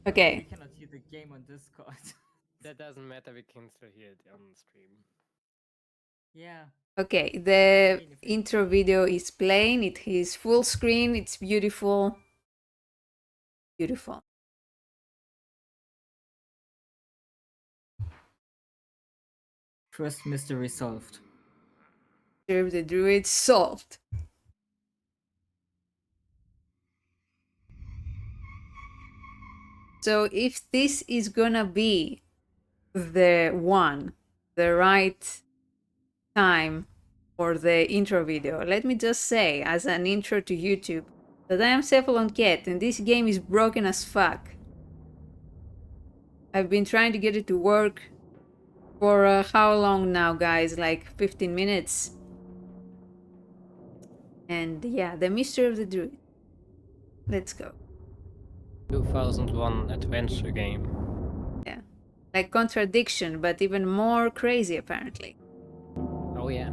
Okay. We cannot hear the game on Discord. That doesn't matter, we can still hear it on stream. Yeah. Okay, the Anything. intro video is playing. It is full screen. It's beautiful. Beautiful. First mystery solved. Serve the Druids solved. So if this is gonna be the one, the right time for the intro video, let me just say as an intro to YouTube that I am CephalonKet and this game is broken as fuck. I've been trying to get it to work for how long now, guys? Like 15 minutes. And yeah, the mystery of the Druid. Let's go. 2001 adventure game. Yeah. Like contradiction, but even more crazy apparently. Oh yeah.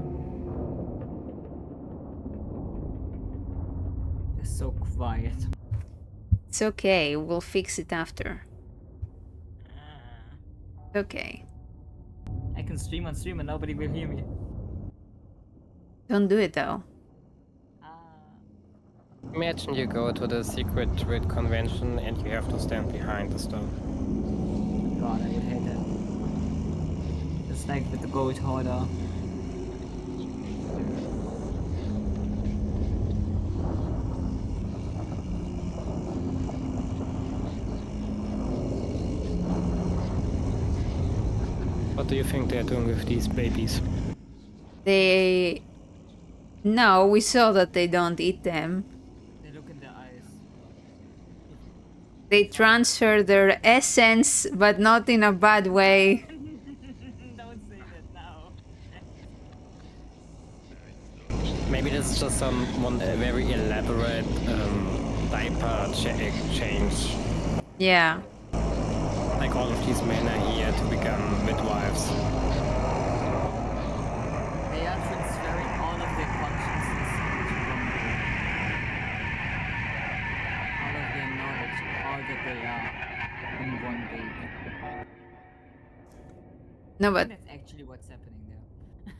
It's so quiet. It's okay, we'll fix it after. Okay. I can stream on stream and nobody will hear me. Don't do it though. Imagine you go to the secret Druid convention and you have to stand behind the stone. God, I would hate that. It's like with the gold hoarder. What do you think they're doing with these babies? They... No, we saw that they don't eat them. They look in their eyes. They transfer their essence, but not in a bad way. Don't say that now. Maybe this is just one very elaborate diaper change. Yeah. Like all of these men are here to become midwives. They are transferring all of their consciousness into one baby. All of their knowledge, all that they are in one baby. No, I but think that's actually what's happening there.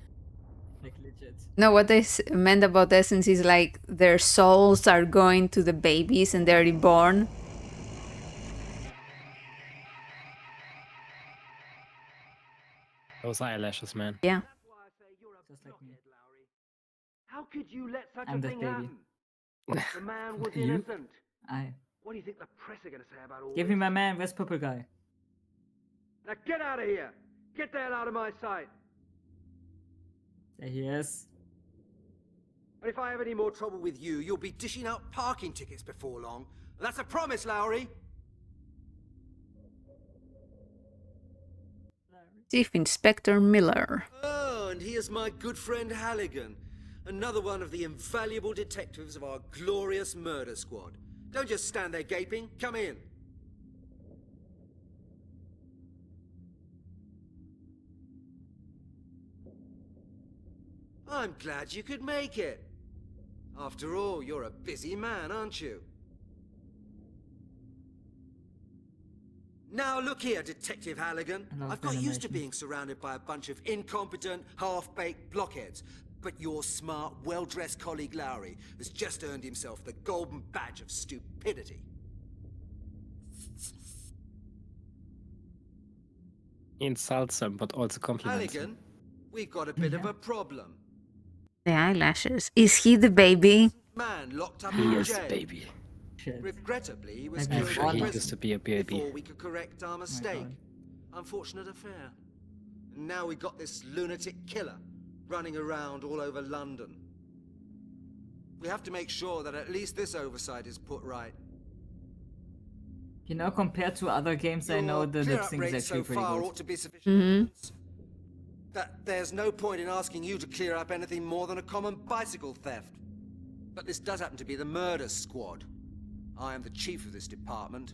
Like legit. no, what I meant about essence is like their souls are going to the babies and they're reborn. Those eyelashes, man. Yeah. Just like me. How could you let such I'm a that thing baby. happen? The man was You? innocent. I. What do you think the press are going to say about all Give this? me my man, where's Purple Guy? Now get out of here! Get the hell out of my sight! There he is. And if I have any more trouble with you, you'll be dishing out parking tickets before long. That's a promise, Lowry. Chief Inspector Miller. Oh, and here's my good friend Halligan. Another one of the invaluable detectives of our glorious murder squad. Don't just stand there gaping. Come in. I'm glad you could make it. After all, you're a busy man, aren't you? Now look here, Detective Halligan. I've got used to being surrounded by a bunch of incompetent, half-baked blockheads. But your smart, well-dressed colleague Lowry has just earned himself the golden badge of stupidity. He insults them, but also compliments them. Halligan, we've got a bit of a problem. The eyelashes. Is he the baby? Man locked up He in is jail. the baby. Shit. Regrettably, he was Maybe I'm killed sure by he prison used to be a baby. before we could correct our mistake. God. Unfortunate affair. And now we got this lunatic killer running around all over London. We have to make sure that at least this oversight is put right. You know, compared to other games, I know the lip sync is actually pretty good. Ought to be sufficient evidence. That there's no point in asking you to clear up anything more than a common bicycle theft. But this does happen to be the murder squad. I am the chief of this department.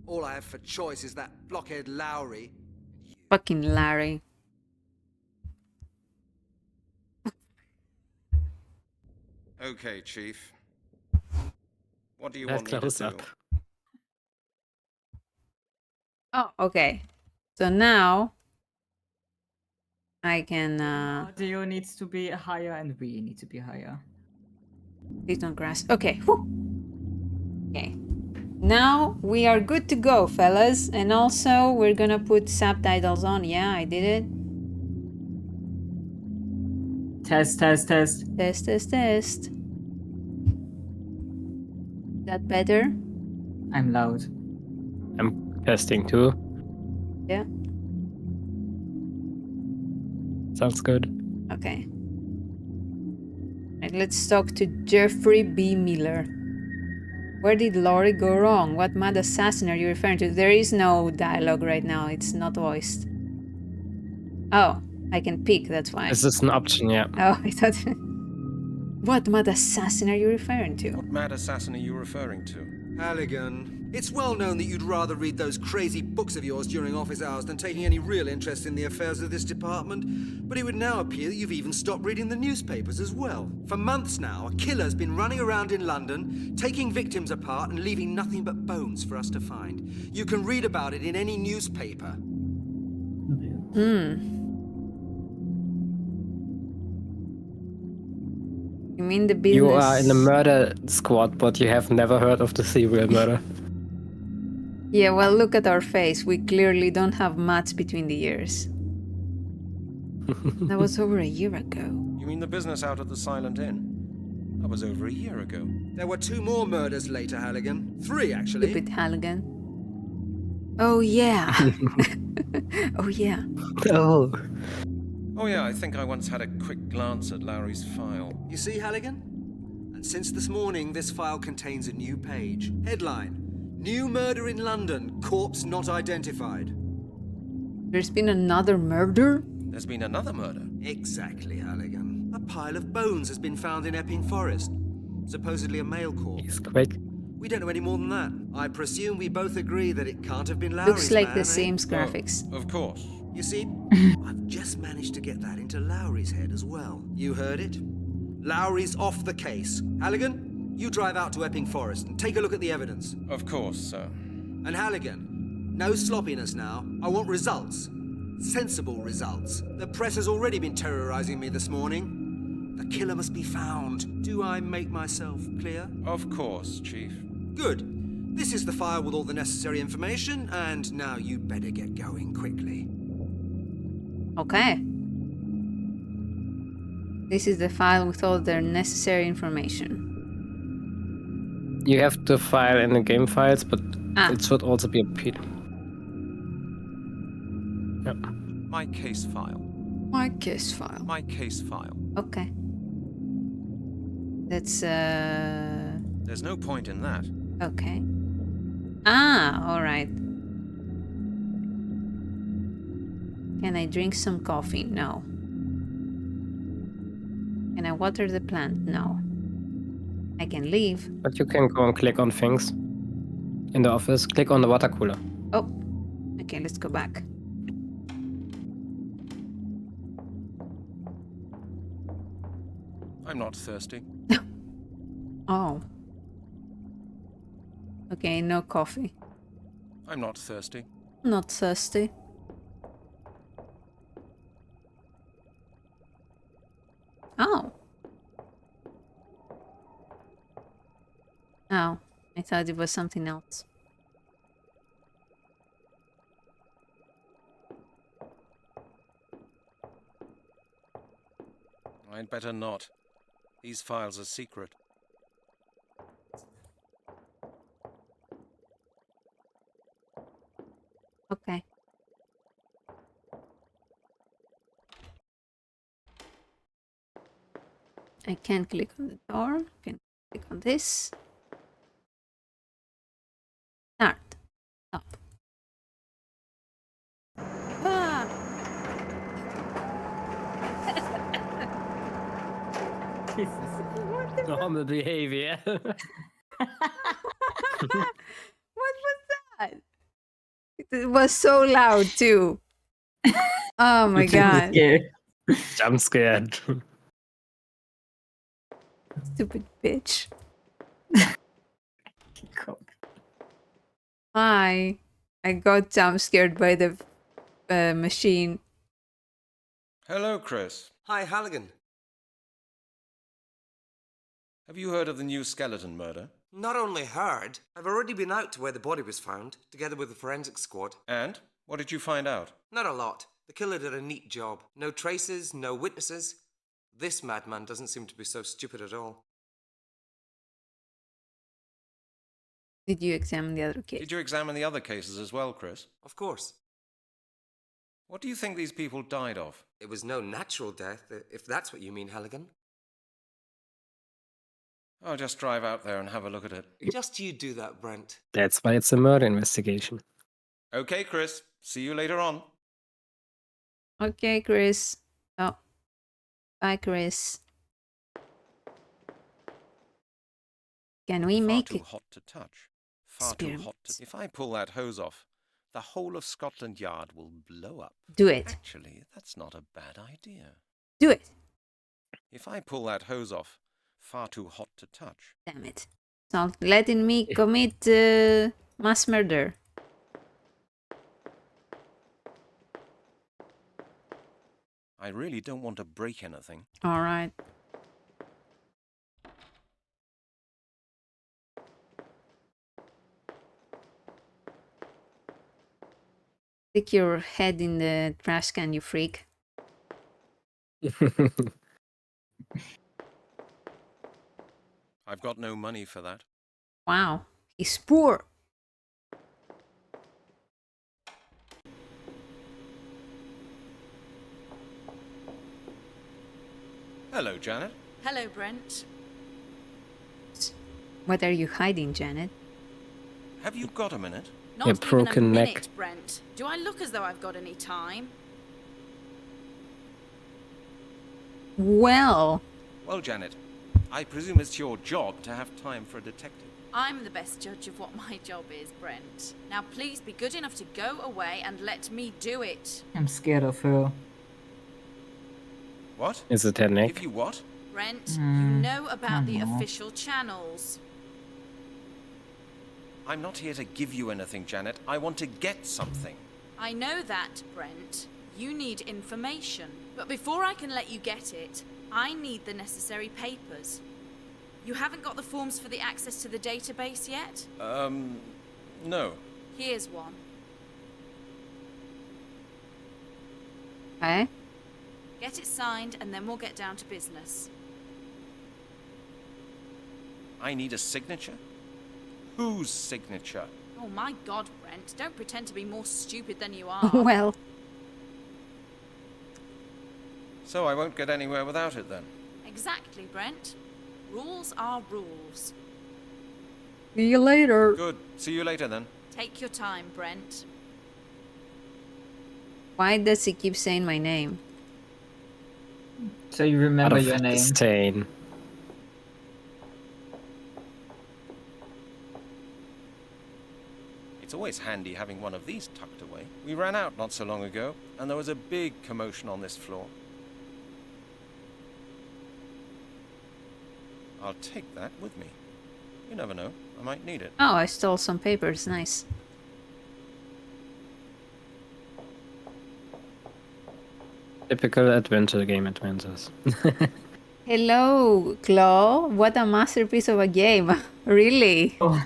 All I have for choice is that blockhead Lowry. Fucking Larry. Okay, Chief. What do you That want me to close do? up. Oh, okay. So now I can Audio needs to be higher and we need to be higher. click on grass. Okay. Whew. Okay. Now we are good to go, fellas. And also we're gonna put subtitles on. Yeah, I did it. Test, test, test. Test, test, test. That better? I'm loud. I'm testing too. Yeah. Sounds good. Okay. Right, let's talk to Jeffrey B. Miller. Where did Laurie go wrong? What mad assassin are you referring to? There is no dialogue right now. It's not voiced. Oh, I can pick, that's why. This is an option, yeah. Oh, I thought... What mad assassin are you referring to? What mad assassin are you referring to? Halligan, it's well known that you'd rather read those crazy books of yours during office hours than taking any real interest in the affairs of this department. But it would now appear that you've even stopped reading the newspapers as well. For months now, a killer's been running around in London, taking victims apart and leaving nothing but bones for us to find. You can read about it in any newspaper. You mean the business... You are in the murder squad, but you have never heard of the serial murder. Yeah, well, look at our face. We clearly don't have much between the ears. That was over a year ago. You mean the business out at the Silent Inn? That was over a year ago. There were 2 more murders later, Halligan. 3, actually. Stupid Halligan. Oh, yeah. Oh, yeah. Oh. Oh yeah, I think I once had a quick glance at Lowry's file. You see, Halligan? And since this morning, this file contains a new page. Headline: New murder in London, corpse not identified. There's been another murder? There's been another murder. Exactly, Halligan. A pile of bones has been found in Epping Forest. Supposedly a male corpse. He's quick. We don't know any more than that. I presume we both agree that it can't have been Lowry's Looks like man, the eh? Sims graphics. Of course. You see, I've just managed to get that into Lowry's head as well. You heard it? Lowry's off the case. Halligan, you drive out to Epping Forest and take a look at the evidence. Of course, sir. And Halligan, no sloppiness now. I want results. Sensible results. The press has already been terrorizing me this morning. The killer must be found. Do I make myself clear? Of course, Chief. Good. This is the file with all the necessary information, and now you better get going quickly. Okay. This is the file with all the necessary information. You have the file in the game files, but Ah. it should also be a PDF. Yep. My case file. My case file. My case file. Okay. That's, There's no point in that. okay. Ah, alright. Can I drink some coffee? No. Can I water the plant? No. I can leave. But you can go and click on things in the office. Click on the water cooler. Oh. Okay, let's go back. I'm not thirsty. Oh. Okay, no coffee. I'm not thirsty. Not thirsty. Oh. Oh, I thought it was something else. I'd better not. These files are secret. Okay. I can click on the door. I can click on this. Start. Stop. Ah! Normal behavior. What was that? It was so loud too. Oh my god. Jump scared. Stupid bitch. Hi. I got jump scared by the machine. Hello, Chris. Hi, Halligan. Have you heard of the new skeleton murder? Not only heard, I've already been out to where the body was found, together with the forensic squad. And? What did you find out? Not a lot. The killer did a neat job. No traces, no witnesses. This madman doesn't seem to be so stupid at all. Did you examine the other case? Did you examine the other cases as well, Chris? Of course. What do you think these people died of? It was no natural death, if that's what you mean, Halligan. I'll just drive out there and have a look at it. Just you do that, Brent. That's why it's a murder investigation. Okay, Chris. See you later on. Okay, Chris. Oh. Bye, Chris. Can we make Far it? too hot to touch. Far too hot to... If I pull that hose off, the whole of Scotland Yard will blow up. Do it. Actually, that's not a bad idea. Do it. If I pull that hose off, far too hot to touch. Damn it. It's not letting me commit mass murder. I really don't want to break anything. Alright. Stick your head in the trash can, you freak. I've got no money for that. Wow. He's poor. Hello, Janet. Hello, Brent. What are you hiding, Janet? Have you got a minute? Not Yeah, even a broken neck. minute, Brent. Do I look as though I've got any time? Well, Well, Janet, I presume it's your job to have time for a detective. I'm the best judge of what my job is, Brent. Now please be good enough to go away and let me do it. I'm scared of her. What? Is it her neck? If you what? Brent, you know I about the know. official channels. I'm not here to give you anything, Janet. I want to get something. I know that, Brent. You need information. But before I can let you get it, I need the necessary papers. You haven't got the forms for the access to the database yet? No. Here's one. okay. Get it signed and then we'll get down to business. I need a signature? Whose signature? Oh my God, Brent. Don't pretend to be more stupid than you are. Well, So I won't get anywhere without it then. Exactly, Brent. Rules are rules. see you later. Good. See you later then. Take your time, Brent. Why does he keep saying my name? So you Out remember of your name. disdain. It's always handy having one of these tucked away. We ran out not so long ago, and there was a big commotion on this floor. I'll take that with me. You never know. I might need it. Oh, I stole some papers. Nice. Typical adventure game adventures. Hello, Claw. What a masterpiece of a game. Really? Oh,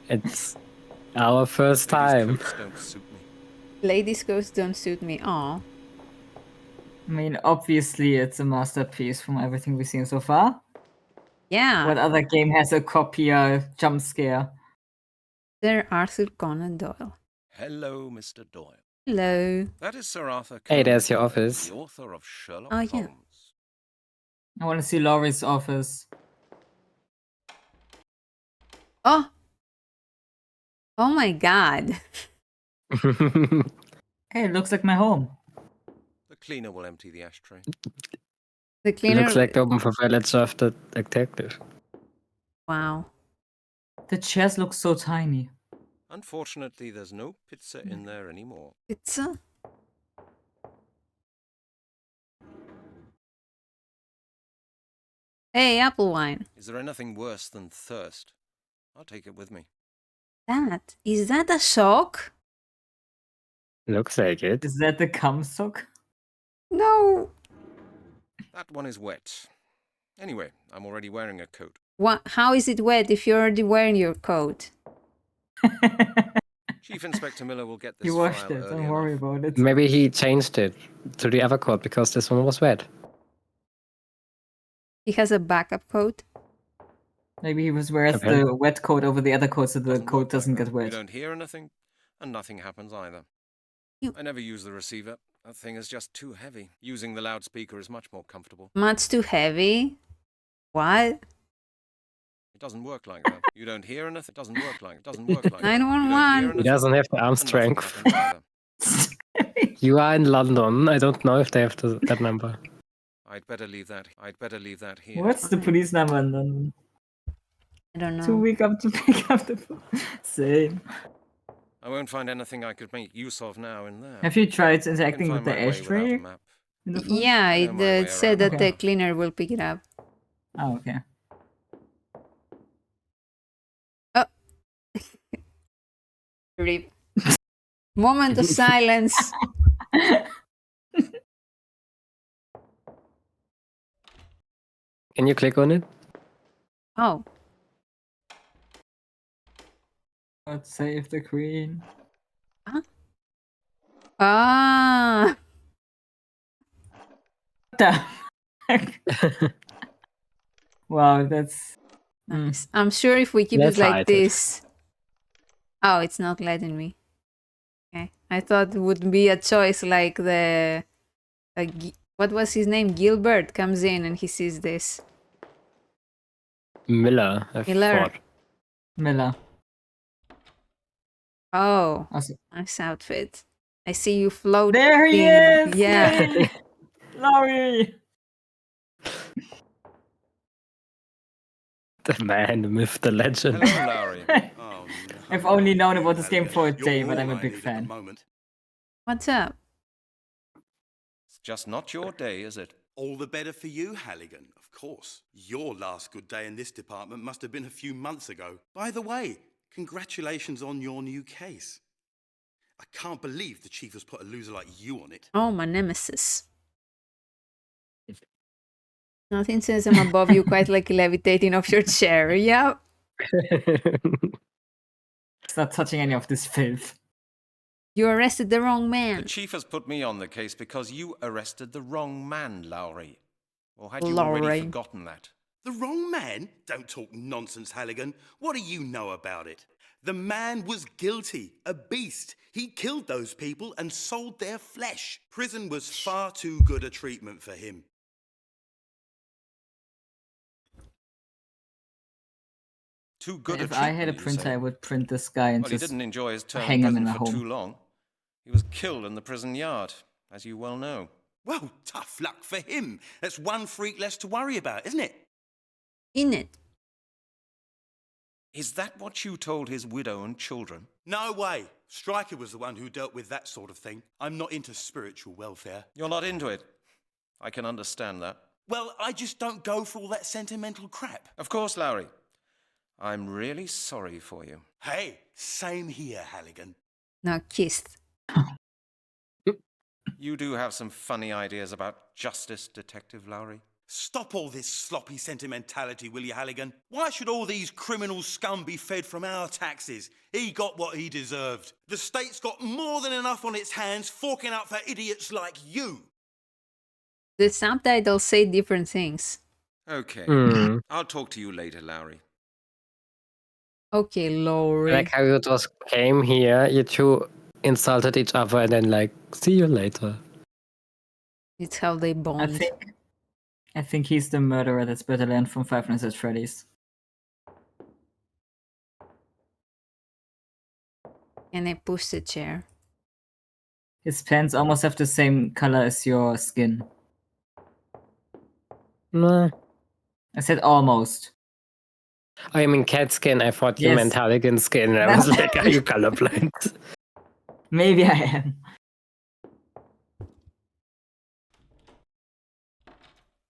It's our first Ladies' time. coats don't suit me. Ladies' ghosts don't suit me. Aw. I mean, obviously it's a masterpiece from everything we've seen so far. Yeah. What other game has a copy jump scare? Sir Arthur Conan Doyle. Hello, Mr. Doyle. Hello. That is Sir Arthur Hey, Conan there's your Doyle, office. the author of Sherlock Oh, yeah. Holmes. I want to see Laurie's office. Oh. Oh my god. Hey, it looks like my home. The cleaner will empty the ashtray. The cleaner. Looks like the open for village of the detective. Wow. The chairs look so tiny. Unfortunately, there's no pizza in there anymore. Pizza? Hey, apple wine. Is there anything worse than thirst? I'll take it with me. that? Is that a sock? Looks like it. Is that the cum sock? No. That one is wet. Anyway, I'm already wearing a coat. What? How is it wet if you're already wearing your coat? Chief Inspector Miller will get this You washed file it, early don't worry enough. about it. Maybe he changed it to the other coat because this one was wet. He has a backup coat. Maybe he was wears Okay. the wet coat over the other coat so the Doesn't coat work like doesn't that. get wet. You don't hear anything, and nothing happens either. You- I never use the receiver. That thing is just too heavy. Using the loudspeaker is much more comfortable. Much too heavy. What? It doesn't work like that. You don't hear anything. It doesn't work like. It doesn't work like that. 911. He doesn't have the arm and nothing strength. happens either. You are in London. I don't know if they have that number. I'd better leave that here. What's the police number in London? I don't know. 2 weeks up to pick up the phone. Same. I won't find anything I could make use of now in there. Have you tried I can interacting with find the my way without a ashtray map. in the phone? Yeah, I it know my way said around that the the cleaner will pick it up. Oh, okay. Rip. Moment of silence. Can you click on it? Oh, God save the queen. ah. What the heck? Wow, that's... Nice. I'm sure if we keep Let's it like hide it. this. Oh, it's not letting me. Okay. I thought it would be a choice like the. What was his name? Gilbert comes in and he sees this. Miller, I Miller. thought. Miller. Oh, Also, nice outfit. I see you floating. there he is! Yeah. Yay! Laurie! The man, the myth, the legend. Hello, Lowry. Oh, no. I've only known about this game for a You're day, but I'm a all big I need at fan. the moment. What's up? It's just not your day, is it? All the better for you, Halligan, of course. Your last good day in this department must have been a few months ago. By the way, congratulations on your new case. I can't believe the chief has put a loser like you on it. Oh, my nemesis. Nothing says I'm above you quite like levitating off your chair. Yeah. It's not touching any of this filth. You arrested the wrong The man. chief has put me on the case because you arrested the wrong man, Lowry. Or had you Lowry. already forgotten that? The wrong man? Don't talk nonsense, Halligan. What do you know about it? The man was guilty, a beast. He killed those people and sold their flesh. Prison was far too good a treatment for him. Too good If a I had a treatment, you printer, say? I would print this guy and Well, he just didn't enjoy his term hang in him prison in a for home. too long. He was killed in the prison yard, as you well know. Well, tough luck for him. That's one freak less to worry about, isn't it? In it. Is that what you told his widow and children? No way. Stryker was the one who dealt with that sort of thing. I'm not into spiritual welfare. You're not into it. I can understand that. Well, I just don't go for all that sentimental crap. Of course, Lowry. I'm really sorry for you. Hey, same here, Halligan. Now kissed. You do have some funny ideas about justice, Detective Lowry. Stop all this sloppy sentimentality, will you, Halligan? Why should all these criminal scum be fed from our taxes? He got what he deserved. The state's got more than enough on its hands forking out for idiots like you. The subtitles say different things. Okay. I'll talk to you later, Lowry. Okay, Lowry. Like how you just came here, you two insulted each other and then like, see you later. It's how they bond. I think he's the murderer that's better learned from Five Nights at Freddy's. And I push the chair. His pants almost have the same color as your skin. Nah. I said almost. I mean cat skin, I thought you Yes. meant Halligan skin, and I was like, are you colorblind? Maybe I am.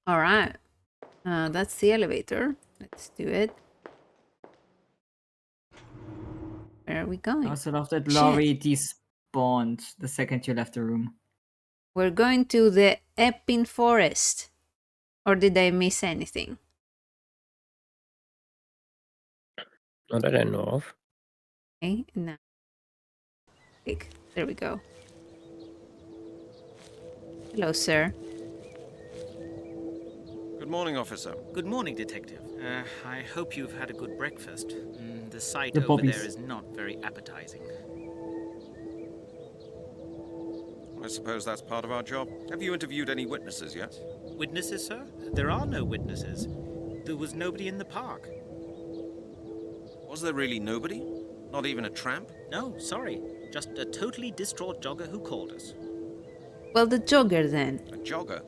Alright. That's the elevator. Let's do it. Where are we I going? also love that Shit. Laurie despawned the second you left the room. We're going to the Epping Forest. Or did I miss anything? Not that I know of. Okay, now. Click. There we go. Hello, sir. Good morning, officer. Good morning, Detective. I hope you've had a good breakfast. The sight The over bobbies. there is not very appetizing. I suppose that's part of our job. Have you interviewed any witnesses yet? Witnesses, sir? There are no witnesses. There was nobody in the park. Was there really nobody? Not even a tramp? No, sorry. Just a totally distraught jogger who called us. Well, the jogger then. A jogger?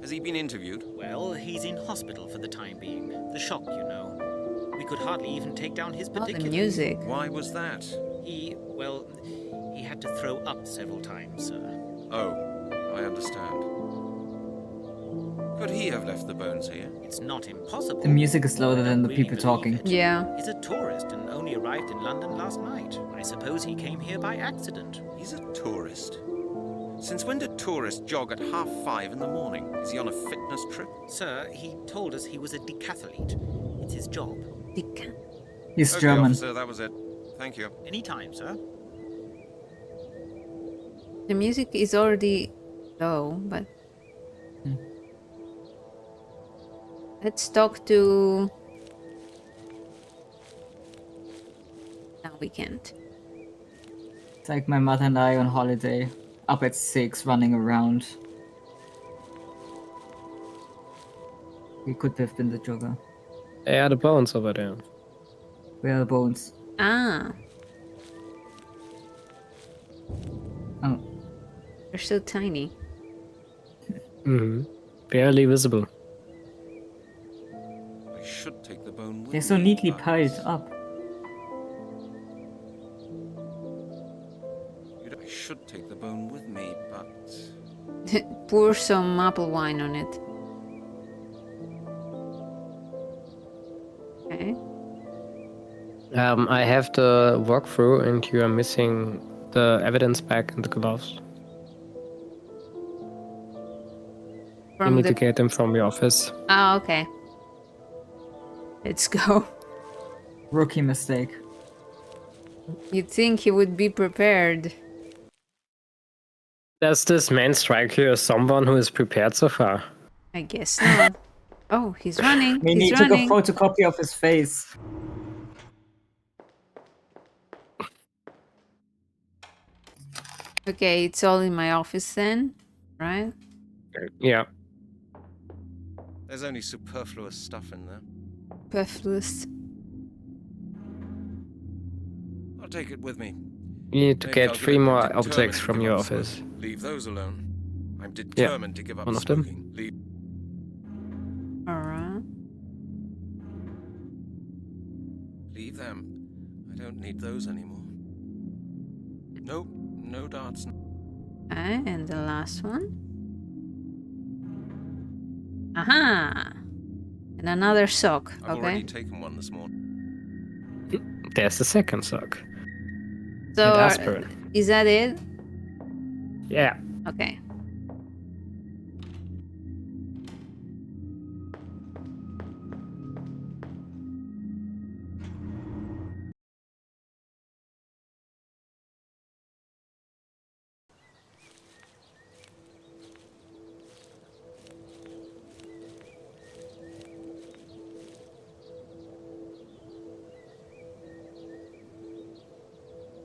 Has he been interviewed? Well, he's in hospital for the time being. The shock, you know. We could hardly even take down his Oh, the particulars. music. Why was that? He had to throw up several times, sir. Oh, I understand. Could he have left the bones here? It's not impossible. The music is louder I than don't the really people believe talking. it. Yeah. He's a tourist and only arrived in London last night. I suppose he came here by accident. He's a tourist. Since when do tourists jog at 5:30 in the morning? Is he on a fitness trip? Sir, he told us he was a decathlete. It's his job. He's Okay, German. officer, that was it. Thank you. Anytime, sir. The music is already low, but... Let's talk to... No, we can't. It's like my mother and I on holiday. Up at 6, running around. We could have been the jogger. They are the bones over there. Where are the bones? Ah, Oh, they're so tiny. Mm-hmm. Barely visible. I should take the bone with they're so me, neatly but- piled up. I should take the bone with me, but... Pour some apple wine on it. Okay. I have the walkthrough and you are missing the evidence bag and the gloves. You From need the... to get them from your office. Ah, okay. Let's go. Rookie mistake. You'd think he would be prepared. Does this man strike you as someone who is prepared so far? I guess not. Oh, he's running. We He's need to go running. photocopy of his face. Okay, it's all in my office then, right? Yeah. There's only superfluous stuff in there. Perfluous. I'll take it with me. You need to Maybe I'll get give 3 up- more determined objects to from give your up office. smoking. Leave those alone. I'm determined to give up one of them. smoking. Leave Alright. them. I don't need those anymore. Nope, no darts. Okay, and the last one. Aha! And another sock. I've Okay. already taken one this morning. There's the second sock. So, and aspirin. is that it? Yeah. Okay.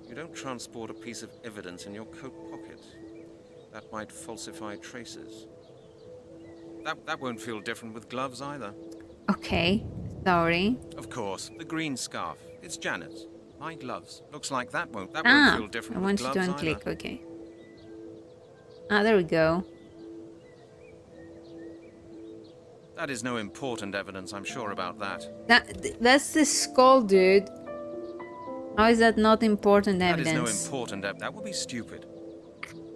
You don't transport a piece of evidence in your coat pocket. That might falsify traces. That won't feel different with gloves either. Okay. Sorry. Of course, the green scarf. It's Janet's. My gloves. Looks like that won't feel I different want with you gloves to either. unclick. Okay. Ah, there we go. That is no important evidence, I'm sure about that. That's the skull, dude. How is that not important That is evidence? no important evidence. That would be stupid.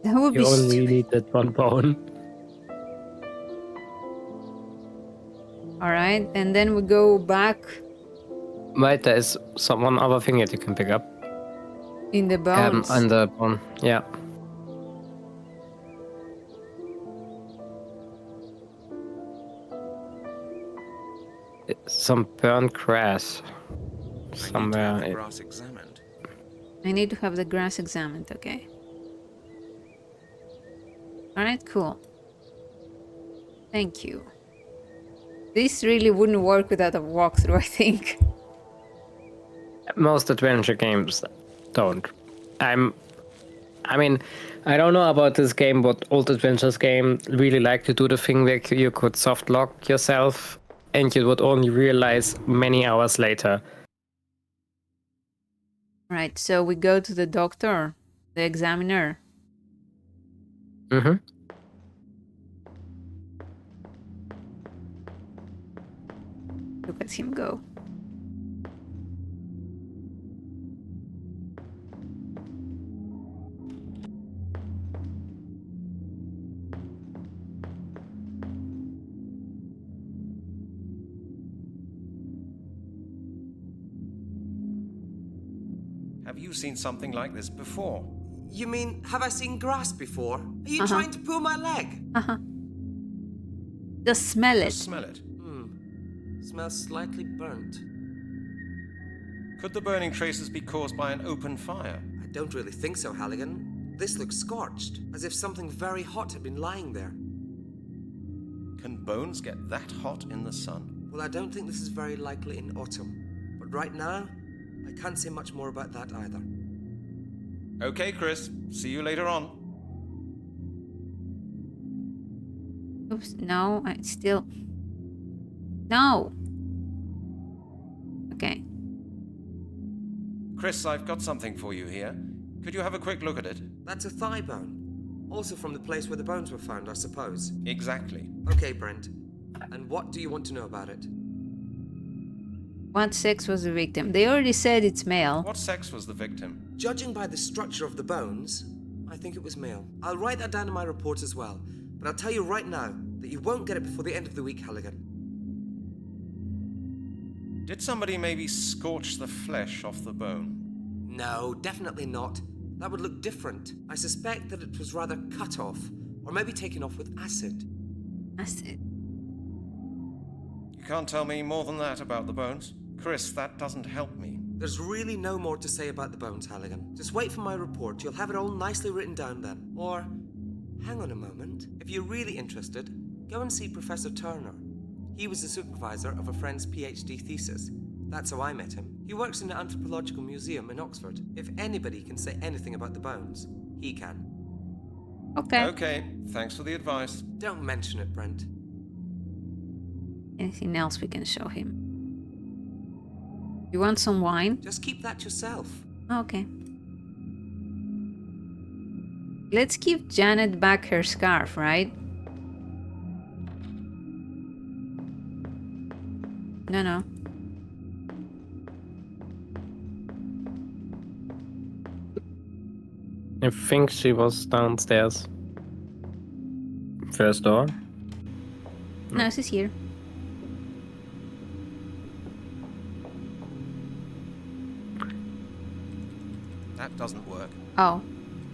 That would be You only stupid. need that one bone. Alright, and then we go back. Wait, there is one other thing that you can pick up. In the bones. On the bone. Yeah. Some burnt grass I need to have somewhere. the grass examined. I need to have the grass examined, okay. Alright, cool. Thank you. This really wouldn't work without a walkthrough, I think. Most adventure games don't. I mean, I don't know about this game, but old adventures game really like to do the thing where you could soft lock yourself and you would only realize many hours later. Right, so we go to the doctor, the examiner. Mm-hmm. Look at him go. Have you seen something like this before? You mean, have I seen grass before? Are you trying to pull my leg? Just smell it. Just smell it. Smells slightly burnt. Could the burning traces be caused by an open fire? I don't really think so, Halligan. This looks scorched, as if something very hot had been lying there. Can bones get that hot in the sun? Well, I don't think this is very likely in autumn. But right now, I can't say much more about that either. Okay, Chris. See you later on. Oops, no, I still... No! Okay. Chris, I've got something for you here. Could you have a quick look at it? That's a thigh bone. Also from the place where the bones were found, I suppose. Exactly. Okay, Brent. And what do you want to know about it? What sex was the victim? They already said it's male. What sex was the victim? Judging by the structure of the bones, I think it was male. I'll write that down in my report as well. But I'll tell you right now that you won't get it before the end of the week, Halligan. Did somebody maybe scorch the flesh off the bone? No, definitely not. That would look different. I suspect that it was rather cut off, or maybe taken off with acid. Acid. You can't tell me more than that about the bones? Chris, that doesn't help me. There's really no more to say about the bones, Halligan. Just wait for my report. You'll have it all nicely written down then. Or, hang on a moment. If you're really interested, go and see Professor Turner. He was the supervisor of a friend's PhD thesis. That's how I met him. He works in an anthropological museum in Oxford. If anybody can say anything about the bones, he can. Okay. Okay, thanks for the advice. Don't mention it, Brent. Anything else we can show him? You want some wine? Just keep that yourself. Okay. Let's give Janet back her scarf, right? No. I think she was downstairs. First door. No, she's here. That doesn't work. Oh.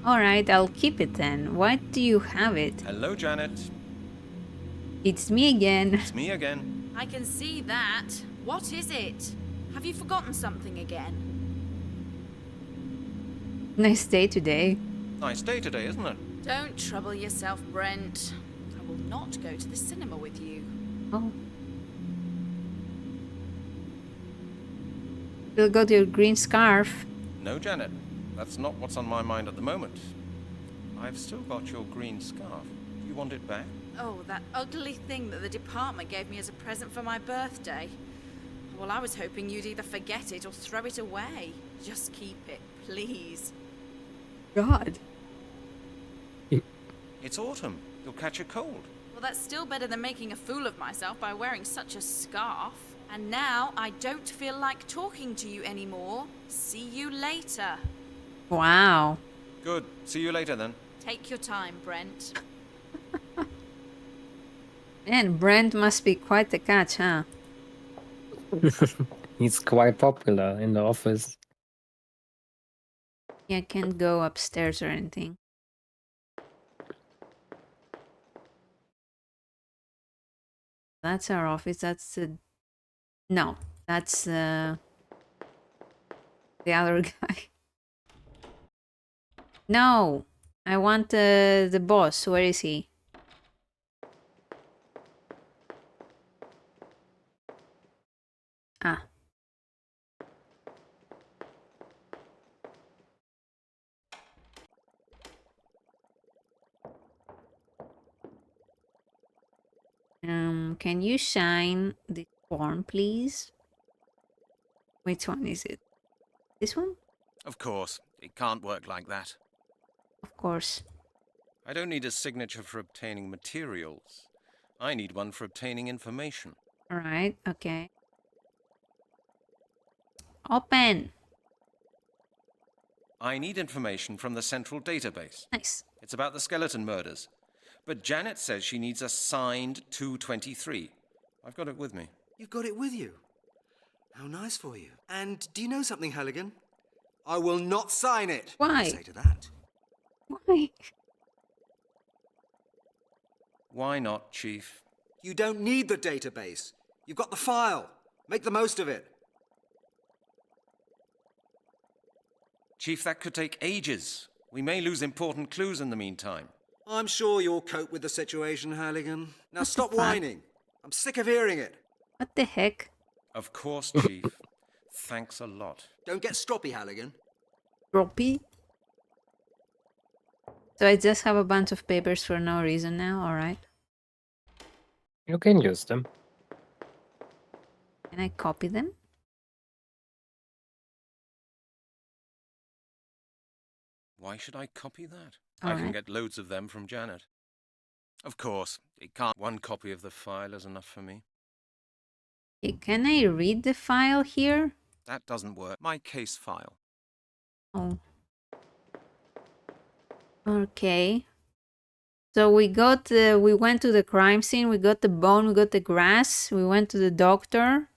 Alright, I'll keep it then. Why do you have it? Hello, Janet. It's me again. It's me again. I can see that. What is it? Have you forgotten something again? Nice day today. Nice day today, isn't it? Don't trouble yourself, Brent. I will not go to the cinema with you. Oh. We'll go to your green scarf. No, Janet. That's not what's on my mind at the moment. I've still got your green scarf. Do you want it back? Oh, that ugly thing that the department gave me as a present for my birthday. Well, I was hoping you'd either forget it or throw it away. Just keep it, please. God. It's autumn. You'll catch a cold. Well, that's still better than making a fool of myself by wearing such a scarf. And now I don't feel like talking to you anymore. See you later. Wow. Good. See you later, then. Take your time, Brent. Man, Brent must be quite the catch, huh? He's quite popular in the office. Yeah, I can't go upstairs or anything. That's our office. That's the... No, that's the other guy. No, I want the boss. Where is he? Ah. Can you sign the form, please? Which one is it? This one? Of course, it can't work like that. Of course. I don't need a signature for obtaining materials. I need one for obtaining information. Alright, okay. Open! I need information from the central database. Nice. It's about the skeleton murders. But Janet says she needs a signed 223. I've got it with me. You've got it with you. How nice for you. And do you know something, Halligan? I will not sign it. Why? Say to that. Why? Why not, Chief? You don't need the database. You've got the file. Make the most of it. Chief, that could take ages. We may lose important clues in the meantime. I'm sure you'll cope with the situation, Halligan. Now What the stop fuck? whining. I'm sick of hearing it. What the heck? Of course, Chief. Thanks a lot. Don't get stroppy, Halligan. Droppy? So I just have a bunch of papers for no reason now, alright. You can use them. Can I copy them? Why should I copy that? I Alright. can get loads of them from Janet. Of course, it can't. One copy of the file is enough for me. Okay, can I read the file here? That doesn't work. My case file. Oh. Okay. So we got we went to the crime scene, we got the bone, we got the grass, we went to the doctor.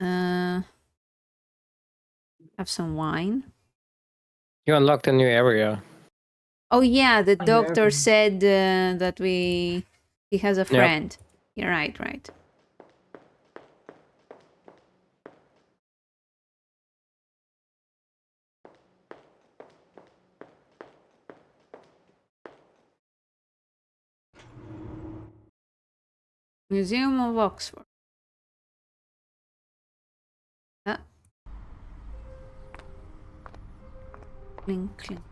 Have some wine. You unlocked a new area. Oh yeah, the Oh, yeah, doctor okay. said that he has a friend. You're right, right. Museum of Oxford. Ah. Clink, clink.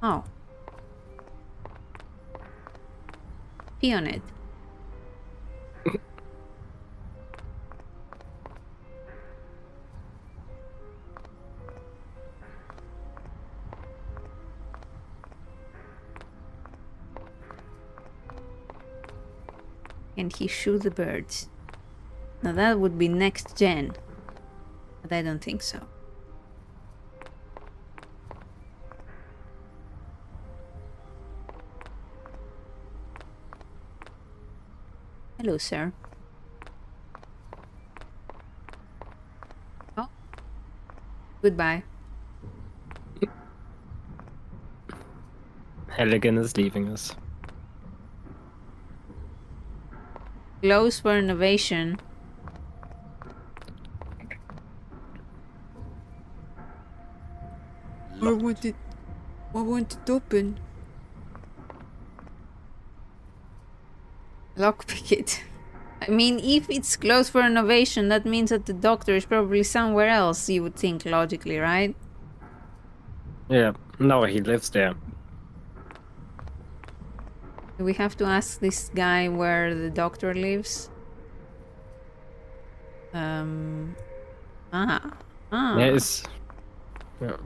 Oh. Pee on it. Can he shoot the birds? Now that would be next gen. But I don't think so. Hello, sir. Oh. Goodbye. Halligan is leaving us. Close for innovation. I want it open. Lockpick it. I mean, if it's closed for innovation, that means that the doctor is probably somewhere else, you would think logically, right? Yeah, no, he lives there. We have to ask this guy where the doctor lives. Ah. There is. Yeah.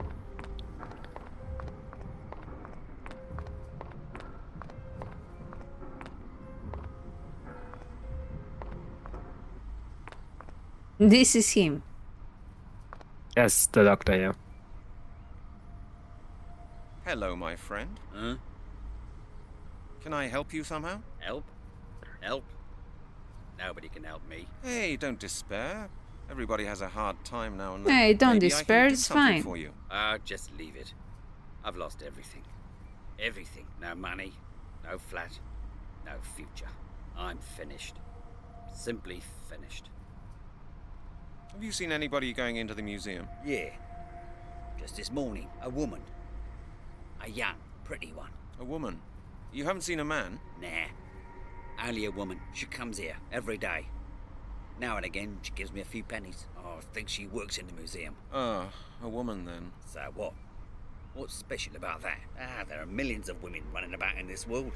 This is him. Yes, the doctor, yeah. Hello, my friend. Huh? Can I help you somehow? Help? Help? Nobody can help me. Hey, don't despair. Everybody has a hard time now and then. Hey, don't Maybe despair, I can do it's something fine. for you. Just leave it. I've lost everything. Everything. No money, no flat, no future. I'm finished. Simply finished. Have you seen anybody going into the museum? Yeah. Just this morning, a woman. A young, pretty one. A woman? You haven't seen a man? Nah. Only a woman. She comes here every day. Now and again, she gives me a few pennies. Oh, I think she works in the museum. Ah, a woman then. So what? What's special about that? There are millions of women running about in this world.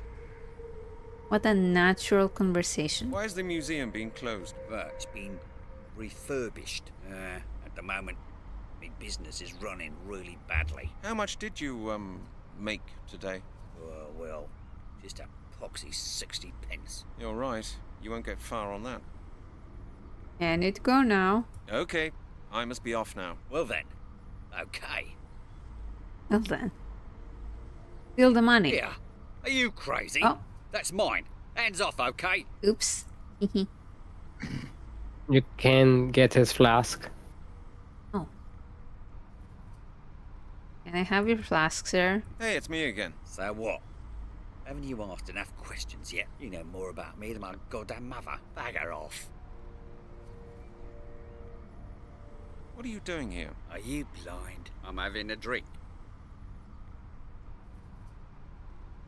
What a natural conversation. Why is the museum being closed? Well, it's been refurbished. At the moment, my business is running really badly. How much did you, make today? Well, just a poxy 60 pence. You're right. You won't get far on that. I need to go now. Okay, I must be off now. Well then, okay. Well then. Steal the money. Here, are you crazy? Oh. That's mine. Hands off, okay? Oops. You can get his flask. Oh. Can I have your flask, sir? Hey, it's me again. So what? Haven't you asked enough questions yet? You know more about me than my goddamn mother. Bagger off. What are you doing here? Are you blind? I'm having a drink.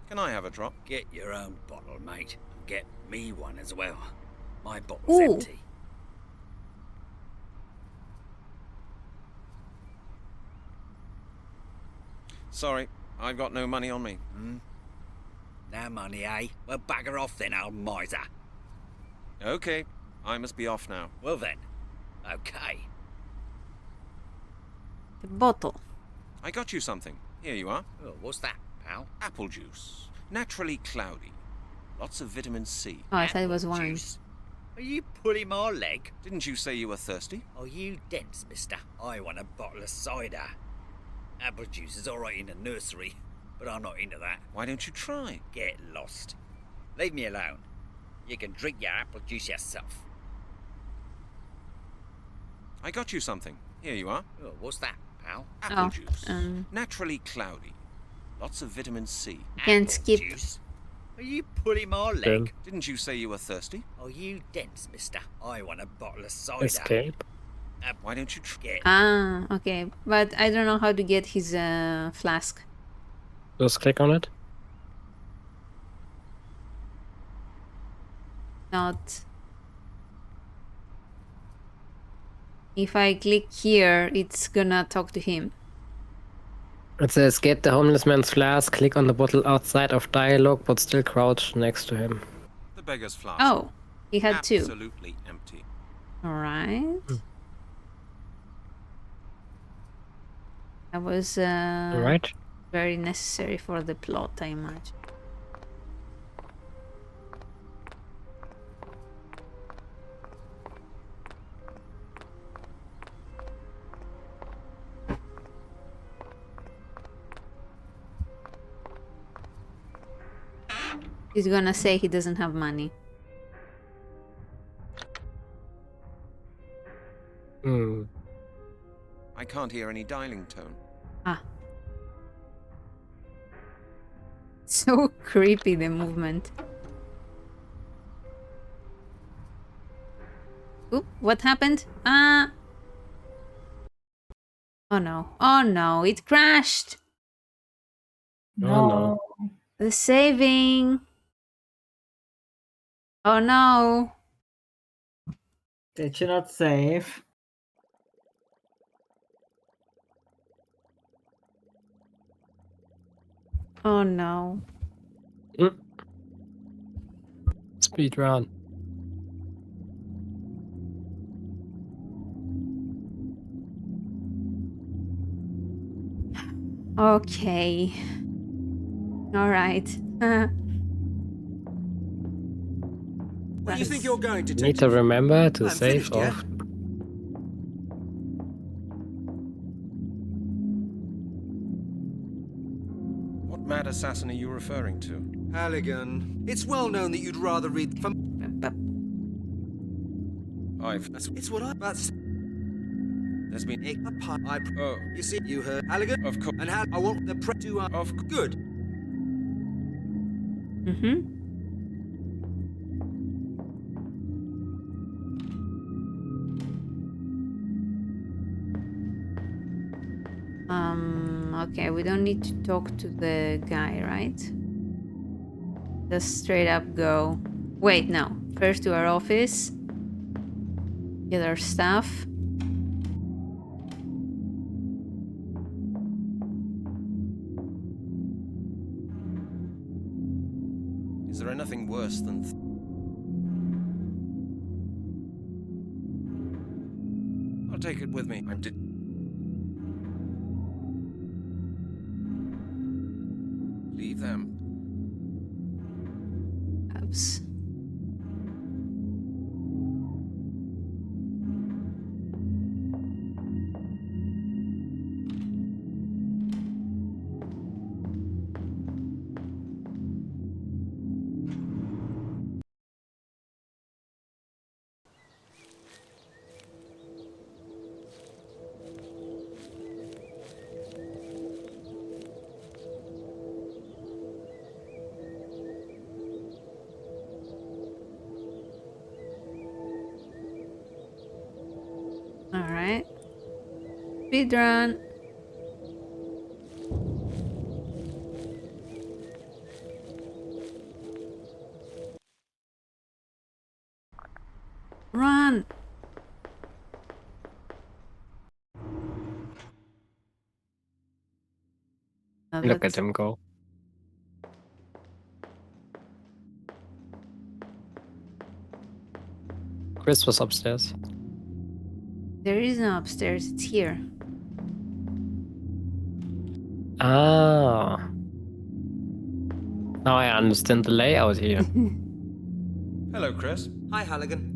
Can I have a drop? Get your own bottle, mate. And get me one as well. My bottle's Ooh. empty. Sorry, I've got no money on me. No money, eh? Well, bagger off then, old miser. Okay, I must be off now. Well then, okay. The bottle. I got you something. Here you are. Oh, what's that, pal? Apple juice. Naturally cloudy. Lots of vitamin C. Oh, I thought it was Apple wine. juice. Are you pulling my leg? Didn't you say you were thirsty? Are you dense, mister? I want a bottle of cider. Apple juice is alright in the nursery, but I'm not into that. Why don't you try? Get lost. Leave me alone. You can drink your apple juice yourself. I got you something. Here you are. Oh, what's that, pal? Apple Oh, juice. um. Naturally cloudy. Lots of vitamin C. Can't Apple skip. Juice? Are you pulling my leg? Then Didn't you say you were thirsty? Are you dense, mister? I want a bottle of cider. escape. Why don't you try? Get Ah, okay. But I don't know how to get his flask. Just click on it. Not. If I click here, it's gonna talk to him. It says get the homeless man's flask, click on the bottle outside of dialogue, but still crouch next to him. The beggar's flask. Oh, he had two. Absolutely empty. Alright. That was Alright. very necessary for the plot, I imagine. He's gonna say he doesn't have money. Hmm. I can't hear any dialing tone. Ah. So creepy, the movement. Oop, what happened? Ah. Oh no. Oh no, it crashed. Oh no. The saving. Oh no. Did you not save? Oh no. Speed run. Okay. All right. Where do you think you're going, Need Detective? to remember to I'm save finished, yeah? off. What mad assassin are you referring to? Halligan, it's well known that you'd rather read from. It's what I. That's. There's been Oh, you see, you heard Halligan. Of course. And I want the to. Good. Mm-hmm. Okay, we don't need to talk to the guy, right? Just straight up go. Wait, no. First to our office. Get our stuff. Is there anything worse than... I'll take it with me. Leave them. Oops. Alright. Speedrun. Run! Look at him go. Chris was upstairs. There is no upstairs, it's here. Ah. Now I understand the layout here. Hello, Chris. Hi, Halligan.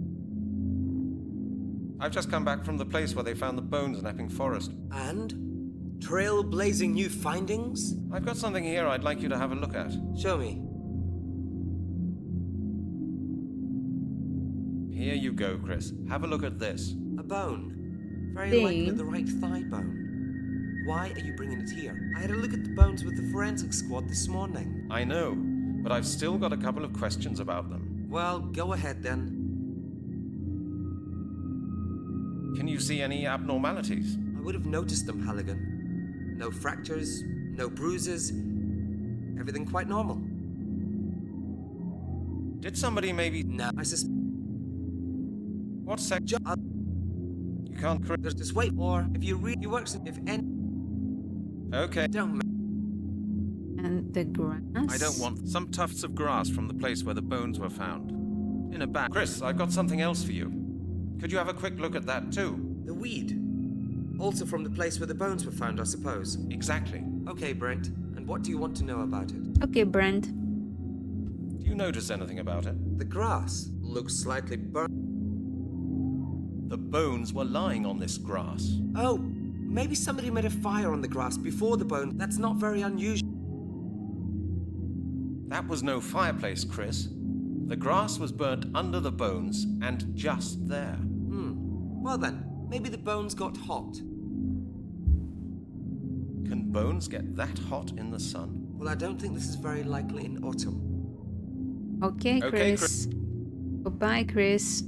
I've just come back from the place where they found the bones in Epping Forest. And? Trailblazing new findings? I've got something here I'd like you to have a look at. Show me. Here you go, Chris. Have a look at this. A bone. Very Thing. likely the right thigh bone. Why are you bringing it here? I had a look at the bones with the forensic squad this morning. I know, but I've still got a couple of questions about them. Well, go ahead then. Can you see any abnormalities? I would have noticed them, Halligan. No fractures, no bruises. Everything quite normal. Did somebody maybe... No, I suspect... What section? You can't... Just wait, or if you read... He works... If any... Okay. Don't... And the grass? I don't want some tufts of grass from the place where the bones were found. In a bag. Chris, I've got something else for you. Could you have a quick look at that too? The weed. Also from the place where the bones were found, I suppose. Exactly. Okay, Brent. And what do you want to know about it? Okay, Brent. Do you notice anything about it? The grass looks slightly burnt. The bones were lying on this grass. Oh, maybe somebody made a fire on the grass before the bone. That's not very unusual. That was no fireplace, Chris. The grass was burnt under the bones and just there. Well then, maybe the bones got hot. Can bones get that hot in the sun? Well, I don't think this is very likely in autumn. Okay, Okay, Chris. Goodbye, Chris.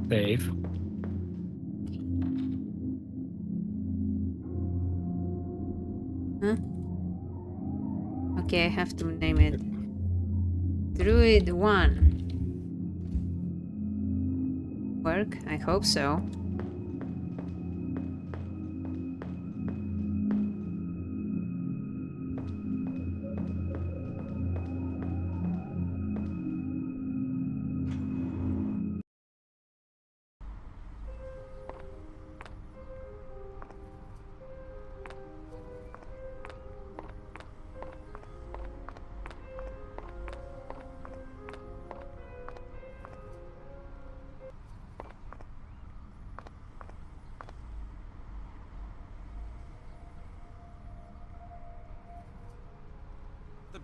Dave. Huh? Okay, I have to name it. Druid 1. Work? I hope so.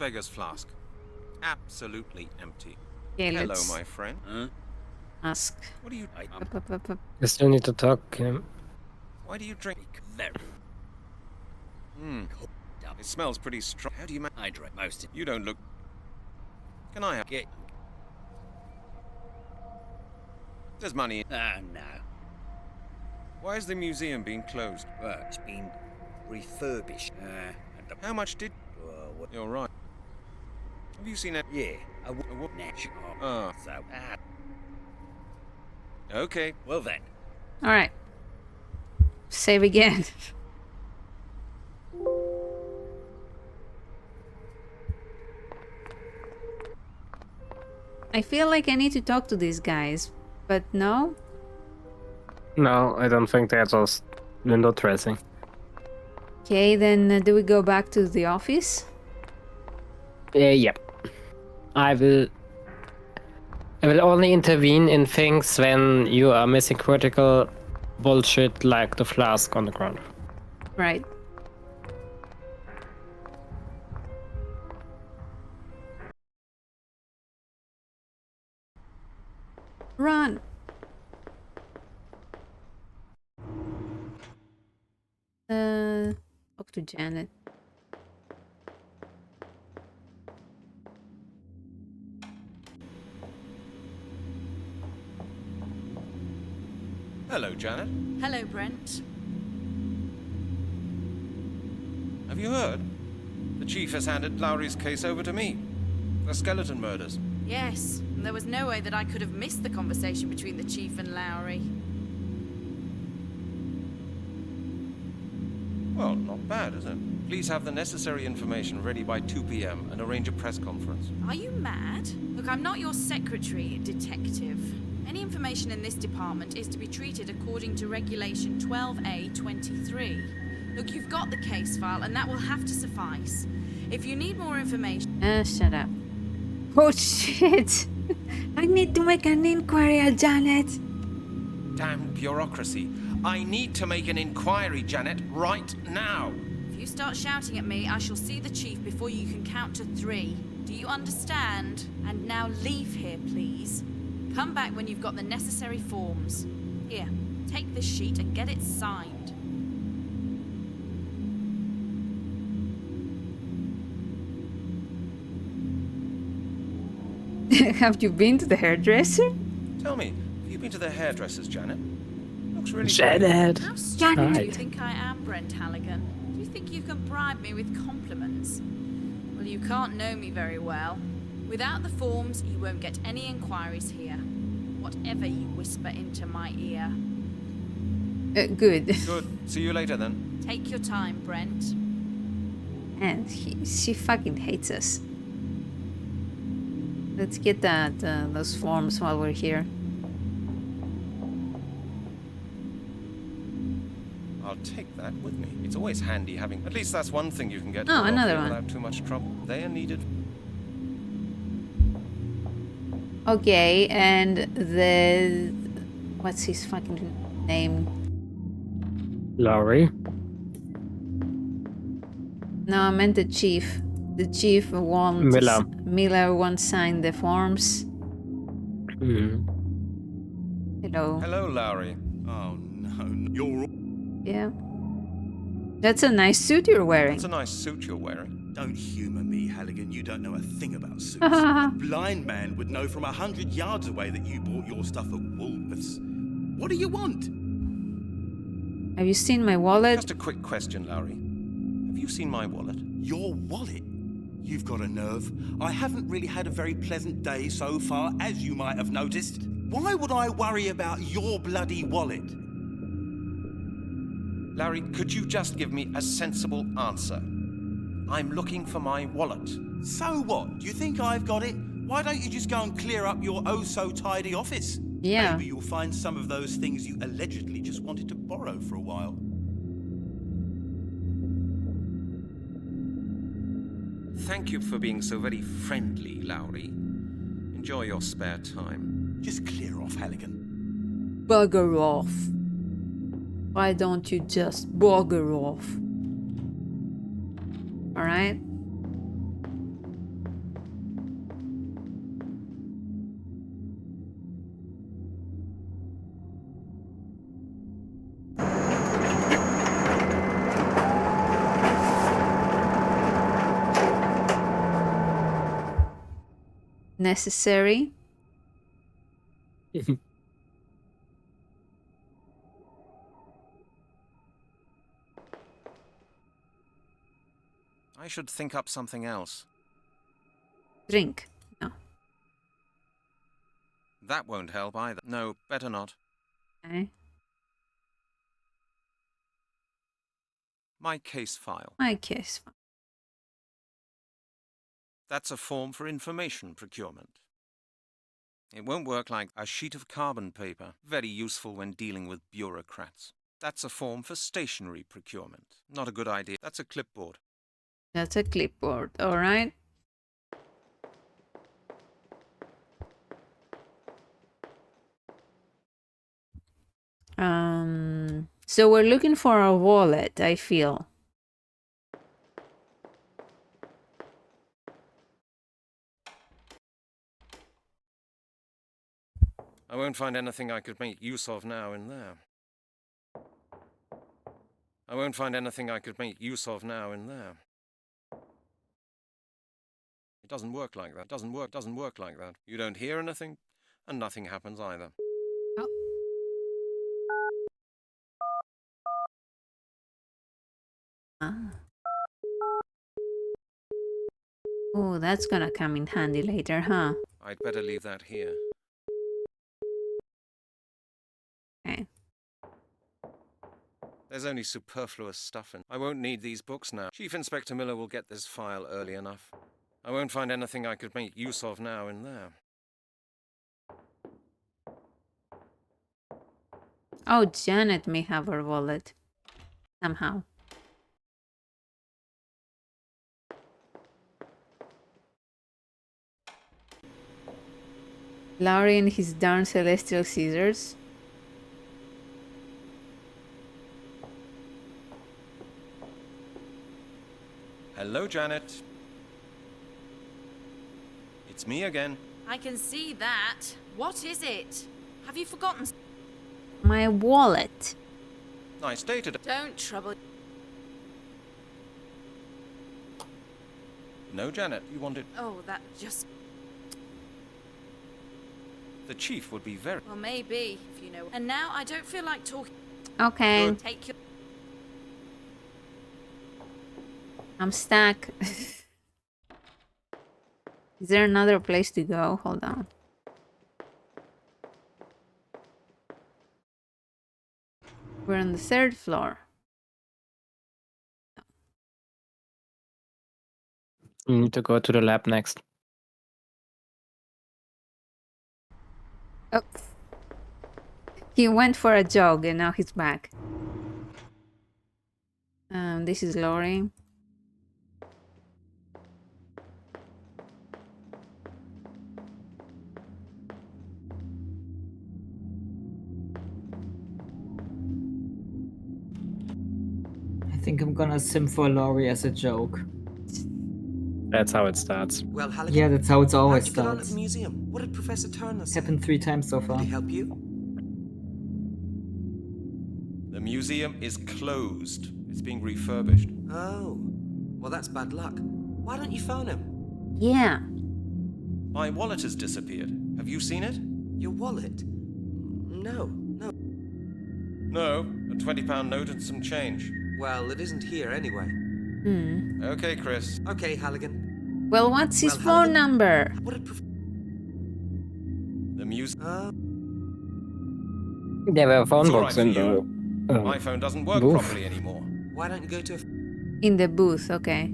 beggar's flask. Absolutely empty. Okay, Hello, let's my friend. Huh? ask. What do you... You still need to talk. Why do you drink? Very. It smells pretty strong. How do you... I drank most of You don't look... Can I have... it. There's money. No. Why is the museum being closed? Well, it's been refurbished. How much did... What? You're right. Have you seen it? Yeah, a what? natural. Ah. So, Okay. well then. Alright. Save again. I feel like I need to talk to these guys, but no? No, I don't think they're just window dressing. Okay, then do we go back to the office? Yep. I will only intervene in things when you are missing critical bullshit like the flask on the ground. Right. Run! Talk to Janet. Hello, Janet. Hello, Brent. Have you heard? The chief has handed Lowry's case over to me. The skeleton murders. Yes, and there was no way that I could have missed the conversation between the chief and Lowry. Well, not bad, is it? Please have the necessary information ready by 2 p.m. and arrange a press conference. Are you mad? Look, I'm not your secretary, detective. Any information in this department is to be treated according to Regulation 12A23. Look, you've got the case file, and that will have to suffice. If you need more information... Shut up. Oh shit! I need to make an inquiry, Janet! Damn bureaucracy. I need to make an inquiry, Janet, right now. If you start shouting at me, I shall see the chief before you can count to 3. Do you understand? And now leave here, please. Come back when you've got the necessary forms. Here, take this sheet and get it signed. Have you been to the hairdresser? Tell me, have you been to the hairdressers, Janet? Looks really Janet! How stupid do you Right. think I am, Brent Halligan? Do you think you can bribe me with compliments? Well, you can't know me very well. Without the forms, you won't get any inquiries here. Whatever you whisper into my ear. Good. Good. See you later, then. Take your time, Brent. And she fucking hates us. Let's get those forms while we're here. I'll take that with me. It's always handy having... At least that's one thing you can get Oh, hold of another here one. without too much trouble. They are needed. Okay, and the... What's his fucking name? Lowry? No, I meant the chief. The chief wants... Miller. Miller won't sign the forms. Mm. Hello. Hello, Lowry. Oh no, you're. Yeah. That's a nice suit you're wearing. It's a nice suit you're wearing. Don't humour me, Halligan. You don't know a thing about suits. A blind man would know from 100 yards away that you bought your stuff at Woolworths. What do you want? Have you seen my wallet? Just a quick question, Lowry. Have you seen my wallet? Your wallet? You've got a nerve. I haven't really had a very pleasant day so far, as you might have noticed. Why would I worry about your bloody wallet? Larry, could you just give me a sensible answer? I'm looking for my wallet. So what? Do you think I've got it? Why don't you just go and clear up your oh-so-tidy office? Yeah. Maybe you'll find some of those things you allegedly just wanted to borrow for a while. Thank you for being so very friendly, Lowry. Enjoy your spare time. Just clear off, Halligan. Bugger off. Why don't you just bugger off? Alright? necessary. I should think up something else. Drink. No. That won't help either. No, better not. Okay. My case file. My case. That's a form for information procurement. It won't work like a sheet of carbon paper, very useful when dealing with bureaucrats. That's a form for stationery procurement. Not a good idea. That's a clipboard. That's a clipboard. All right. So we're looking for a wallet, I feel. I won't find anything I could make use of now in there. I won't find anything I could make use of now in there. It doesn't work like that. Doesn't work like that. You don't hear anything, and nothing happens either. Oh. Oh, that's gonna come in handy later, huh? I'd better leave that here. Okay. There's only superfluous stuff in. I won't need these books now. Chief Inspector Miller will get this file early enough. I won't find anything I could make use of now in there. Oh, Janet may have her wallet. Somehow. Lowry and his darn celestial scissors. Hello, Janet. It's me again. I can see that. What is it? Have you forgotten? My wallet. Nice day today. Don't trouble. No, Janet, you wanted... Oh, that just... The chief would be very... Well, maybe, if you know. And now I don't feel like talking. Okay. Good. Take your... I'm stuck. Is there another place to go? Hold on. We're on the 3rd floor. You need to go to the lab next. Oh. He went for a jog and now he's back. This is Lori. I think I'm gonna sim for Laurie as a joke. That's how it starts. Well, Halligan, Yeah, that's how it's always how'd you get on at starts. the museum? What did Professor Turner say? Happened 3 times so Did far. he help you? The museum is closed. It's being refurbished. Oh, well, that's bad luck. Why don't you phone him? Yeah. My wallet has disappeared. Have you seen it? Your wallet? No. No, a £20 note and some change. Well, it isn't here anyway. Okay, Chris. Okay, Halligan. Well, what's his Well, phone Halligan, number? What did The museum... There were phone It's all books right in for the My phone doesn't work booth. properly anymore. Why don't you go to a... In the booth, okay.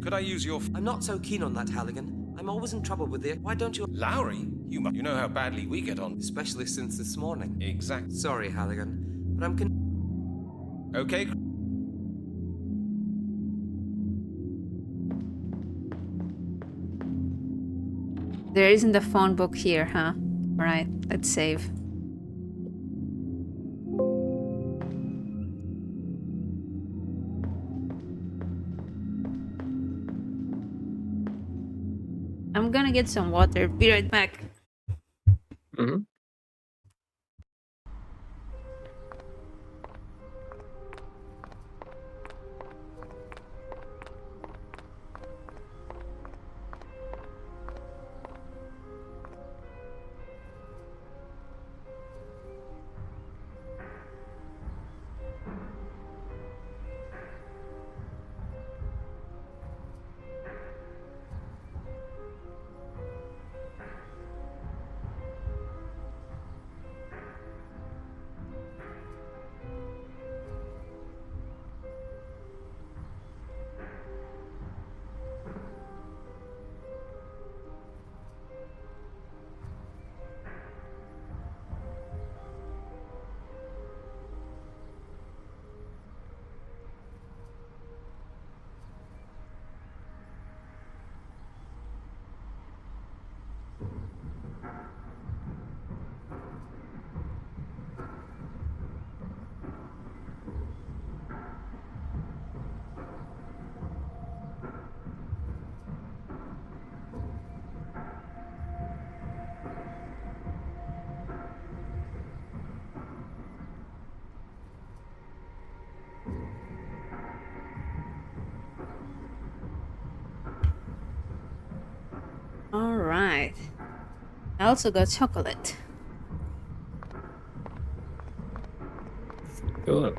Could I use your... I'm not so keen on that, Halligan. I'm always in trouble with it. Why don't you... Lowry? You know how badly we get on. Especially since this morning. Exactly. Sorry, Halligan, but I'm Okay. There isn't a phone book here, huh? Alright, let's save. I'm gonna get some water. Be right back. Mm-hmm. All right. I also got chocolate. Cool.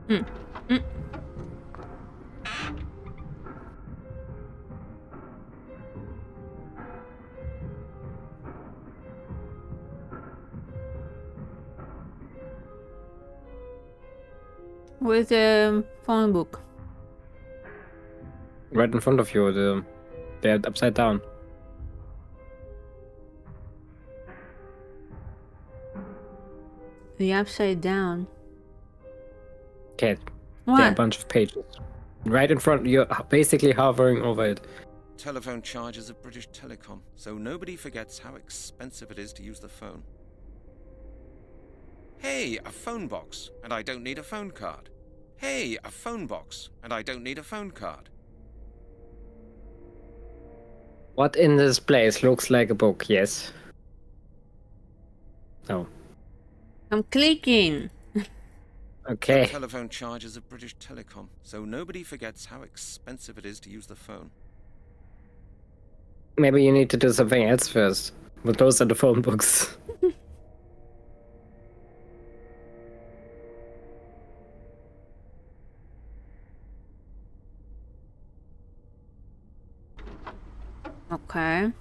Hmm. Mm. With the phone book. Right in front of you, they're upside down. The upside down. Cat. There are a What? bunch of pages. Right in front, you're basically hovering over it. Telephone charges of British Telecom, so nobody forgets how expensive it is to use the phone. Hey, a phone box, and I don't need a phone card. Hey, a phone box, and I don't need a phone card. What in this place looks like a book? Yes. No. I'm clicking. Okay. Telephone charges of British Telecom, so nobody forgets how expensive it is to use the phone. Maybe you need to do something else first. But those are the phone books. Okay.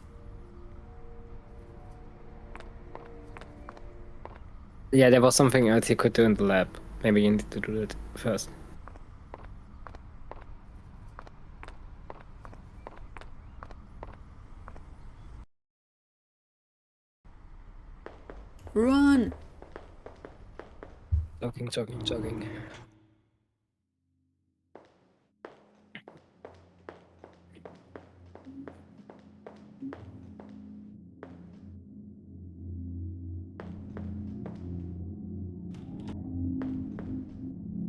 Yeah, there was something else you could do in the lab. Maybe you need to do it first. Run. Jogging.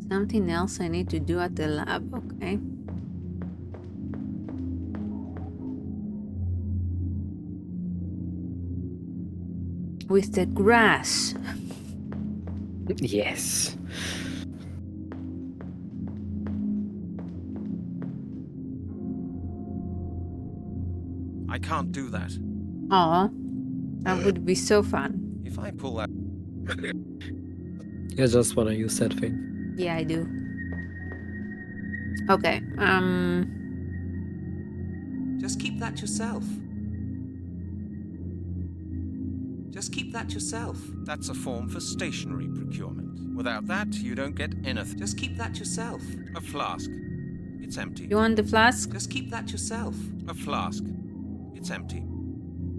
Something else I need to do at the lab, okay? With the grass. Yes. I can't do that. Aw. That would be so fun. If I pull that... You just wanna use that thing. Yeah, I do. Okay, Just keep that yourself. Just keep that yourself. That's a form for stationery procurement. Without that, you don't get anything. Just keep that yourself. A flask. It's empty. you want the flask? Just keep that yourself. A flask. It's empty.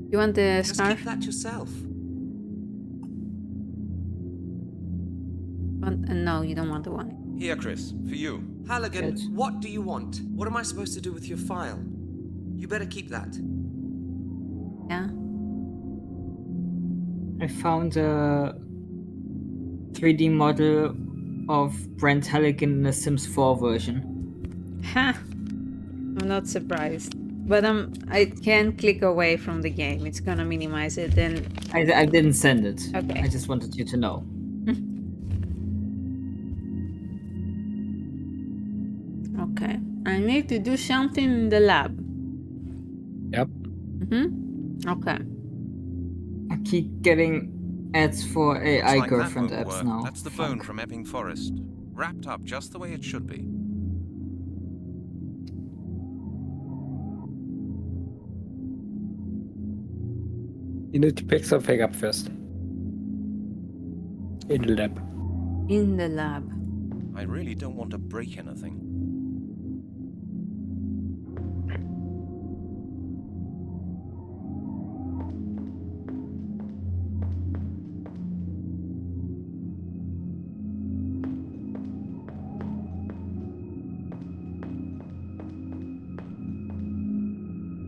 You want the Just scarf? keep that yourself. No, you don't want the one. Here, Chris, for you. Halligan, Good. what do you want? What am I supposed to do with your file? You better keep that. Yeah. I found a 3D model of Brent Halligan in the Sims 4 version. Ha! I'm not surprised. But I can click away from the game. It's gonna minimize it and... I didn't send it. Okay. I just wanted you to know. Okay. I need to do something in the lab. Yep. Okay. I keep getting ads for AI Looks like that girlfriend won't apps work. now. That's the Fuck. bone from Epping Forest. Wrapped up just the way it should be. You need to pick something up first. In the lab. In the lab. I really don't want to break anything.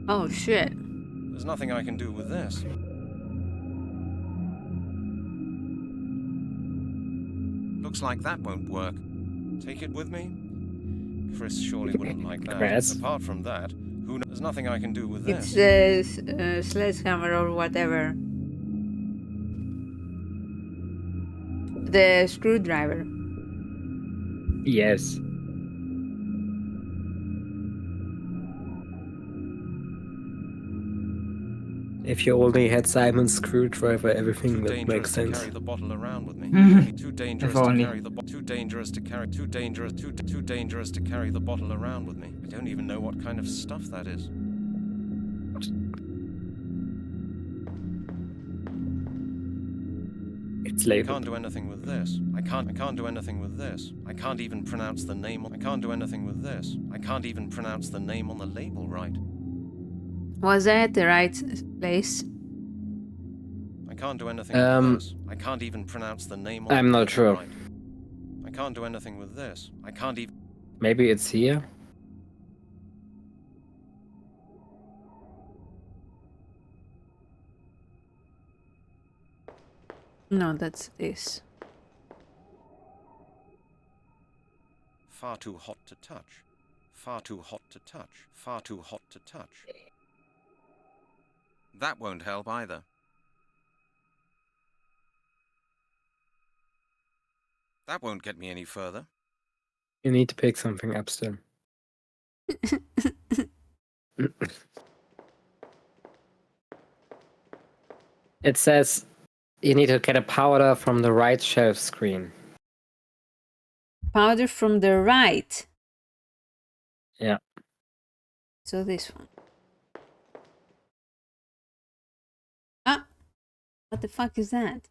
Oh shit. There's nothing I can do with this. Looks like that won't work. Take it with me? Chris surely wouldn't like that. Chris? Apart from that, There's nothing I can do with It's this. a sledgehammer or whatever. The screwdriver. Yes. If you only had Simon's screwdriver, everything Too would dangerous make to sense. carry the bottle around with me. Too dangerous If to only. carry the too dangerous to carry too dangerous to carry the bottle around with me. I don't even know what kind of stuff that is. It's I labeled. can't do anything with this. I can't do anything with this. I can't even pronounce the name on I can't do anything with this. I can't even pronounce the name on the label right. Was I at the right place? I can't do anything with this. I can't even pronounce the name on the I'm not label sure. right. I can't do anything with this. I can't even Maybe it's here? No, that's this. Far too hot to touch. Far too hot to touch. Far too hot to touch. That won't help either. That won't get me any further. You need to pick something up still. It says you need to get a powder from the right shelf screen. Powder from the right. Yeah. So this one. Ah! What the fuck is that?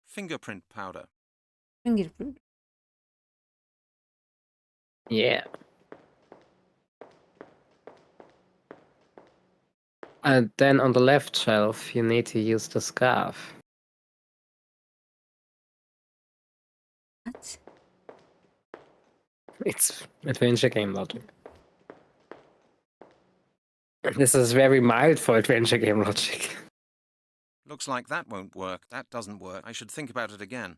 Fingerprint powder. Fingerprint. Yeah. And then on the left shelf, you need to use the scarf. What? It's adventure game logic. This is very mild for adventure game logic. Looks like that won't work. That doesn't work. I should think about it again.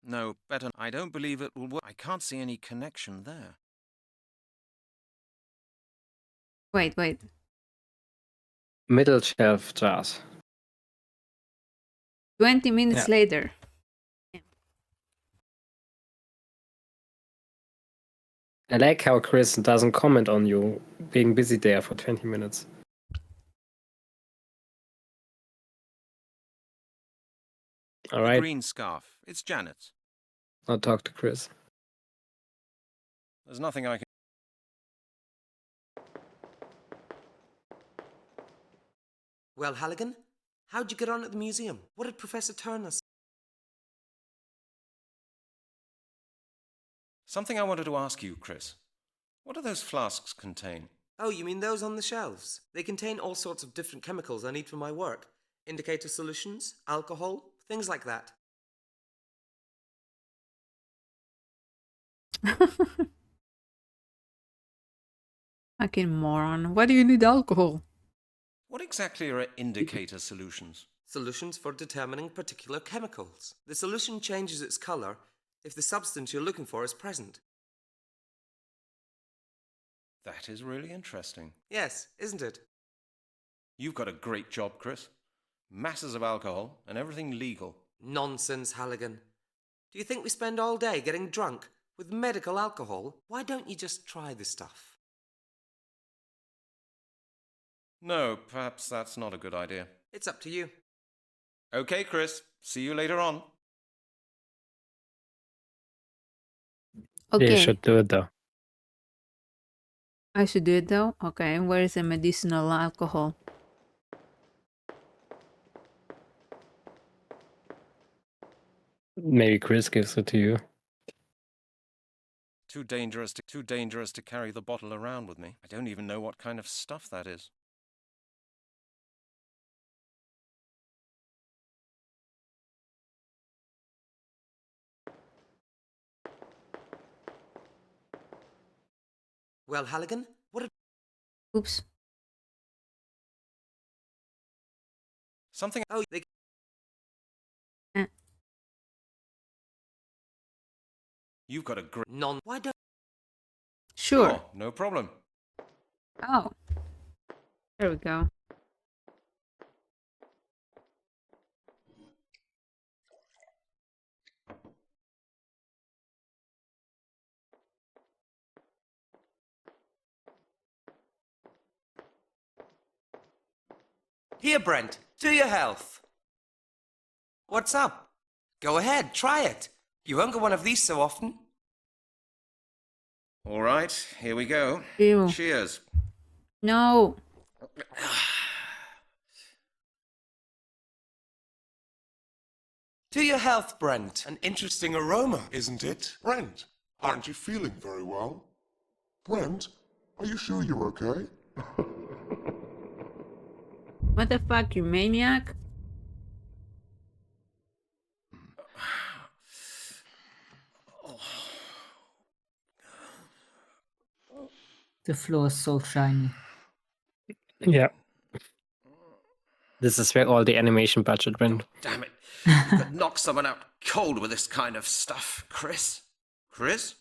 No, better. I don't believe it will work. I can't see any connection there. Wait. Middle shelf jars. 20 minutes Yeah. later. I like how Chris doesn't comment on you being busy there for 20 minutes. All The right, green scarf. It's Janet's. I'll talk to Chris. There's nothing I can... Well, Halligan, how'd you get on at the museum? What did Professor Turner say? Something I wanted to ask you, Chris. What do those flasks contain? Oh, you mean those on the shelves? They contain all sorts of different chemicals I need for my work. Indicator solutions, alcohol, things like that. Fucking moron. Why do you need alcohol? What exactly are indicator solutions? Solutions for determining particular chemicals. The solution changes its color if the substance you're looking for is present. That is really interesting. Yes, isn't it? You've got a great job, Chris. Masses of alcohol and everything legal. Nonsense, Halligan. Do you think we spend all day getting drunk with medical alcohol? Why don't you just try the stuff? No, perhaps that's not a good idea. It's up to you. Okay, Chris. See you later on. Okay. You should do it though. I should do it though? Okay, where is the medicinal alcohol? Maybe Chris gives it to you. Too dangerous to carry the bottle around with me. I don't even know what kind of stuff that is. Well, Halligan, what did... Oops. Something... Oh, they... You've got a great... Why don't... Sure. no problem. Oh. There we go. Here, Brent, to your health. What's up? Go ahead, try it. You won't get one of these so often. All right, here we go. Ew. Cheers. No. To your health, Brent. An interesting aroma. Isn't it? Brent, aren't you feeling very well? Brent, are you sure you're okay? What the fuck, you maniac? The floor is so shiny. Yeah. This is where all the animation budget went. Damn it. You could knock someone out cold with this kind of stuff, Chris. Chris?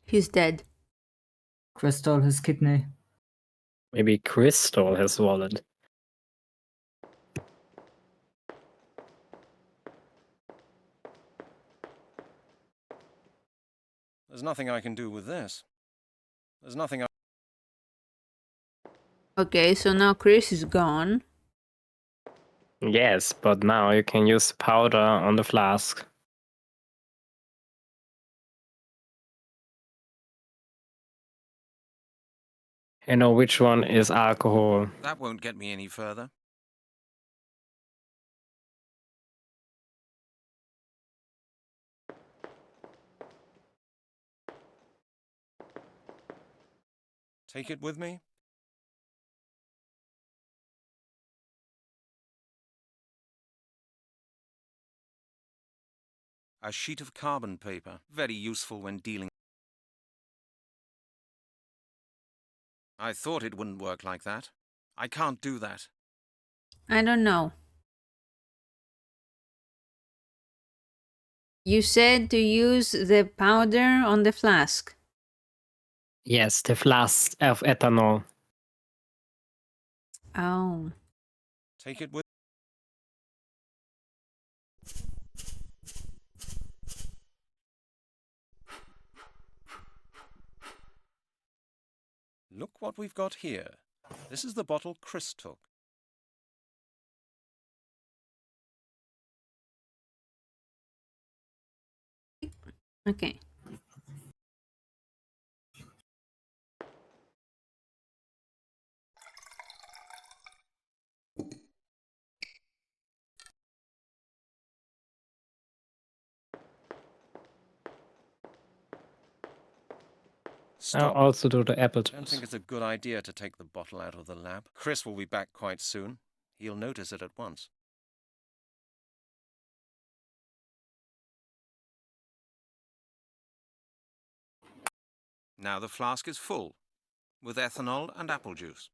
He's dead. Crystal his kidney. Maybe Chris stole his wallet. There's nothing I can do with this. There's nothing I... Okay, so now Chris is gone. Yes, but now you can use the powder on the flask. You know which one is alcohol. That won't get me any further. Take it with me? A sheet of carbon paper, very useful when dealing... I thought it wouldn't work like that. I can't do that. I don't know. You said to use the powder on the flask. Yes, the flask of ethanol. Oh. Take it with... Look what we've got here. This is the bottle Chris took. Okay. I'll also do the apple I don't juice. think it's a good idea to take the bottle out of the lab. Chris will be back quite soon. He'll notice it at once. Now the flask is full, with ethanol and apple juice.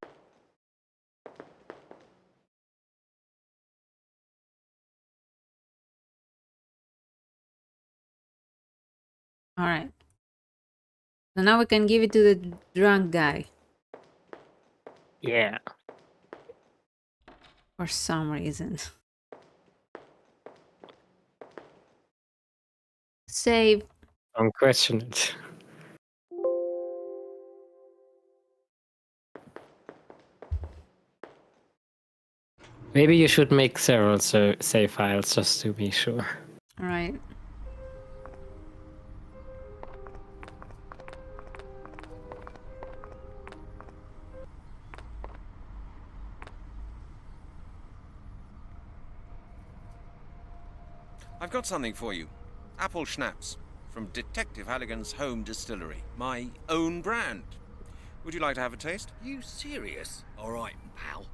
All right. So now we can give it to the drunk guy. Yeah. For some reason. Save. Don't question it. Maybe you should make several save files just to be sure. All right. I've got something for you. Apple schnapps from Detective Halligan's home distillery. My own brand. Would you like to have a taste? You serious? All right, pal.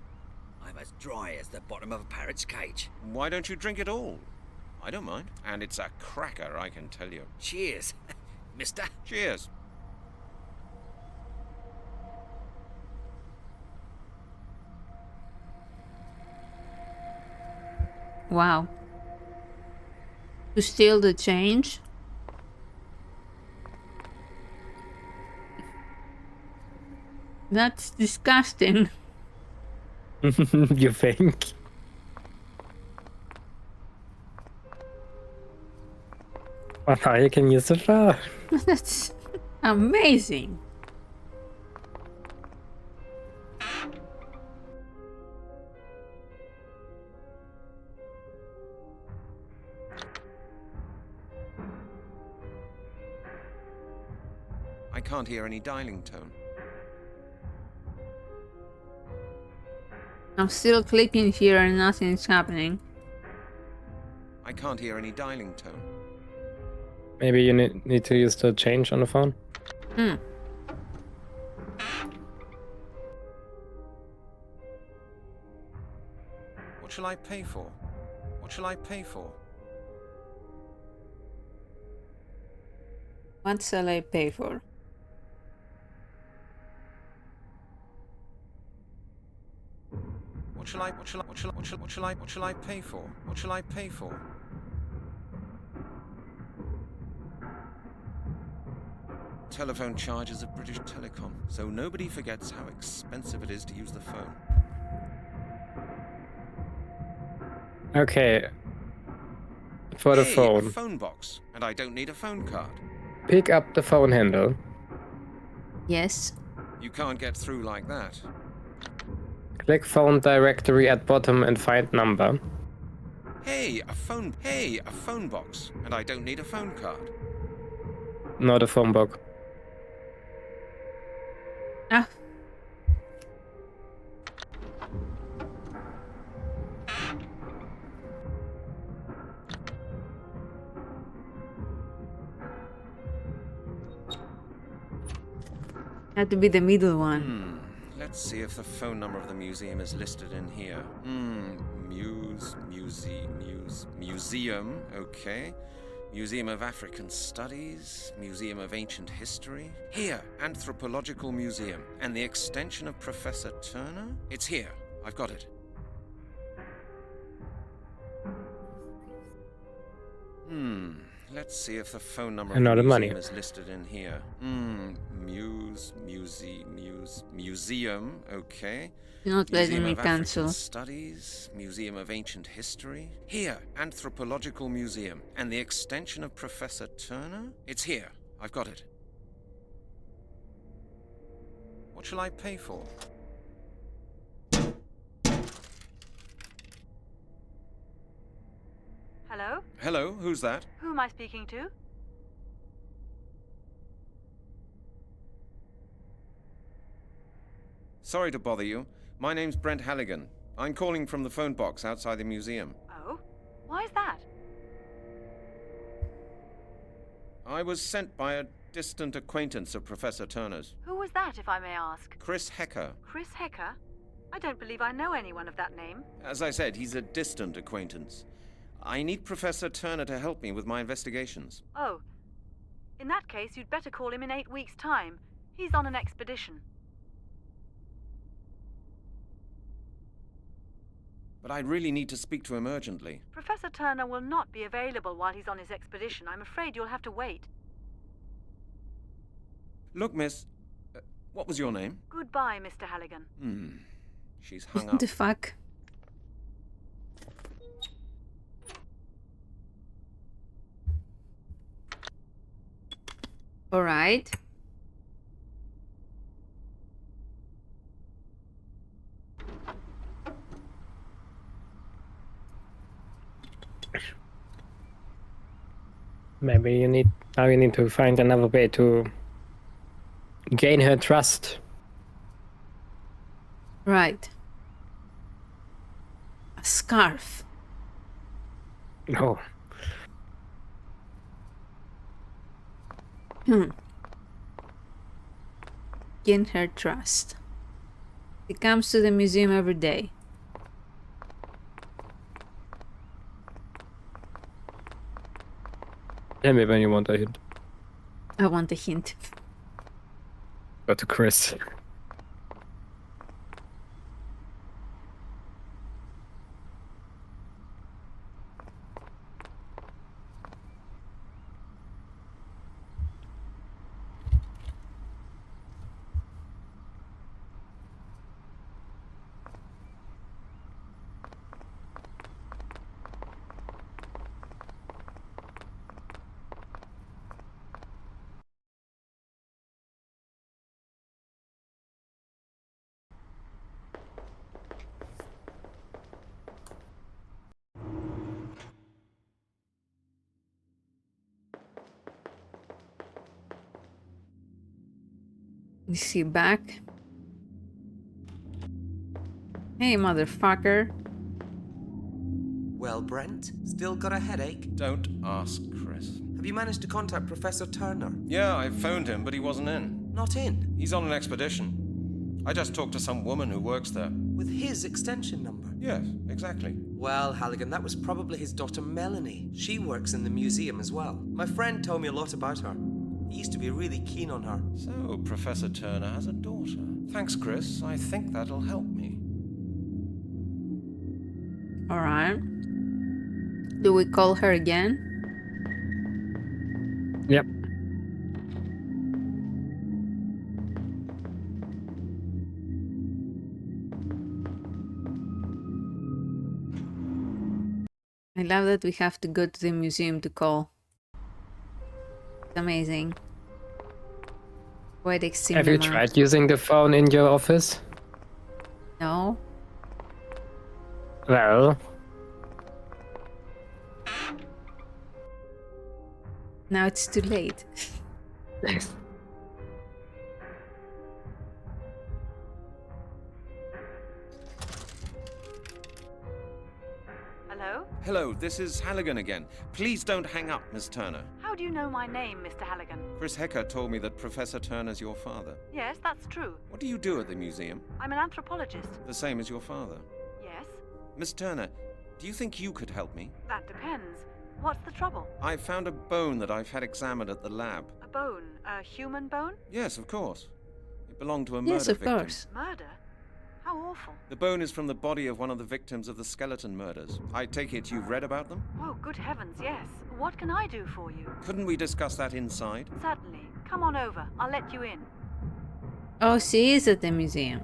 I'm as dry as the bottom of a parrot's cage. Why don't you drink it all? I don't mind. And it's a cracker, I can tell you. Cheers, mister. Cheers. Wow. To steal the change? That's disgusting. You think? Well, now you can use the phone. That's amazing. I can't hear any dialing tone. I'm still clicking here and nothing's happening. I can't hear any dialing tone. Maybe you need to use the change on the phone. Hmm. What shall I pay for? What shall I pay for? What shall I pay for? What shall I pay for? What shall I pay for? Telephone charges of British Telecom, so nobody forgets how expensive it is to use the phone. Okay. For the Hey, a phone, phone box, and I don't need a phone card. pick up the phone handle. Yes. You can't get through like that. Click phone directory at bottom and find number. Hey, a phone box, and I don't need a phone card. Not a phone book. Ah. Had to be the middle one. Let's see if the phone number of the museum is listed in here. Museum, okay. Museum of African Studies, Museum of Ancient History. Here, Anthropological Museum. And the extension of Professor Turner? It's here. I've got it. Let's see if the phone number of the Another money. museum is listed in here. Museum, okay. You're not letting Museum me of African cancel. Studies, Museum of Ancient History. Here, Anthropological Museum. And the extension of Professor Turner? It's here. I've got it. What shall I pay for? Hello? Hello, who's that? Who am I speaking to? Sorry to bother you. My name's Brent Halligan. I'm calling from the phone box outside the museum. Oh? Why is that? I was sent by a distant acquaintance of Professor Turner's. Who was that, if I may ask? Chris Hecker. Chris Hecker? I don't believe I know anyone of that name. As I said, he's a distant acquaintance. I need Professor Turner to help me with my investigations. Oh. In that case, you'd better call him in 8 weeks' time. He's on an expedition. But I really need to speak to him urgently. Professor Turner will not be available while he's on his expedition. I'm afraid you'll have to wait. Look, miss... what was your name? Goodbye, Mr. Halligan. She's hung up. The fuck? All right. Maybe you need to find another way to gain her trust. Right. A scarf. No. Gain her trust. He comes to the museum every day. Tell me when you want a hint. I want a hint. Go to Chris. You see back. Hey, motherfucker. Well, Brent, still got a headache? Don't ask, Chris. Have you managed to contact Professor Turner? Yeah, I phoned him, but he wasn't in. Not in? He's on an expedition. I just talked to some woman who works there. With his extension number? Yes, exactly. Well, Halligan, that was probably his daughter Melanie. She works in the museum as well. My friend told me a lot about her. He used to be really keen on her. So, Professor Turner has a daughter. Thanks, Chris. I think that'll help me. Alright. Do we call her again? Yep. I love that we have to go to the museum to call. It's amazing. Poetic cinema. Have you tried using the phone in your office? No. Well, Now it's too late. Hello? Hello, this is Halligan again. Please don't hang up, Miss Turner. How do you know my name, Mr. Halligan? Chris Hecker told me that Professor Turner's your father. Yes, that's true. What do you do at the museum? I'm an anthropologist. The same as your father. Yes? Miss Turner, do you think you could help me? That depends. What's the trouble? I found a bone that I've had examined at the lab. A bone? A human bone? Yes, of course. It belonged to a Yes, murder of victim. course. Murder? How awful. The bone is from the body of one of the victims of the skeleton murders. I take it you've read about them? Oh, good heavens, yes. What can I do for you? Couldn't we discuss that inside? Certainly. Come on over. I'll let you in. Oh, she is at the museum.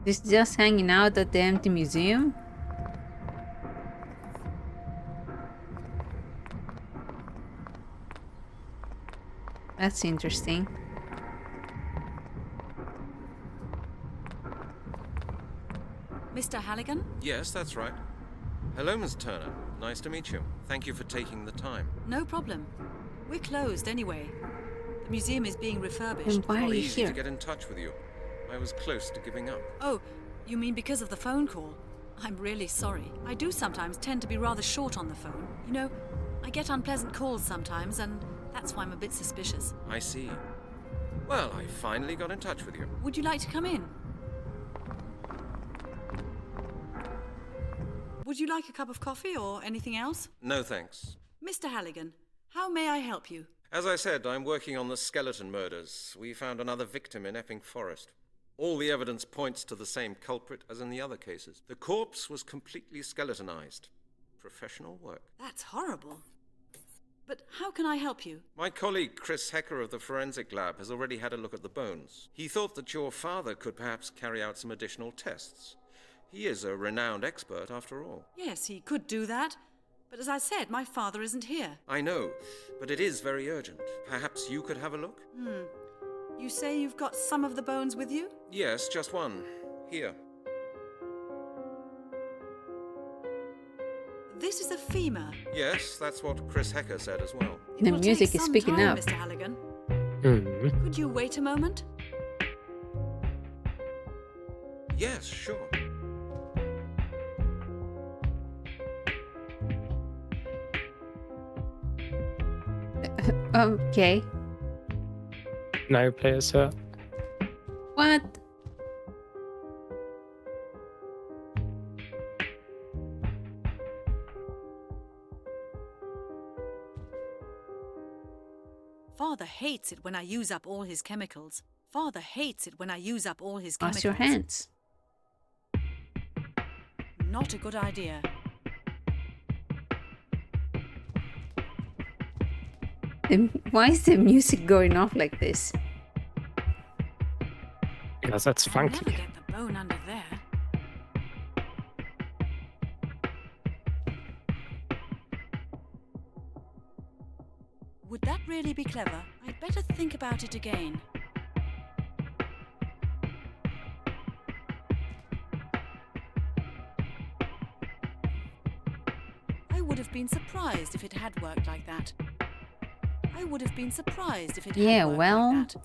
She's just hanging out at the empty museum? That's interesting. Mr. Halligan? Yes, that's right. Hello, Miss Turner. Nice to meet you. Thank you for taking the time. No problem. We're closed anyway. The museum is being refurbished. Then why are Not you easy to here? get in touch with you. I was close to giving up. Oh, you mean because of the phone call? I'm really sorry. I do sometimes tend to be rather short on the phone. You know, I get unpleasant calls sometimes, and that's why I'm a bit suspicious. I see. Well, I finally got in touch with you. Would you like to come in? Would you like a cup of coffee or anything else? No, thanks. Mr. Halligan, how may I help you? As I said, I'm working on the skeleton murders. We found another victim in Epping Forest. All the evidence points to the same culprit as in the other cases. The corpse was completely skeletonized. Professional work. That's horrible. But how can I help you? My colleague Chris Hecker of the forensic lab has already had a look at the bones. He thought that your father could perhaps carry out some additional tests. He is a renowned expert after all. Yes, he could do that. But as I said, my father isn't here. I know, but it is very urgent. Perhaps you could have a look? You say you've got some of the bones with you? Yes, just one. Here. This is a femur. Yes, that's what Chris Hecker said as well. It The will music take is some speaking time, up. Mr. Halligan. Hmm. Could you wait a moment? Yes, sure. Okay. Now you play as her. What? Father hates it when I use up all his chemicals. Father hates it when I use up all his Wash chemicals. your hands. Not a good idea. Why is the music going off like this? Because that's I'll funky. never get the bone under there. Would that really be clever? I'd better think about it again. I would have been surprised if it had worked like that. I would have been surprised if it Yeah, had worked well, like that.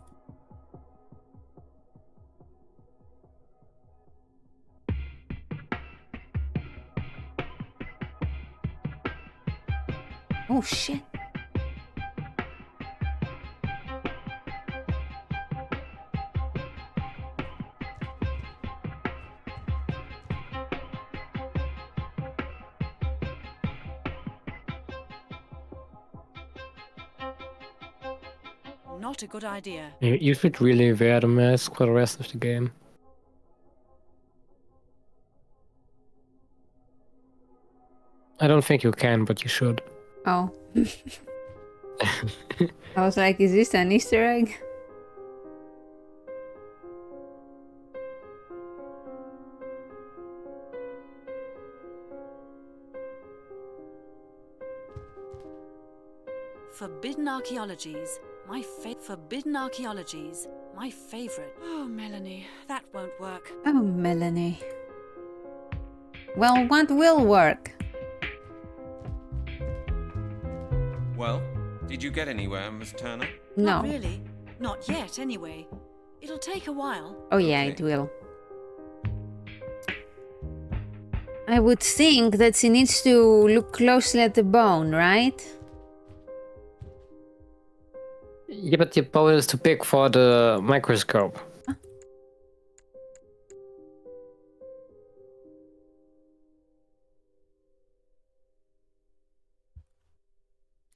Oh shit. Not a good idea. You should really wear the mask for the rest of the game. I don't think you can, but you should. Oh. I was like, is this an Easter egg? Forbidden archaeologies. Forbidden archaeologies. My favorite. Oh, Melanie, that won't work. Oh, Melanie. Well, what will work? Well, did you get anywhere, Miss Turner? No. Not really. Not yet, anyway. It'll take a while. Oh yeah, Okay. it will. I would think that she needs to look closely at the bone, right? Yeah, but your bone is too big for the microscope.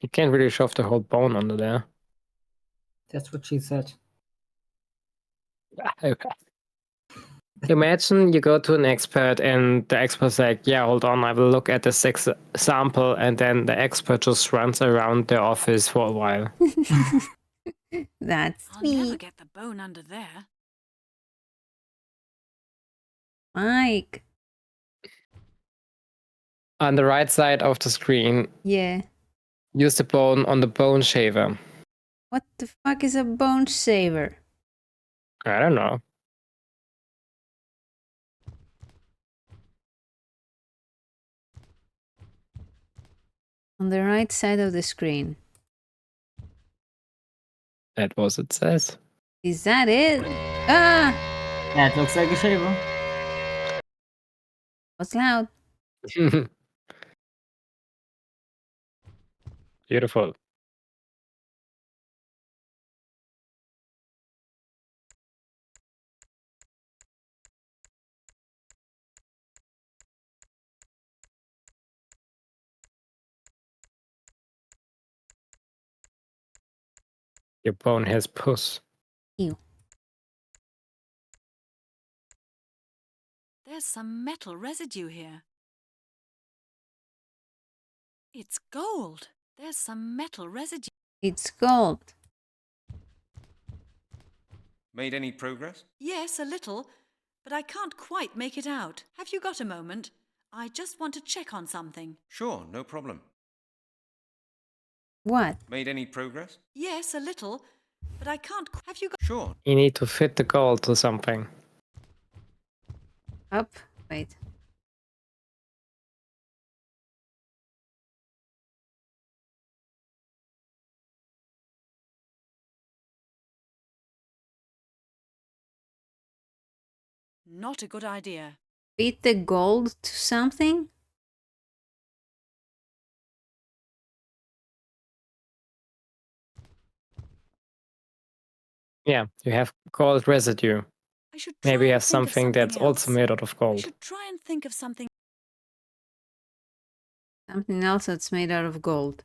You can't really shove the whole bone under there. That's what she said. Imagine you go to an expert and the expert's like, yeah, hold on, I will look at the sample, and then the expert just runs around the office for a while. That's I'll never me. get the bone under there. Mike. On the right side of the screen, Yeah. use the bone on the bone shaver. What the fuck is a bone saver? I don't know. On the right side of the screen. That was it says. Is that it? Ah! That looks like a shaver. What's loud? Beautiful. Your bone has pus. Ew. There's some metal residue here. It's gold. There's some metal residue. It's gold. Made any progress? Yes, a little, but I can't quite make it out. Have you got a moment? I just want to check on something. Sure, no problem. What? Made any progress? Yes, a little, but I can't. Have you got? Sure. You need to fit the gold to something. Up. Wait. Not a good idea. Fit the gold to something? Yeah, you have gold residue. I should try Maybe you and have think of something that's else. also made out of I gold. should try and think of something. Something else that's made out of gold.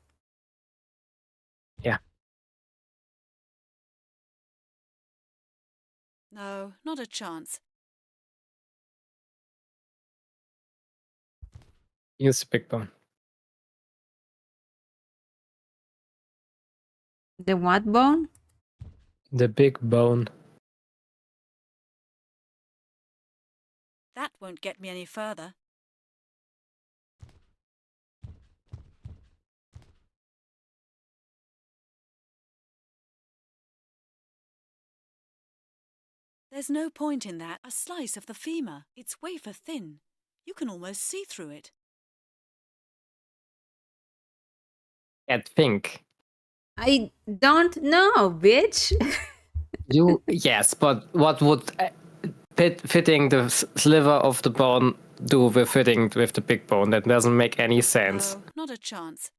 Yeah. No, not a chance. Use the big bone. The what bone? The big bone. That won't get me any further. There's no point in that. A slice of the femur. It's wafer thin. You can almost see through it. Can't think. I don't know, bitch. You yes, but what would fitting the sliver of the bone do with fitting with the big bone? That doesn't make any sense. No, not a chance.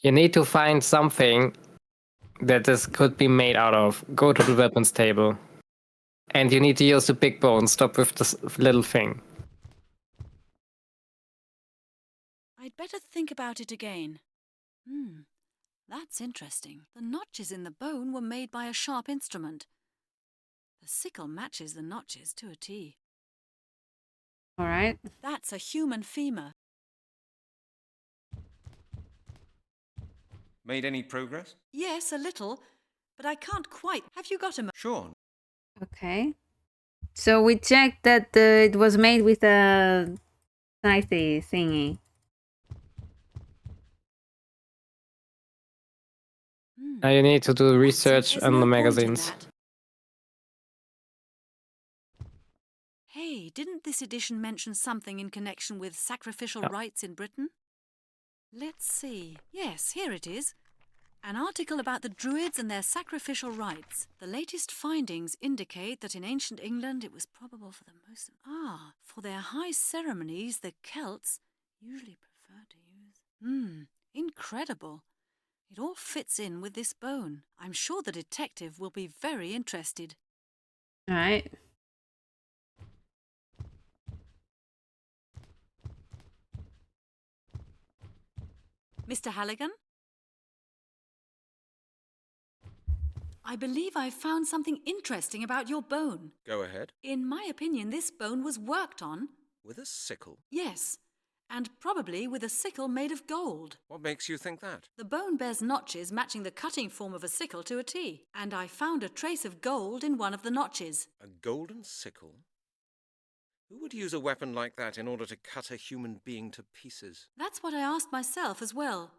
You need to find something that this could be made out of. Go to the weapons table. And you need to use the big bone. Stop with this little thing. I'd better think about it again. That's interesting. The notches in the bone were made by a sharp instrument. The sickle matches the notches to a T. All right. That's a human femur. Made any progress? Yes, a little, but I can't quite. Have you got a... Sure. Okay. So we checked that it was made with a scythe thingy. Now you need to do research There's on no the point in magazines. that. Hey, didn't this edition mention something in connection with sacrificial rites in Britain? Let's see. Yes, here it is. An article about the Druids and their sacrificial rites. The latest findings indicate that in ancient England it was probable for the most... for their high ceremonies, the Celts usually preferred to use... incredible. It all fits in with this bone. I'm sure the detective will be very interested. All right. Mr. Halligan? I believe I've found something interesting about your bone. Go ahead. In my opinion, this bone was worked on. With a sickle? Yes, and probably with a sickle made of gold. What makes you think that? The bone bears notches matching the cutting form of a sickle to a T, and I found a trace of gold in one of the notches. A golden sickle? Who would use a weapon like that in order to cut a human being to pieces? That's what I asked myself as well.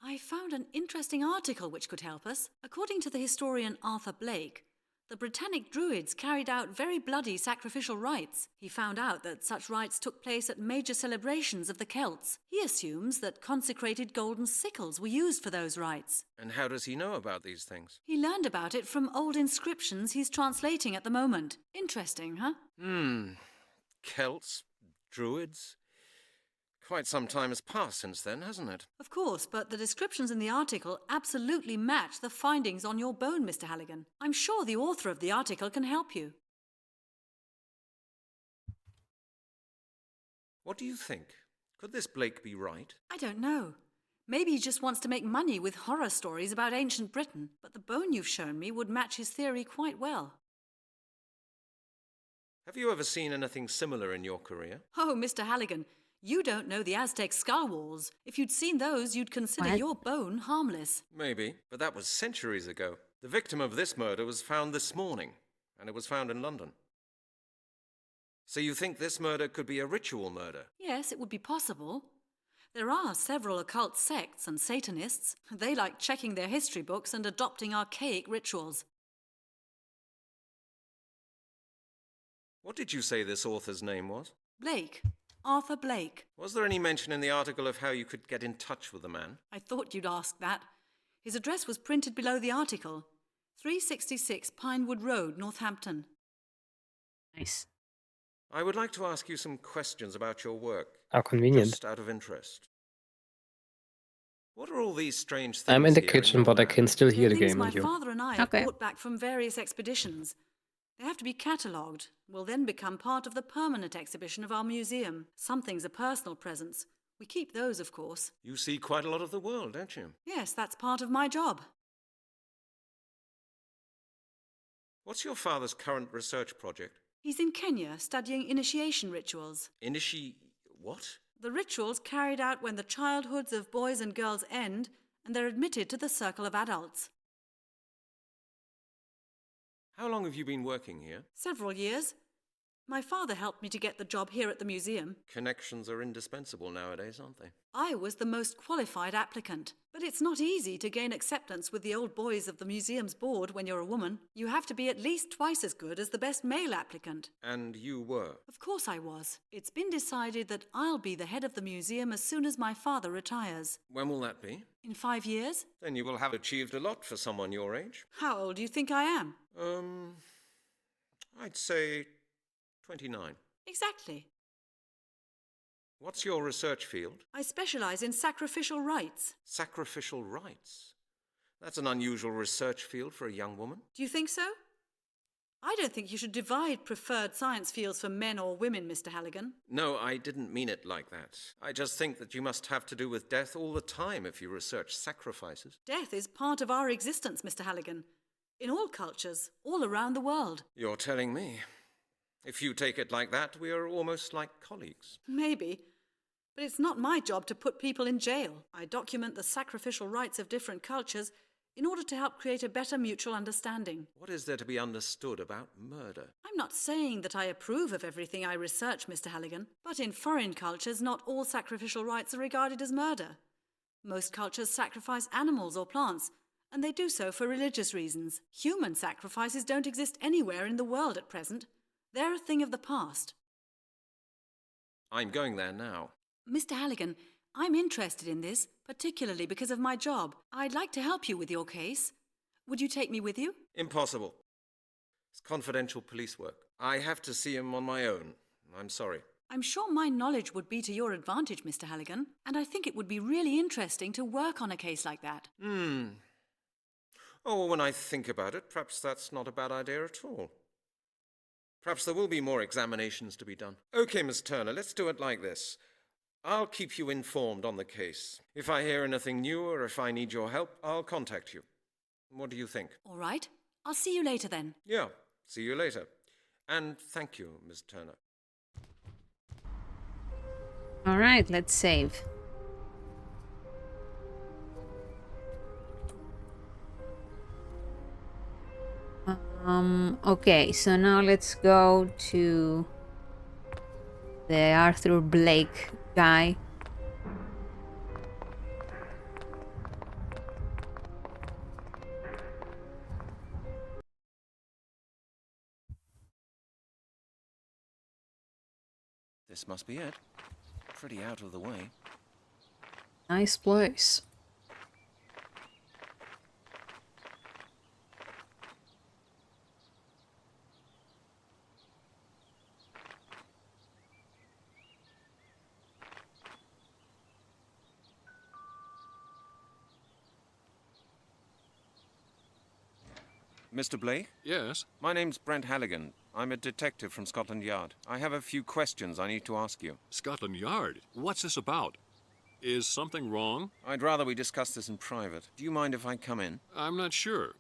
I found an interesting article which could help us. According to the historian Arthur Blake, the Britannic Druids carried out very bloody sacrificial rites. He found out that such rites took place at major celebrations of the Celts. He assumes that consecrated golden sickles were used for those rites. And how does he know about these things? He learned about it from old inscriptions he's translating at the moment. Interesting, huh? Celts? Druids? Quite some time has passed since then, hasn't it? Of course, but the descriptions in the article absolutely match the findings on your bone, Mr. Halligan. I'm sure the author of the article can help you. What do you think? Could this Blake be right? I don't know. Maybe he just wants to make money with horror stories about ancient Britain, but the bone you've shown me would match his theory quite well. Have you ever seen anything similar in your career? Oh, Mr. Halligan, you don't know the Aztec skull walls. If you'd seen those, you'd consider your bone harmless. Maybe, but that was centuries ago. The victim of this murder was found this morning, and it was found in London. So you think this murder could be a ritual murder? Yes, it would be possible. There are several occult sects and Satanists. They like checking their history books and adopting archaic rituals. What did you say this author's name was? Blake. Arthur Blake. Was there any mention in the article of how you could get in touch with the man? I thought you'd ask that. His address was printed below the article. 366 Pinewood Road, Northampton. Nice. I would like to ask you some questions about your work. How convenient. Just out of interest. What are all these strange things? I'm in the here kitchen, your but I lab? can still hear the Things game my with you. father and I have brought back from various expeditions. They have to be catalogued, will then become part of the permanent exhibition of our museum. Some things are personal presents. We keep those, of course. You see quite a lot of the world, don't you? Yes, that's part of my job. What's your father's current research project? He's in Kenya studying initiation rituals. What? The rituals carried out when the childhoods of boys and girls end and they're admitted to the circle of adults. How long have you been working here? Several years. My father helped me to get the job here at the museum. Connections are indispensable nowadays, aren't they? I was the most qualified applicant. But it's not easy to gain acceptance with the old boys of the museum's board when you're a woman. You have to be at least twice as good as the best male applicant. And you were? Of course I was. It's been decided that I'll be the head of the museum as soon as my father retires. When will that be? In 5 years? Then you will have achieved a lot for someone your age. How old do you think I am? I'd say 29. Exactly. What's your research field? I specialize in sacrificial rites. Sacrificial rites? That's an unusual research field for a young woman. Do you think so? I don't think you should divide preferred science fields for men or women, Mr. Halligan. No, I didn't mean it like that. I just think that you must have to do with death all the time if you research sacrifices. Death is part of our existence, Mr. Halligan. In all cultures, all around the world. You're telling me. If you take it like that, we are almost like colleagues. Maybe. But it's not my job to put people in jail. I document the sacrificial rites of different cultures in order to help create a better mutual understanding. What is there to be understood about murder? I'm not saying that I approve of everything I research, Mr. Halligan, but in foreign cultures, not all sacrificial rites are regarded as murder. Most cultures sacrifice animals or plants, and they do so for religious reasons. Human sacrifices don't exist anywhere in the world at present. They're a thing of the past. I'm going there now. Mr. Halligan, I'm interested in this, particularly because of my job. I'd like to help you with your case. Would you take me with you? Impossible. It's confidential police work. I have to see him on my own. I'm sorry. I'm sure my knowledge would be to your advantage, Mr. Halligan, and I think it would be really interesting to work on a case like that. Oh, well, when I think about it, perhaps that's not a bad idea at all. Perhaps there will be more examinations to be done. Okay, Miss Turner, let's do it like this. I'll keep you informed on the case. If I hear anything new or if I need your help, I'll contact you. What do you think? All right. I'll see you later then. Yeah, see you later. And thank you, Miss Turner. All right, let's save. Okay, so now let's go to the Arthur Blake guy. This must be it. Pretty out of the way. Nice place. Mr. Blake? Yes? My name's Brent Halligan. I'm a detective from Scotland Yard. I have a few questions I need to ask you. Scotland Yard? What's this about? Is something wrong? I'd rather we discuss this in private. Do you mind if I come in? I'm not sure.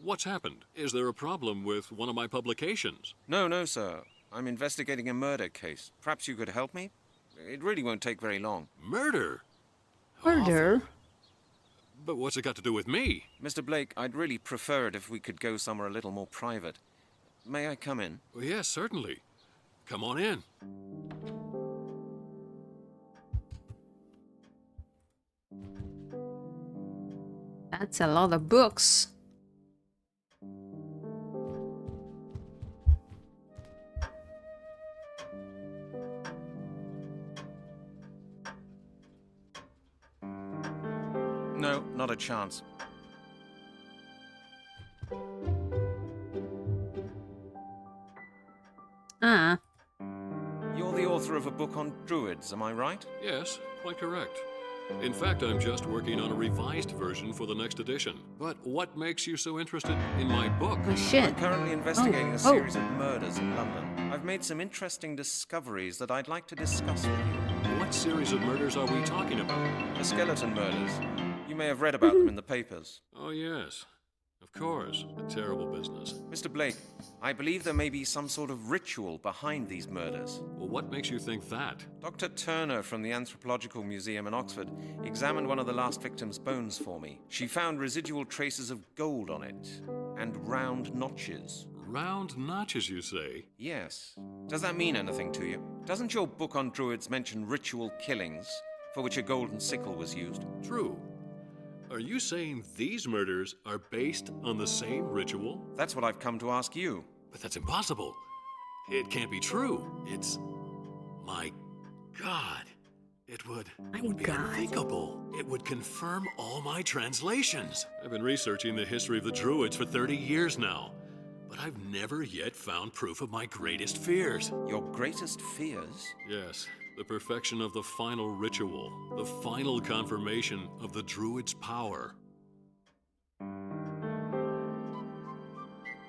What's happened? Is there a problem with one of my publications? No, sir. I'm investigating a murder case. Perhaps you could help me? It really won't take very long. Murder? Murder? Awful. But what's it got to do with me? Mr. Blake, I'd really prefer it if we could go somewhere a little more private. May I come in? Well, yes, certainly. Come on in. That's a lot of books. No, not a chance. Ah. You're the author of a book on Druids, am I right? Yes, quite correct. In fact, I'm just working on a revised version for the next edition. But what makes you so interested in my book? Oh, shit. I'm currently investigating a series of murders in London. I've made some interesting discoveries that I'd like to discuss with you. What series of murders are we talking about? The skeleton murders. You may have read about them in the papers. Oh, yes. Of course. A terrible business. Mr. Blake, I believe there may be some sort of ritual behind these murders. Well, what makes you think that? Dr. Turner from the Anthropological Museum in Oxford examined one of the last victim's bones for me. She found residual traces of gold on it and round notches. Round notches, you say? Yes. Does that mean anything to you? Doesn't your book on Druids mention ritual killings for which a golden sickle was used? True. Are you saying these murders are based on the same ritual? That's what I've come to ask you. But that's impossible. It can't be true. It's... My God. It would be unthinkable. It would confirm all my translations. I've been researching the history of the Druids for 30 years now, but I've never yet found proof of my greatest fears. Your greatest fears? Yes. the perfection of the final ritual, the final confirmation of the Druids' power.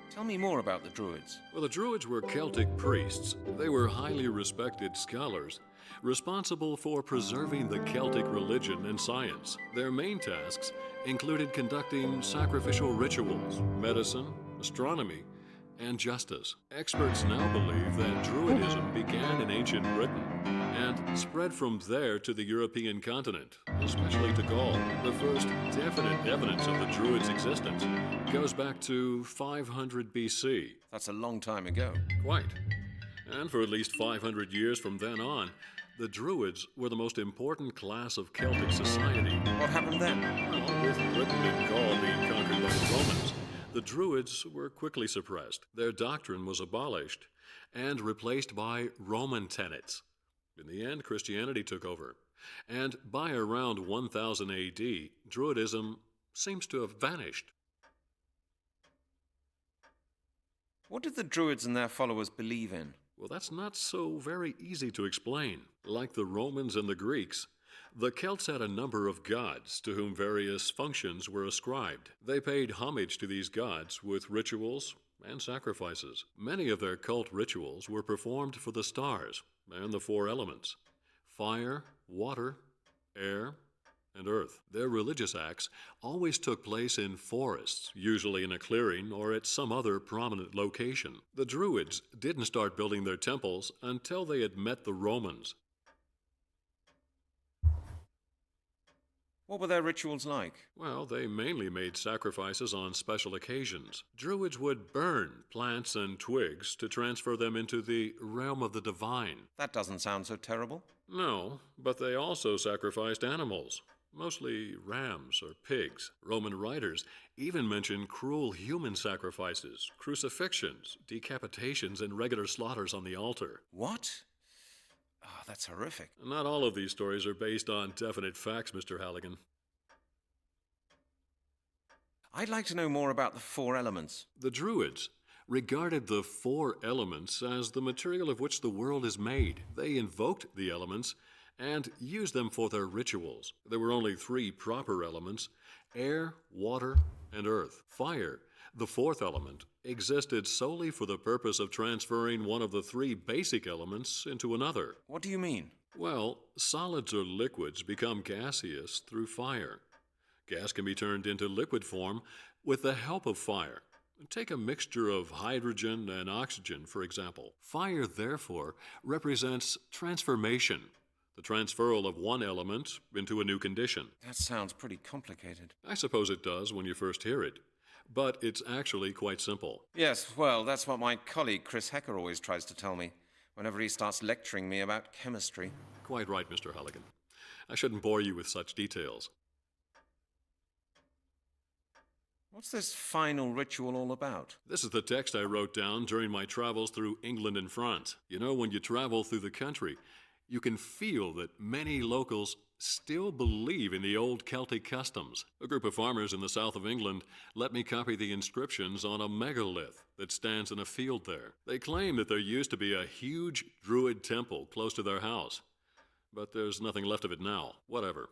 Tell me more about the Druids. Well, the Druids were Celtic priests. They were highly respected scholars, responsible for preserving the Celtic religion and science. Their main tasks included conducting sacrificial rituals, medicine, astronomy, and justice. Experts now believe that Druidism began in ancient Britain and spread from there to the European continent, especially to Gaul. The first definite evidence of the Druids' existence goes back to 500 BC. That's a long time ago. Quite. And for at least 500 years from then on, the Druids were the most important class of Celtic society. What happened then? Well, with Britain and Gaul being conquered by the Romans, the Druids were quickly suppressed. Their doctrine was abolished and replaced by Roman tenets. In the end, Christianity took over. And by around 1000 AD, Druidism seems to have vanished. What did the Druids and their followers believe in? Well, that's not so very easy to explain. Like the Romans and the Greeks, the Celts had a number of gods to whom various functions were ascribed. They paid homage to these gods with rituals and sacrifices. Many of their cult rituals were performed for the stars and the four elements: fire, water, air, and earth. Their religious acts always took place in forests, usually in a clearing or at some other prominent location. The Druids didn't start building their temples until they had met the Romans. What were their rituals like? Well, they mainly made sacrifices on special occasions. Druids would burn plants and twigs to transfer them into the realm of the divine. That doesn't sound so terrible. No, but they also sacrificed animals, mostly rams or pigs. Roman writers even mention cruel human sacrifices, crucifixions, decapitations, and regular slaughters on the altar. What? Oh, that's horrific. Not all of these stories are based on definite facts, Mr. Halligan. I'd like to know more about the four elements. The Druids regarded the four elements as the material of which the world is made. They invoked the elements and used them for their rituals. There were only three proper elements: air, water, and earth. Fire, the fourth element, existed solely for the purpose of transferring one of the three basic elements into another. What do you mean? Well, solids or liquids become gaseous through fire. Gas can be turned into liquid form with the help of fire. Take a mixture of hydrogen and oxygen, for example. Fire, therefore, represents transformation, the transferal of one element into a new condition. That sounds pretty complicated. I suppose it does when you first hear it, but it's actually quite simple. Yes, well, that's what my colleague Chris Hecker always tries to tell me whenever he starts lecturing me about chemistry. Quite right, Mr. Halligan. I shouldn't bore you with such details. What's this final ritual all about? This is the text I wrote down during my travels through England and France. You know, when you travel through the country, you can feel that many locals still believe in the old Celtic customs. A group of farmers in the south of England let me copy the inscriptions on a megalith that stands in a field there. They claim that there used to be a huge Druid temple close to their house, but there's nothing left of it now. Whatever.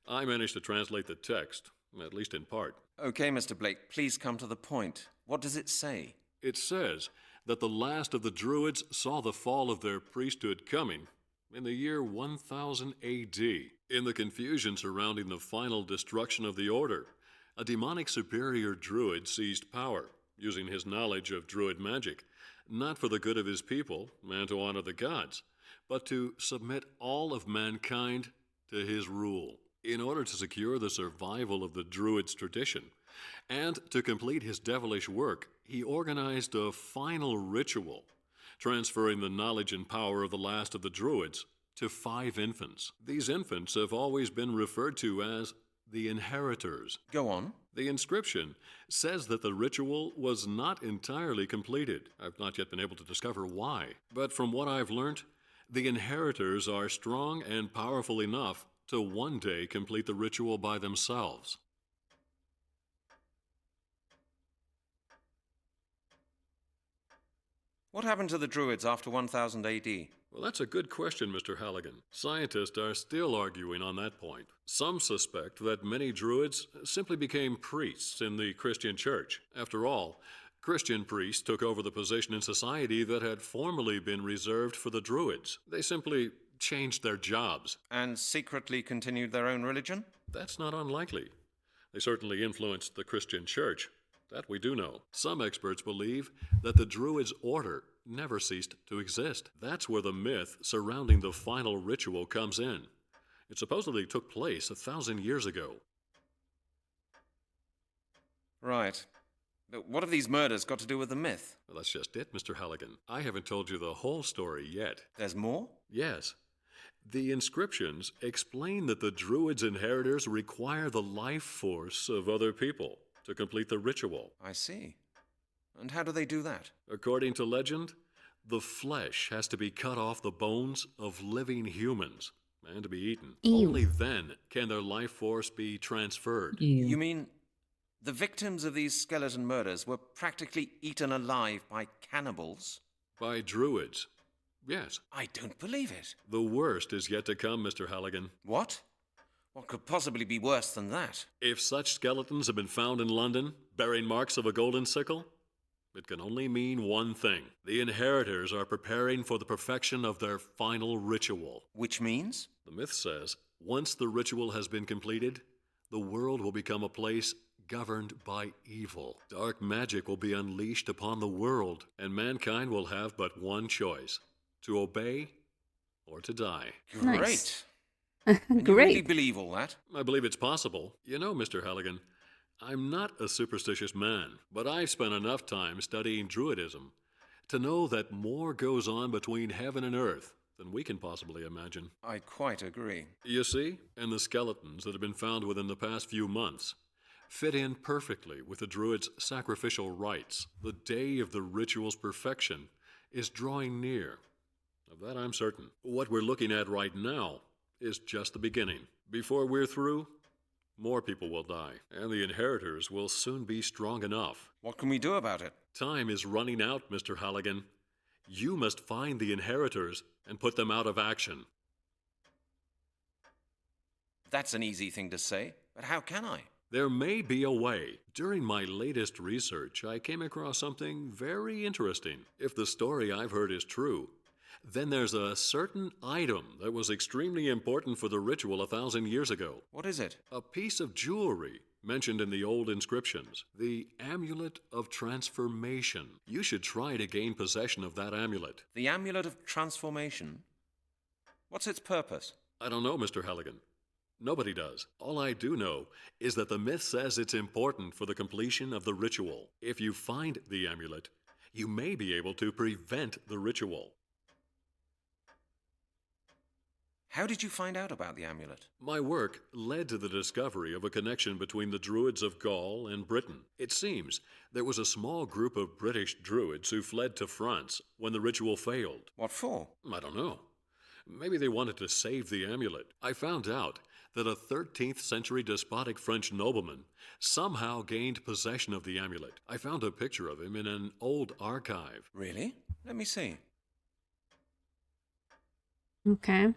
I managed to translate the text, at least in part. Okay, Mr. Blake, please come to the point. What does it say? It says that the last of the Druids saw the fall of their priesthood coming in the year 1000 AD. In the confusion surrounding the final destruction of the order, a demonic superior Druid seized power, using his knowledge of Druid magic, not for the good of his people and to honor the gods, but to submit all of mankind to his rule. In order to secure the survival of the Druids' tradition and to complete his devilish work, he organized a final ritual, transferring the knowledge and power of the last of the Druids to 5 infants. These infants have always been referred to as the inheritors. Go on. The inscription says that the ritual was not entirely completed. I've not yet been able to discover why. But from what I've learned, the inheritors are strong and powerful enough to one day complete the ritual by themselves. What happened to the Druids after 1000 AD? Well, that's a good question, Mr. Halligan. Scientists are still arguing on that point. Some suspect that many Druids simply became priests in the Christian church. After all, Christian priests took over the position in society that had formerly been reserved for the Druids. They simply changed their jobs. And secretly continued their own religion? That's not unlikely. They certainly influenced the Christian church. That we do know. Some experts believe that the Druids' order never ceased to exist. That's where the myth surrounding the final ritual comes in. It supposedly took place 1,000 years ago. Right. But what have these murders got to do with the myth? Well, that's just it, Mr. Halligan. I haven't told you the whole story yet. There's more? Yes. The inscriptions explain that the Druids' inheritors require the life force of other people to complete the ritual. I see. And how do they do that? According to legend, the flesh has to be cut off the bones of living humans and to be eaten. Ew. Only then can their life force be transferred. Ew. You mean the victims of these skeleton murders were practically eaten alive by cannibals? By Druids. Yes. I don't believe it. The worst is yet to come, Mr. Halligan. What? What could possibly be worse than that? If such skeletons have been found in London, bearing marks of a golden sickle, it can only mean one thing. The inheritors are preparing for the perfection of their final ritual. Which means? The myth says, once the ritual has been completed, the world will become a place governed by evil. Dark magic will be unleashed upon the world, and mankind will have but one choice: to obey or to die. Great. Nice. And you Great. really believe all that? I believe it's possible. You know, Mr. Halligan, I'm not a superstitious man, but I've spent enough time studying Druidism to know that more goes on between heaven and earth than we can possibly imagine. I quite agree. You see, and the skeletons that have been found within the past few months fit in perfectly with the Druids' sacrificial rites. The day of the ritual's perfection is drawing near. Of that I'm certain. What we're looking at right now is just the beginning. Before we're through, more people will die, and the inheritors will soon be strong enough. What can we do about it? Time is running out, Mr. Halligan. You must find the inheritors and put them out of action. That's an easy thing to say, but how can I? There may be a way. During my latest research, I came across something very interesting. If the story I've heard is true, then there's a certain item that was extremely important for the ritual 1,000 years ago. What is it? A piece of jewelry mentioned in the old inscriptions. The Amulet of Transformation. You should try to gain possession of that amulet. The Amulet of Transformation? What's its purpose? I don't know, Mr. Halligan. Nobody does. All I do know is that the myth says it's important for the completion of the ritual. If you find the amulet, you may be able to prevent the ritual. How did you find out about the amulet? My work led to the discovery of a connection between the Druids of Gaul and Britain. It seems there was a small group of British Druids who fled to France when the ritual failed. What for? I don't know. Maybe they wanted to save the amulet. I found out that a 13th century despotic French nobleman somehow gained possession of the amulet. I found a picture of him in an old archive. Really? Let me see. Okay.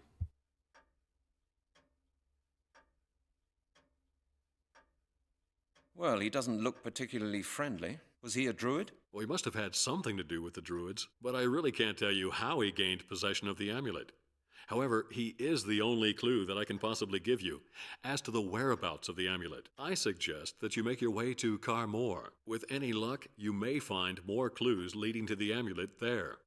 Well, he doesn't look particularly friendly. Was he a druid? Well, he must have had something to do with the Druids, but I really can't tell you how he gained possession of the amulet. However, he is the only clue that I can possibly give you as to the whereabouts of the amulet. I suggest that you make your way to Carmore. With any luck, you may find more clues leading to the amulet there.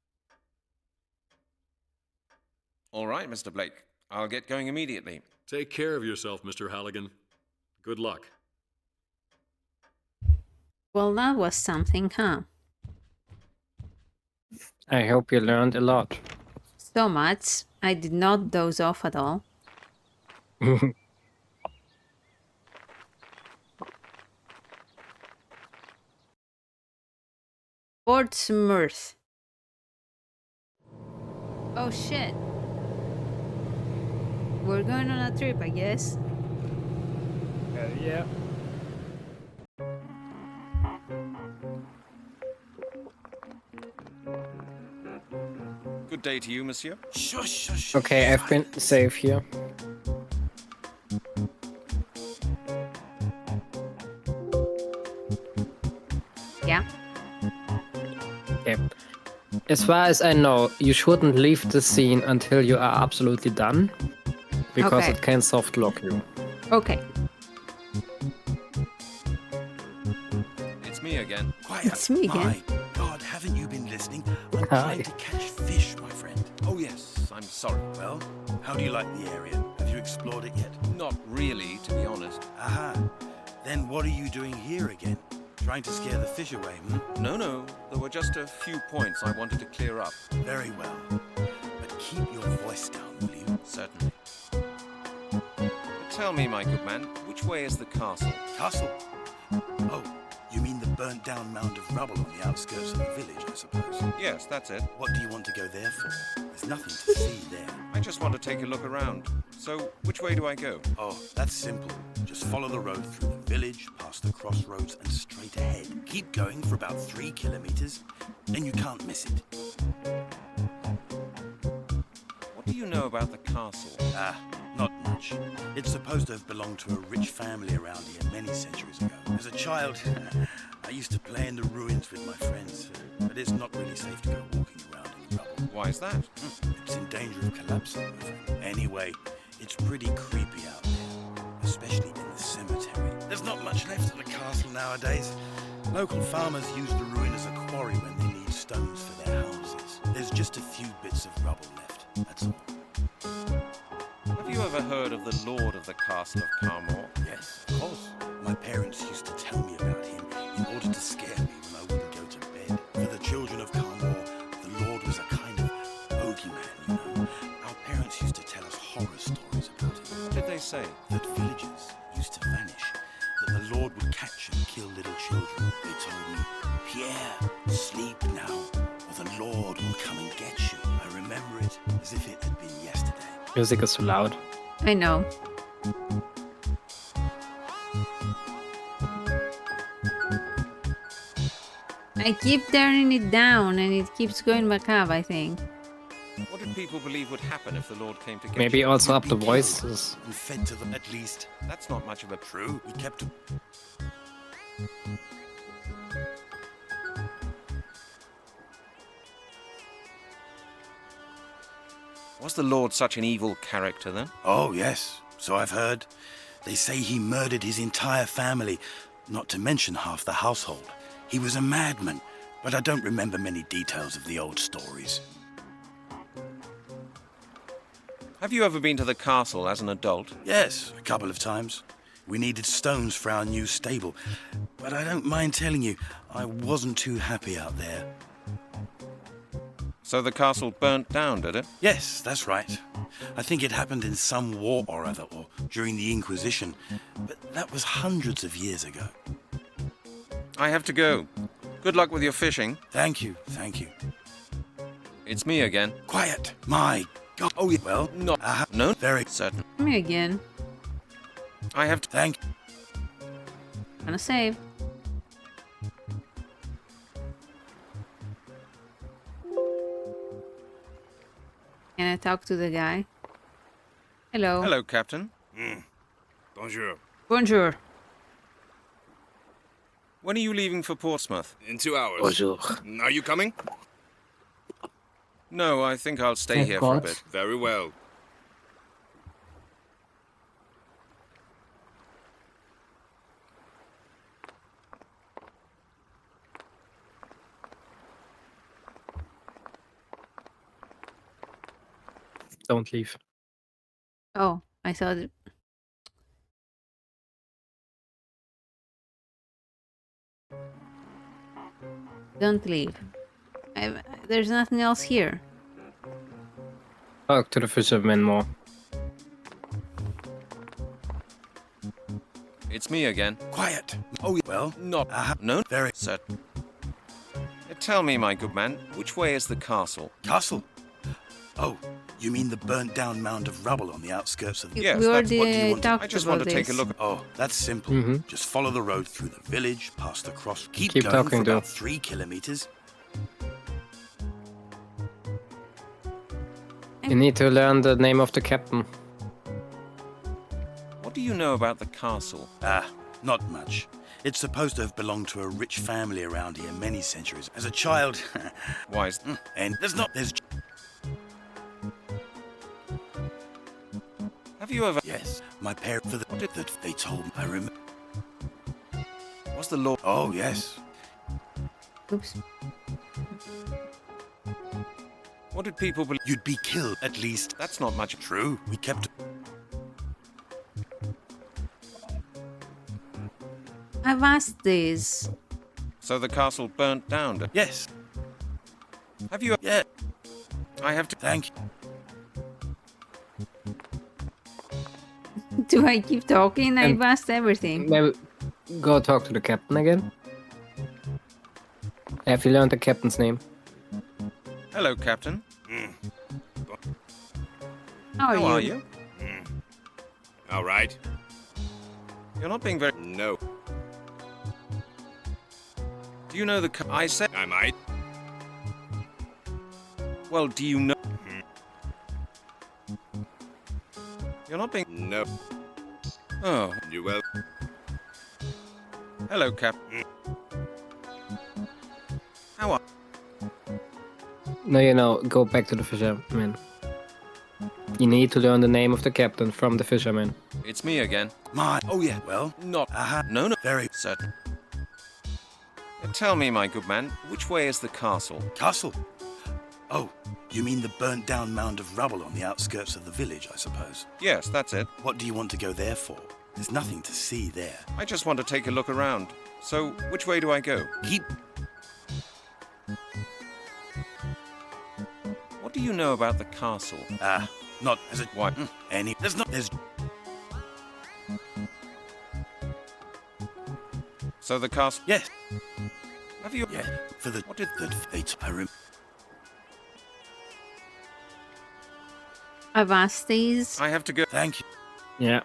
All right, Mr. Blake. I'll get going immediately. Take care of yourself, Mr. Halligan. Good luck. Well, that was something, huh? I hope you learned a lot. So much. I did not doze off at all. Portsmouth. Oh shit. We're going on a trip, I guess. Hell yeah. day to you, monsieur. Shush, shush. Okay, I've been safe here. Yeah. Okay. As far as I know, you shouldn't leave the scene until you are absolutely done, because Okay. it can soft lock you. Okay. It's me again. Quiet. It's me again. My God, haven't you been listening? I'm Hi. trying to catch fish, my friend. Oh, yes, I'm sorry. Well, how do you like the area? Have you explored it yet? Not really, to be honest. Aha. Then what are you doing here again? Trying to scare the fish away, hmm? No, there were just a few points I wanted to clear up. Very well. But keep your voice down, will you? Certainly. Tell me, my good man, which way is the castle? Castle? Oh, you mean the burnt down mound of rubble on the outskirts of the village, I suppose? Yes, that's it. What do you want to go there for? There's nothing to see there. I just want to take a look around. So, which way do I go? Oh, that's simple. Just follow the road through the village, past the crossroads, and straight ahead. Keep going for about 3 kilometers, then you can't miss it. What do you know about the castle? Not much. It's supposed to have belonged to a rich family around here many centuries ago. As a child, I used to play in the ruins with my friends, but it's not really safe to go walking around in the rubble. Why is that? It's in danger of collapsing, my friend. Anyway, it's pretty creepy out there, especially in the cemetery. There's not much left of the castle nowadays. Local farmers use the ruin as a quarry when they need stones for their houses. There's just a few bits of rubble left, that's all. Have you ever heard of the Lord of the Castle of Carmore? Yes, of course. My parents used to tell me about him in order to scare me when I wouldn't go to bed. For the children of Carmore, the Lord was a kind of bogeyman, you know. Our parents used to tell us horror stories about him. What did they say? That villagers used to vanish, that the Lord would catch and kill little children. They told me, Pierre, sleep now, or the Lord will come and get you. I remember it as if it had been yesterday. Music is too loud. I know. I keep turning it down and it keeps going back up, I think. What did people believe would happen if the Lord came to get Maybe you? also up the voices. And fed to them at least. That's not much of a True, we kept... Was the Lord such an evil character then? Oh, yes, so I've heard. They say he murdered his entire family, not to mention half the household. He was a madman, but I don't remember many details of the old stories. Have you ever been to the castle as an adult? Yes, a couple of times. We needed stones for our new stable, but I don't mind telling you, I wasn't too happy out there. So the castle burnt down, did it? Yes, that's right. I think it happened in some war or other, or during the Inquisition, but that was hundreds of years ago. I have to go. Good luck with your fishing. Thank you, thank you. It's me again. Quiet! My God! Oh, yeah. Well, No. No? very Certain. Me again. I have to... Thank Gonna save. Can I talk to the guy? Hello. Hello, Captain. Bonjour. Bonjour. When are you leaving for Portsmouth? In 2 hours. Bonjour. Are you coming? No, I think I'll stay Thank here for a God. bit. Very well. Don't leave. Oh, I thought it... Don't leave. There's nothing else here. Talk to the fisherman more. It's me again. Quiet! Oh, well, Not... No? very... Certain. Tell me, my good man, which way is the castle? Castle? Oh, you mean the burnt down mound of rubble on the outskirts of the... Yes, we that's already what you want. talked I just about want to take a this. look. Oh, that's simple. Mhm. Just follow the road through the village, past the cross. Keep Keep going talking, for about though. 3 kilometers. You need to learn the name of the captain. What do you know about the castle? Not much. It's supposed to have belonged to a rich family around here many centuries. As a child... Why is... And there's... Have you ever... Yes, my parents... What did that they told me? I remember... Was the law... Oh, yes. Oops. What did people believe? You'd be killed, at least. That's not much. True. We kept... I've asked this. So the castle burnt down? Yes. Have you... Yeah. I have to... Thank you. Do I keep talking? I've asked everything. Maybe go talk to the captain again. Have you learned the captain's name? Hello, Captain. How are you? All right. You're not being very... No. Do you know the... I said... I might. Well, do you know... You're not being... No. Oh. You will. Hello, Captain. How are... No, go back to the fisherman. You need to learn the name of the captain from the fisherman. It's me again. Oh, yeah. Well, Not... No. very Certain. Tell me, my good man, which way is the castle? Castle? Oh, you mean the burnt-down mound of rubble on the outskirts of the village, I suppose? Yes, that's it. What do you want to go there for? There's nothing to see there. I just want to take a look around. So, which way do I go? Keep... What do you know about the castle? Not as a... Why? Any... There's not... There's... So the castle... Yes. Have you... Yeah, for the... What did I remember... I've asked these. I have to go... Thank you. Yeah.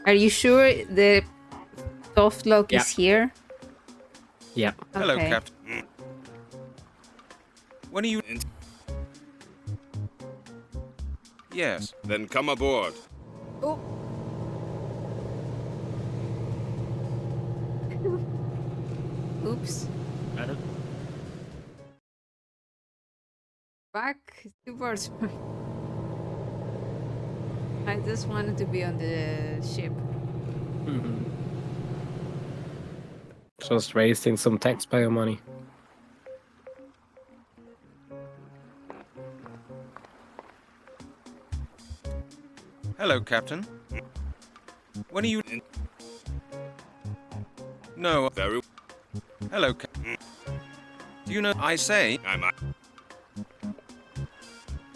Are you sure the soft lock is here? Yeah. Hello, Okay. Captain. When are you... Yes. Then come aboard. Oh. Oops. Back towards... I just wanted to be on the ship. Just wasting some taxpayer money. Hello, Captain. When are you... No. Very... Hello, Do you know... I say... I might.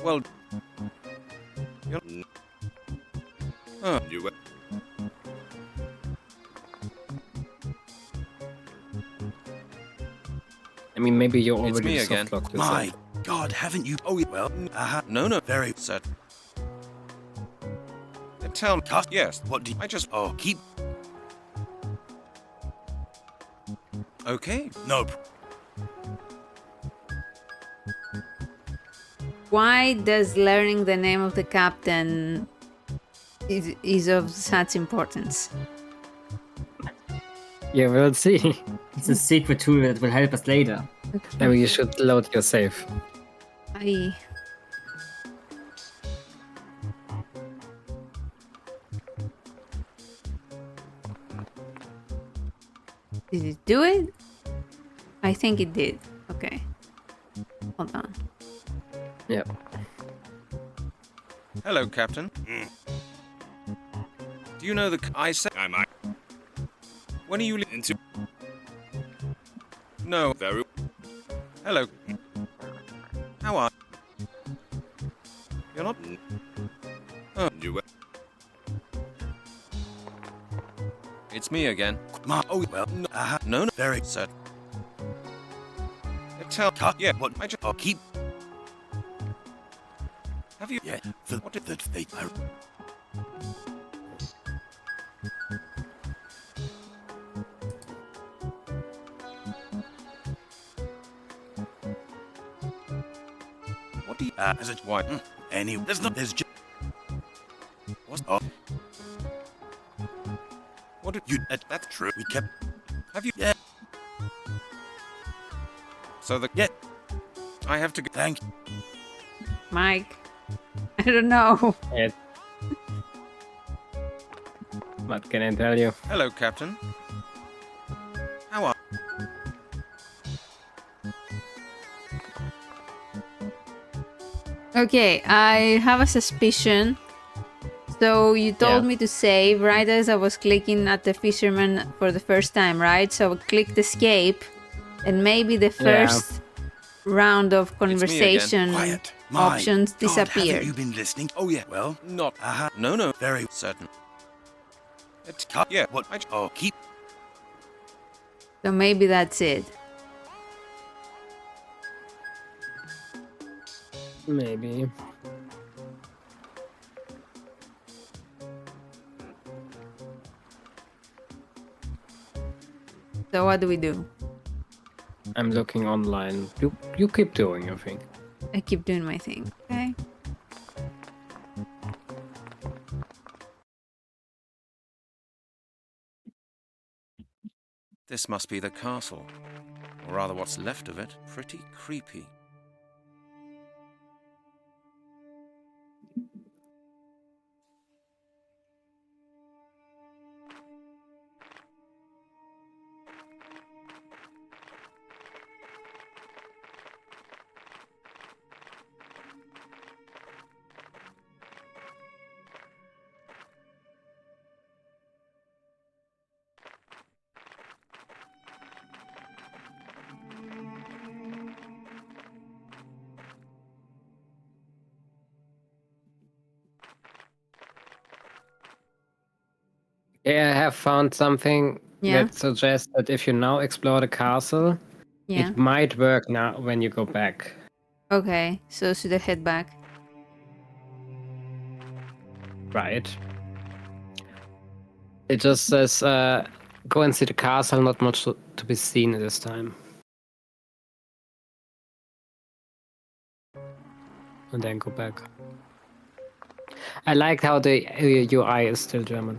Well... You're... Oh. You will. I mean, maybe you're It's already me soft again. locked. My God, haven't you... Oh, well... No. Very... Set. Tell me... Yes. What do you... I just... Oh, keep... Okay. No. Why does learning the name of the captain is of such importance? Yeah, we'll see. It's a secret tool that will help us later. Maybe you should load your save. Did it do it? I think it did. Okay. Hold on. Yep. Hello, Captain. Do you know the... I said... I might. When are you... Into... No. Very... Hello. How are... You're not... Oh. You will. It's me again. Oh, well... No. Very... Set. Tell... Yeah, what... I just... Oh, keep... Have you... Yeah, for... What did that... They... What do you... as a... Why? Anyway, there's just... What? Oh. What did you... that's true. We kept... Have you... Yeah. So the... Yeah. I have to go... Thank you. Mike. I don't know. What can I tell you? Hello, Captain. How are... Okay, I have a suspicion. So you told me to save right as I was clicking at the fisherman for the first time, right? So I clicked escape, and maybe the first round of conversation options disappeared. Haven't you been listening? Oh yeah. Well, Not... No. very Certain. It's cut. Yeah. What? Oh, keep. So maybe that's it. Maybe. So what do we do? I'm looking online. You keep doing your thing. I keep doing my thing, okay? This must be the castle. Or rather what's left of it. Pretty creepy. Yeah, I have found something Yeah. that suggests that if you now explore the castle, Yeah. it might work now when you go back. Okay, so should I head back? Right. It just says, go and see the castle, not much to be seen at this time. And then go back. I like how the UI is still German.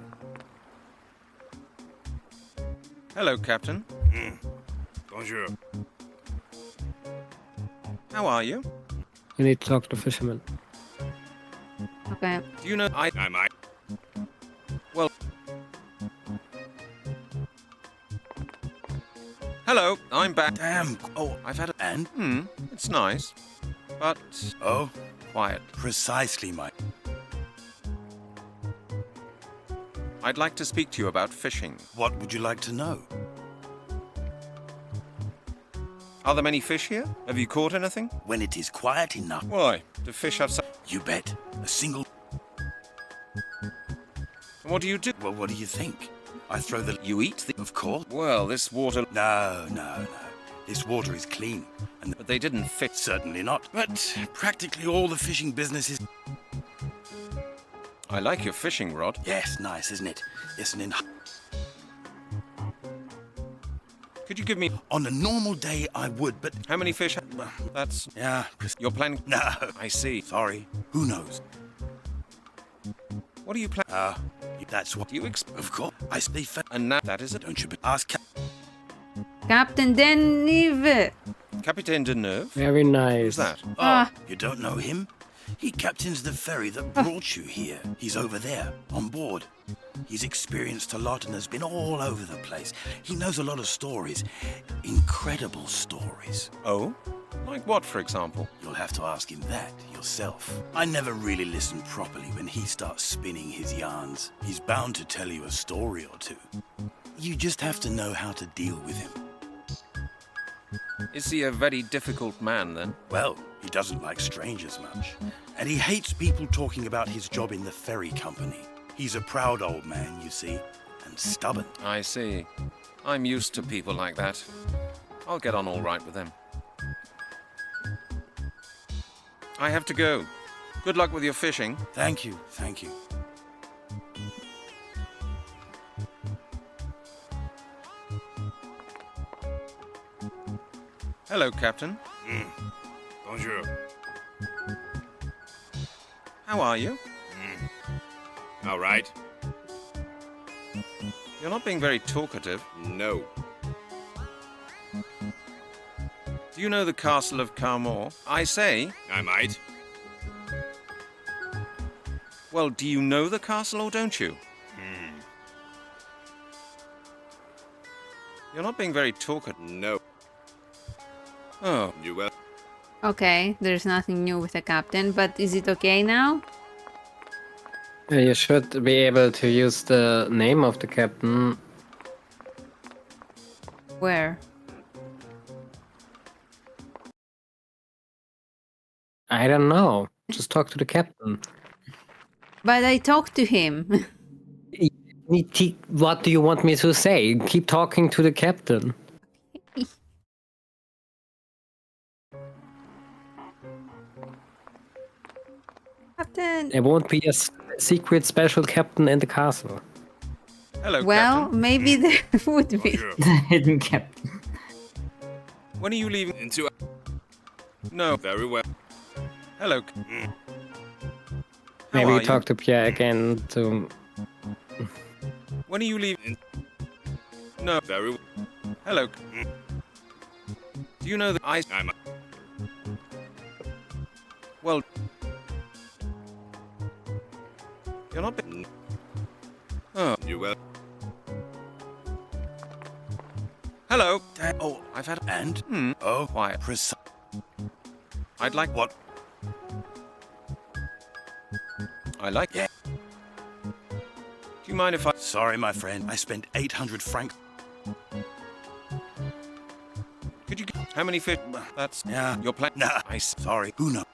Hello, Captain. Bonjour. How are you? You need to talk to the fisherman. Okay. Do you know I might. Well... Hello, I'm back. Damn. Oh, I've had a... And? It's nice. But... Oh? Quiet. Precisely, Mike. I'd like to speak to you about fishing. What would you like to know? Are there many fish here? Have you caught anything? When it is quiet enough. Why? Do fish have some... You bet. A single... What do you do? Well, what do you think? I throw the... You eat the... Of course. Well, this water... No. This water is clean. But they didn't fit. Certainly not. But practically all the fishing business is... I like your fishing rod. Yes, nice, isn't it? It's an... Could you give me... On a normal day, I would, but... How many fish... That's... Yeah. You're planning... No. I see. Sorry. Who knows? What are you planning? That's what... You Of course. I stay fat. And now that is it. Don't you ask... Captain Deneuve. Capitaine Deneuve? Very nice. Who's that? Oh, you don't know him? He captains the ferry that brought you here. He's over there, on board. He's experienced a lot and has been all over the place. He knows a lot of stories. Incredible stories. Oh? Like what, for example? You'll have to ask him that yourself. I never really listen properly when he starts spinning his yarns. He's bound to tell you a story or two. You just have to know how to deal with him. Is he a very difficult man, then? Well, he doesn't like strangers much. And he hates people talking about his job in the ferry company. He's a proud old man, you see, and stubborn. I see. I'm used to people like that. I'll get on all right with them. I have to go. Good luck with your fishing. Thank you. Hello, Captain. Bonjour. How are you? All right. You're not being very talkative. No. Do you know the castle of Carmore? I say. I might. Well, do you know the castle or don't you? You're not being very talkative. No. Oh. You will. Okay, there's nothing new with the captain, but is it okay now? You should be able to use the name of the captain. Where? I don't know. Just talk to the captain. But I talked to him. What do you want me to say? Keep talking to the captain. Captain. There won't be a secret special captain in the castle. Hello, Well, Captain. maybe there would be. The hidden captain. When are you leaving? Into. No. Very well. Hello. Maybe are talk to Pierre again to... When are you leaving? No. Very well. Hello. Do you know that I'm. Well... You're not... Oh. You will. Hello. Oh, I've had... and? Oh, Quiet. I'd like... What? I like... Yeah. Do you mind if I... Sorry, my friend. I spent 800 francs. Could you... How many fish... That's... Yeah. Your plan... Nah, sorry. Who knows?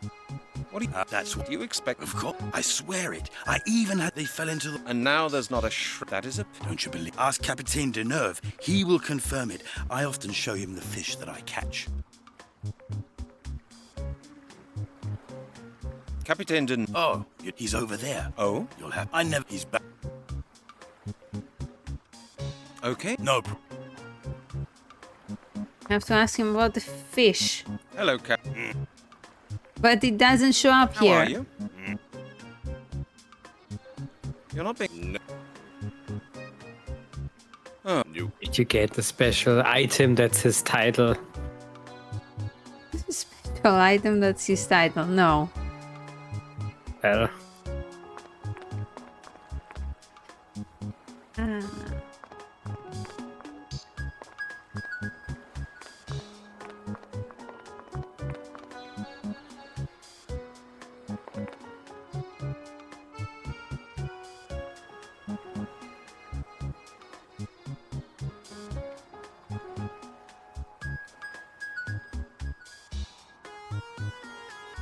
What do you... That's what do you expect... Of course. I swear it. I even had... They fell into the... And now there's not a That is a... Don't you believe? Ask Capitaine Deneuve. He will confirm it. I often show him the fish that I catch. Captain didn't... Oh, he's over there. Oh? You'll have... I never... He's back. Okay. No. I have to ask him about the fish. Hello, Cap. But it doesn't show up How here. are you? You're not being... No. Oh. Did you get the special item that's his title? Special item that's his title. No. Well...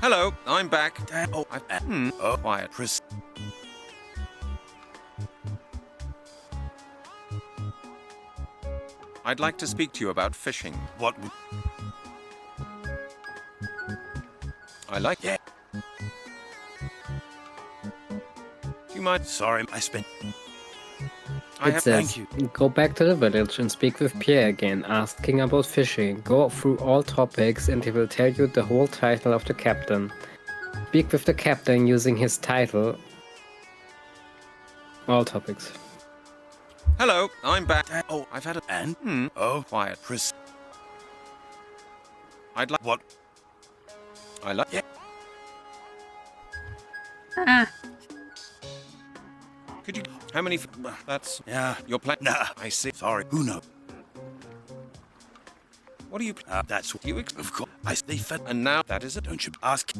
Hello, I'm back. Oh, Oh, quiet. I'd like to speak to you about fishing. What would... I like... Yeah. Do you mind? Sorry, I spent... It says, go back to the village and speak with Pierre again, asking about fishing. Go through all topics and he will tell you the whole title of the captain. Speak with the captain using his title. All topics. Hello, I'm back. Oh, I've had a... And? Oh, Quiet. I'd like... What? I like... Yeah. Ah. Could you... How many... That's... Yeah. Your plan... Nah. I see. Sorry. Who knows? What do you... That's what... You... Of course. They fed... And now that is it. Don't you ask...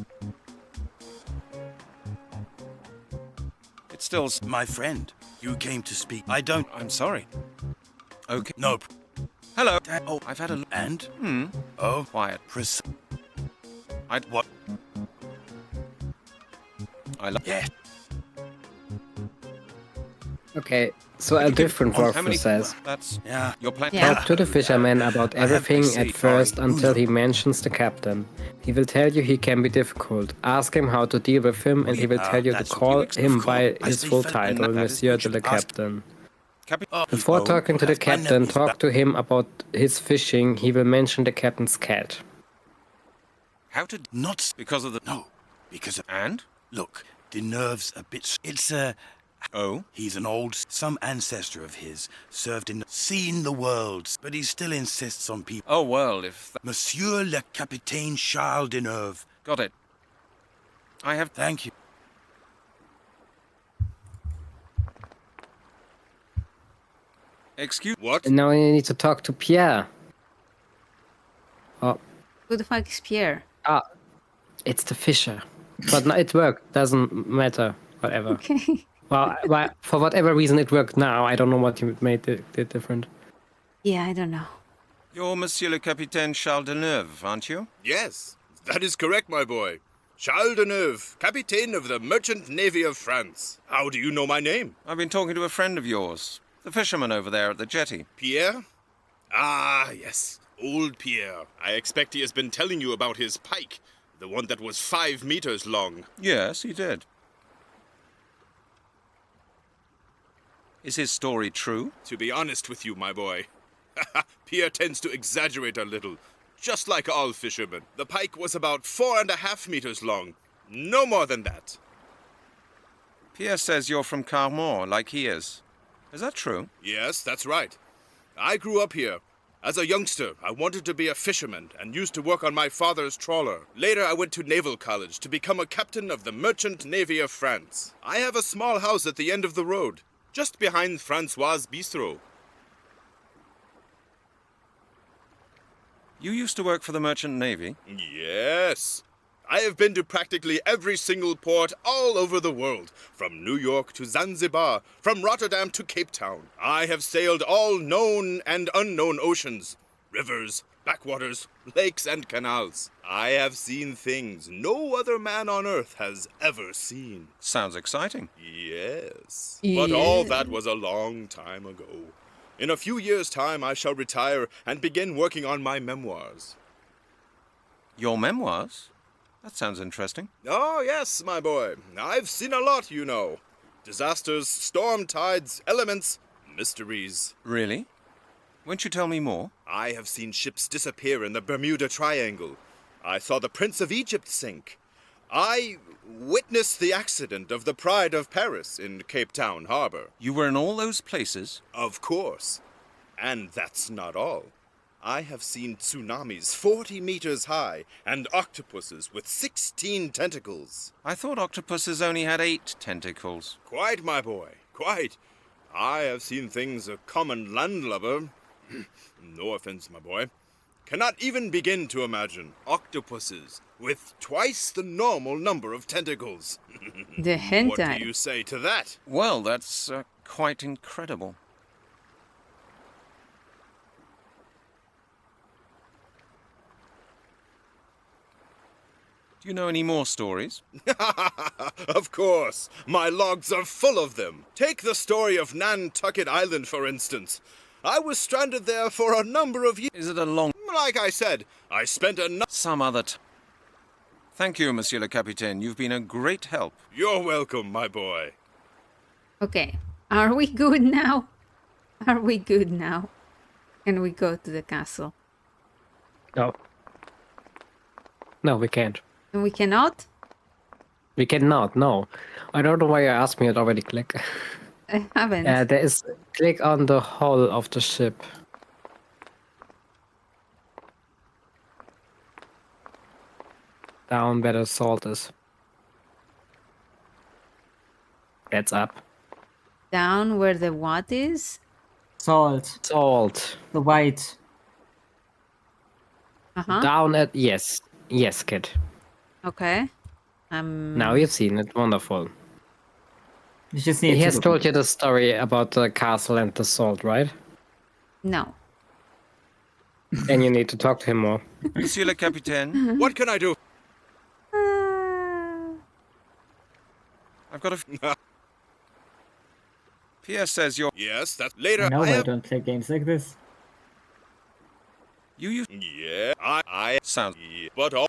It's still... My friend, you came to speak. I don't... I'm sorry. Okay. No. Hello. Oh, I've had a... And? Oh. Quiet. I'd... What? I like... Yeah. Okay, so a different walkthrough says, That's... Yeah. Your plan... talk to the fisherman about everything at first until he mentions the captain. He will tell you he can be difficult. Ask him how to deal with him and he will tell you to call him by his full title, Monsieur de le Captain. Before talking to the captain, talk to him about his fishing. He will mention the captain's cat. How to... Not... Because of the... No. Because of... And? Look, Deneuve's a bit... It's a... Oh? He's an old... Some ancestor of his served in... Seen the world, but he still insists on people... Oh, well, if... Monsieur le Capitaine Charles Deneuve. Got it. I have... Thank you. Excuse... What? And now you need to talk to Pierre. Oh. Who the fuck is Pierre? Ah, it's the fisher. But no, it worked. Doesn't matter. Whatever. Okay. Well, for whatever reason it worked now. I don't know what you made it different. Yeah, I don't know. You're Monsieur le Capitaine Charles Deneuve, aren't you? Yes, that is correct, my boy. Charles Deneuve, Capitaine of the Merchant Navy of France. How do you know my name? I've been talking to a friend of yours, the fisherman over there at the jetty. Pierre? Ah, yes, old Pierre. I expect he has been telling you about his pike, the one that was 5 meters long. Yes, he did. Is his story true? To be honest with you, my boy, Pierre tends to exaggerate a little, just like all fishermen. The pike was about 4.5 meters long, no more than that. Pierre says you're from Carmont, like he is. Is that true? Yes, that's right. I grew up here. As a youngster, I wanted to be a fisherman and used to work on my father's trawler. Later, I went to naval college to become a captain of the Merchant Navy of France. I have a small house at the end of the road, just behind Francois' Bistro. You used to work for the Merchant Navy? Yes. I have been to practically every single port all over the world, from New York to Zanzibar, from Rotterdam to Cape Town. I have sailed all known and unknown oceans, rivers, backwaters, lakes, and canals. I have seen things no other man on earth has ever seen. Sounds exciting. Yes. But all that was a long time ago. In a few years' time, I shall retire and begin working on my memoirs. Your memoirs? That sounds interesting. Oh, yes, my boy. I've seen a lot, you know. Disasters, storm tides, elements, mysteries. Really? Won't you tell me more? I have seen ships disappear in the Bermuda Triangle. I saw the Prince of Egypt sink. I witnessed the accident of the Pride of Paris in Cape Town Harbor. You were in all those places? Of course. And that's not all. I have seen tsunamis 40 meters high and octopuses with 16 tentacles. I thought octopuses only had 8 tentacles. Quite, my boy, quite. I have seen things a common landlubber, no offense, my boy, cannot even begin to imagine. Octopuses with twice the normal number of tentacles. The hentai. What do you say to that? Well, that's quite incredible. Do you know any more stories? Of course. My logs are full of them. Take the story of Nantucket Island, for instance. I was stranded there for a number of years. Is it a long... Like I said, I spent Some other Thank you, Monsieur le Capitaine. You've been a great help. You're welcome, my boy. Okay. Are we good now? Are we good now? Can we go to the castle? No. No, we can't. And we cannot? We cannot, no. I don't know why you asked me, it already click. I haven't. There is... Click on the hull of the ship. Down where the salt is. That's up. Down where the what is? Salt. Salt. The white. Uh-huh. Down at... Yes. Yes, kid. Okay. Now you've seen it. Wonderful. You just need He to has look. told you the story about the castle and the salt, right? No. And you need to talk to him more. Monsieur le Capitaine, What can I do? I've got a... Pierre says you're... Yes, that's later. No, I have... don't play games like this. You... Yeah, I... Sounds... Yeah, but all...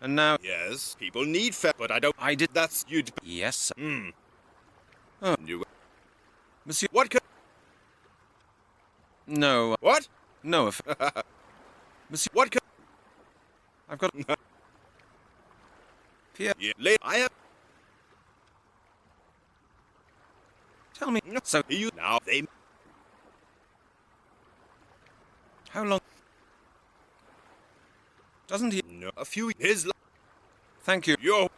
And now... Yes, people need but I don't... I did... That's... You'd... Yes, sir. You... Monsieur... What can... No. What? No, if... Monsieur... What can... I've got... Pierre, I have. tell me. So You now they. how long? Doesn't he? No, a few. His. Thank you. Your.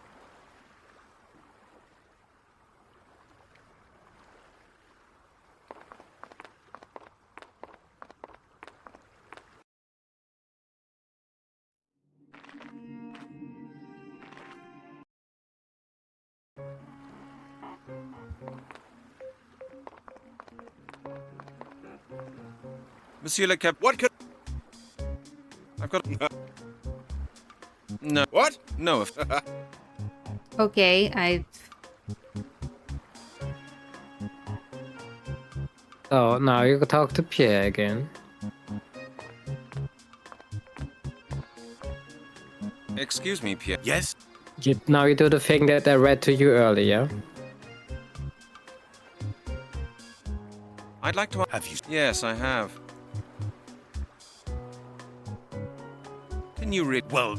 Monsieur le Cap. What could? I've got. No. What? No. Okay, I. So now you can talk to Pierre again. Excuse me, Pierre. Yes? Now you do the thing that I read to you earlier. I'd like to. Have you? Yes, I have. Can you read? Well,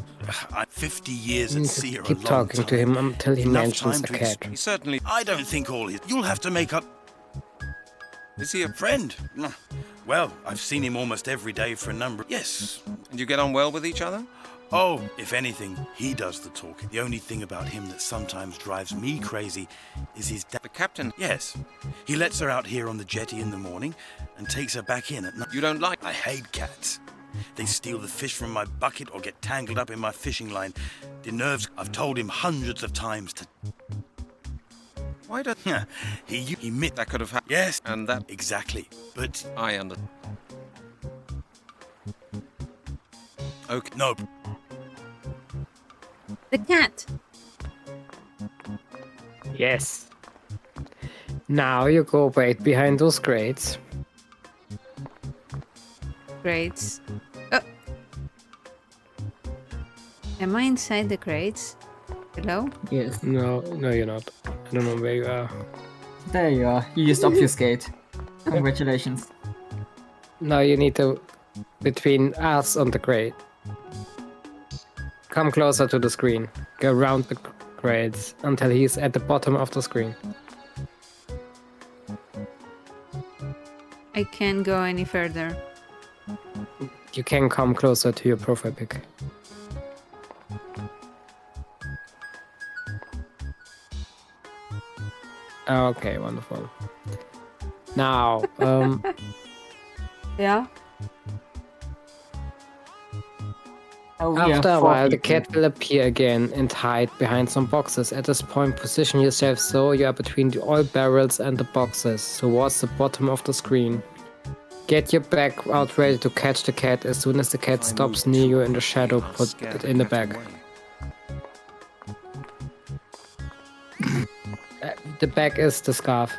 50 years You at need sea to are a keep long talking to time. him until he Enough mentions time a to cat. He certainly. I don't think all his... You'll have to make up... Is he a Friend? Well, I've seen him almost every day for a number... Yes. And you get on well with each other? Oh, if anything, he does the talking. The only thing about him that sometimes drives me crazy is his dad. The captain. Yes. He lets her out here on the jetty in the morning and takes her back in at night. You don't like. I hate cats. They steal the fish from my bucket or get tangled up in my fishing line. The nerves... I've told him hundreds of times to... Why don't he mit... that could have happened? Yes. And that Exactly. But... I under. Okay. No. The cat! Yes. Now you go wait behind those crates. Crates. Oh. Am I inside the crates? Hello? Yes. No, you're not. I don't know where you are. There you are. You used obfuscate. Congratulations. Now you need to between us and the crate. Come closer to the screen. Go around the crates until he's at the bottom of the screen. I can't go any further. You can come closer to your profile pic. Okay, wonderful. Now, Yeah? Oh, we after are a four while, the people. cat will appear again and hide behind some boxes. At this point, position yourself so you are between the oil barrels and the boxes, towards the bottom of the screen. Get your back out ready to catch the cat. As soon as the cat stops near you in the shadow, put it in the bag. The bag is the scarf.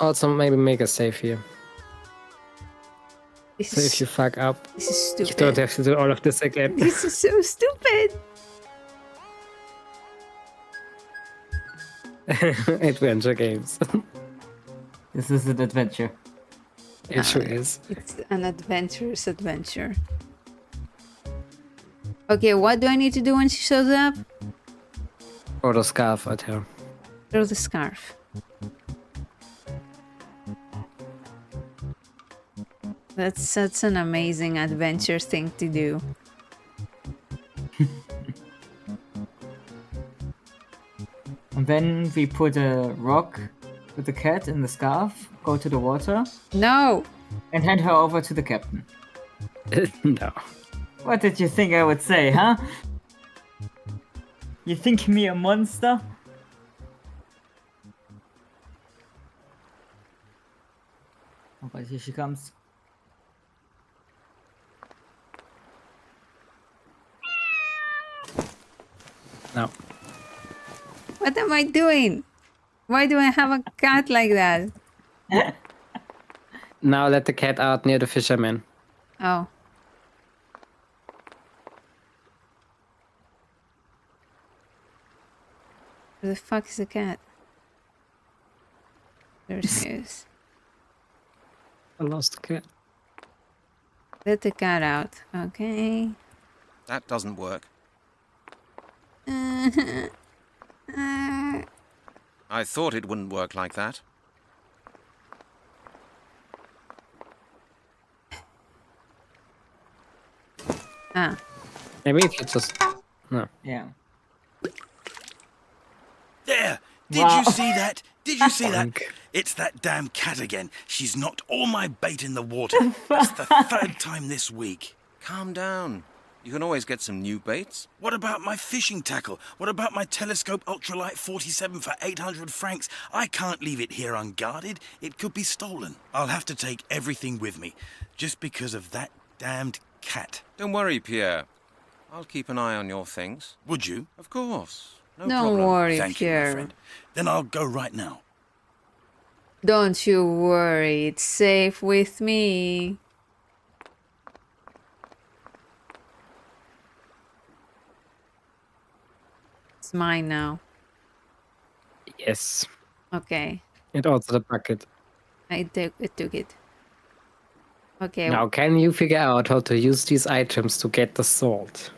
Also, maybe make a save here. This So is, if you fuck up, this is you stupid. don't have to do all of this again. This is so stupid! Adventure games. This is an adventure. It sure is. It's an adventurous adventure. Okay, what do I need to do when she shows up? Or the scarf at her. Throw the scarf. That's such an amazing adventure thing to do. And then we put a rock with the cat in the scarf, go to the water, No! and hand her over to the captain. No. What did you think I would say, huh? You think me a monster? Oh, but here she comes. No. What am I doing? Why do I have a cat like that? Now let the cat out near the fisherman. Oh. Where the fuck is the cat? There she is. I lost the cat. Let the cat out. Okay. That doesn't work. I thought it wouldn't work like that. Ah. Maybe if you just... No. Yeah. There! Did Wow. you see that? Did you see that? Boink. It's that damn cat again. She's knocked all my bait in the water. That's the third time this week. Calm down. You can always get some new baits. What about my fishing tackle? What about my telescope ultralight 47 for 800 francs? I can't leave it here unguarded. It could be stolen. I'll have to take everything with me, just because of that damned cat. Don't worry, Pierre. I'll keep an eye on your things. Would you? Of course. No Don't problem. worry, Thank you, my Pierre. friend. Then I'll go right now. Don't you worry. It's safe with me. It's mine now. Yes. Okay. And also the bucket. I took it. Okay. Now, can you figure out how to use these items to get the salt?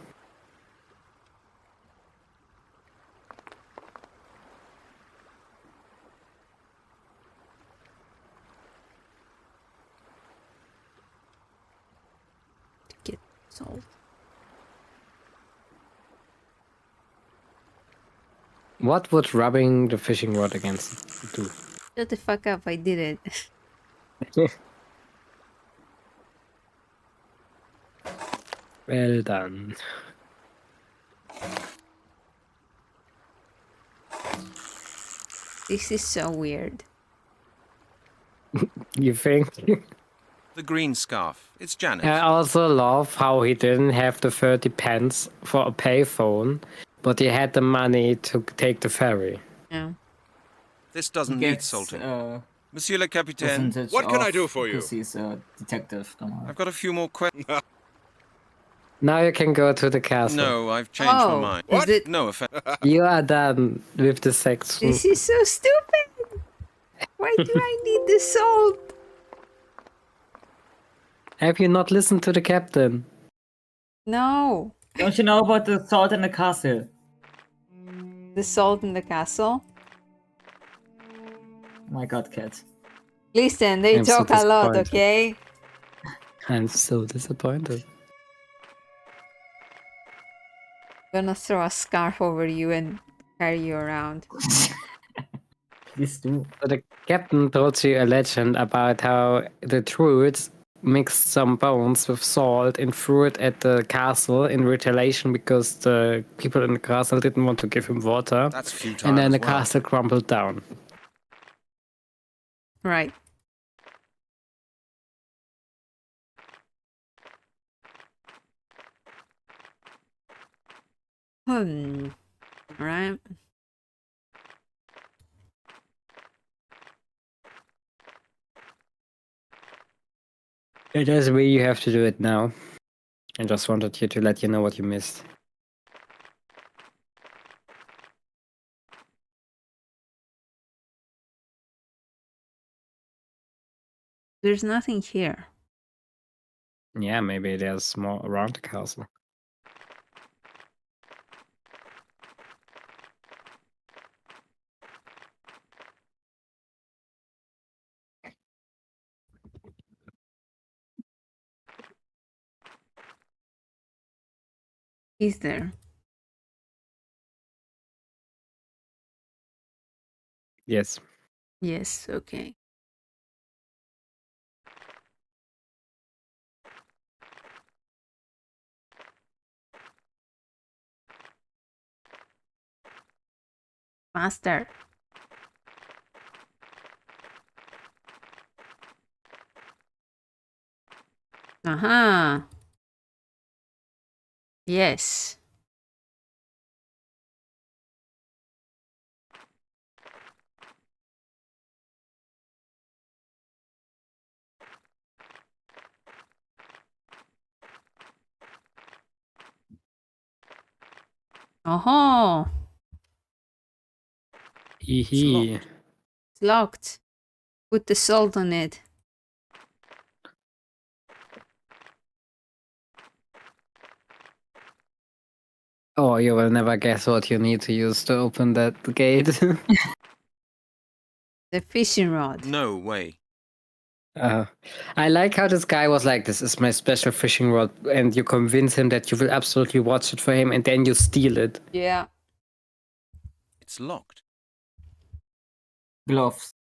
Get salt. What would rubbing the fishing rod against do? Shut the fuck up. I did it. Well done. This is so weird. You think? The green scarf. It's Janet's. I also love how he didn't have the 30 pence for a payphone, but he had the money to take the ferry. Yeah. This doesn't need salting. Monsieur le Capitaine, What can I do for you? Because he's a detective. I've got a few more questions. Now you can go to the castle. No, I've changed my mind. Is it? No offense. You are done with the section. This is so stupid. Why do I need the salt? Have you not listened to the captain? No. Don't you know about the salt in the castle? The salt in the castle? My god, cat. Listen, they I'm so talk a lot, disappointed. okay? I'm so disappointed. I'm gonna throw a scarf over you and carry you around. Please do. So the captain told you a legend about how the Druids mixed some bones with salt and threw it at the castle in retaliation because the people in the castle didn't want to give him water. That's futile. And then as the well. castle crumbled down. Right. Right. It is me, you have to do it now. I just wanted you to let you know what you missed. There's nothing here. Yeah, maybe there's more around the castle. Is there? Yes. Yes, okay. Master. Uh-huh. Yes. Oh, Hee hee. it's locked. Put the salt on it. Oh, you will never guess what you need to use to open that gate. The fishing rod. No way. I like how this guy was like, this is my special fishing rod, and you convince him that you will absolutely watch it for him, and then you steal it. Yeah. It's locked. Gloves.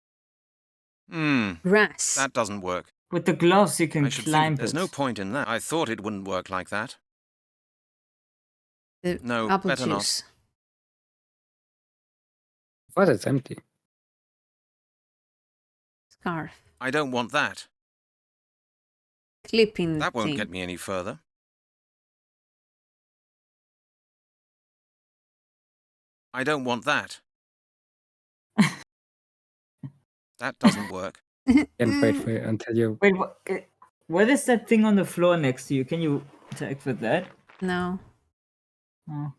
Grass. That doesn't work. With the gloves, you can I should climb think there's it. no point in that. I thought it wouldn't work like that. The No, apple better not. juice. What? It's empty. Scarf. I don't want that. Clipping That won't thing. get me any further. I don't want that. That doesn't work. Can't wait for you until you. Wait, what is that thing on the floor next to you? Can you interact with that? No. Oh,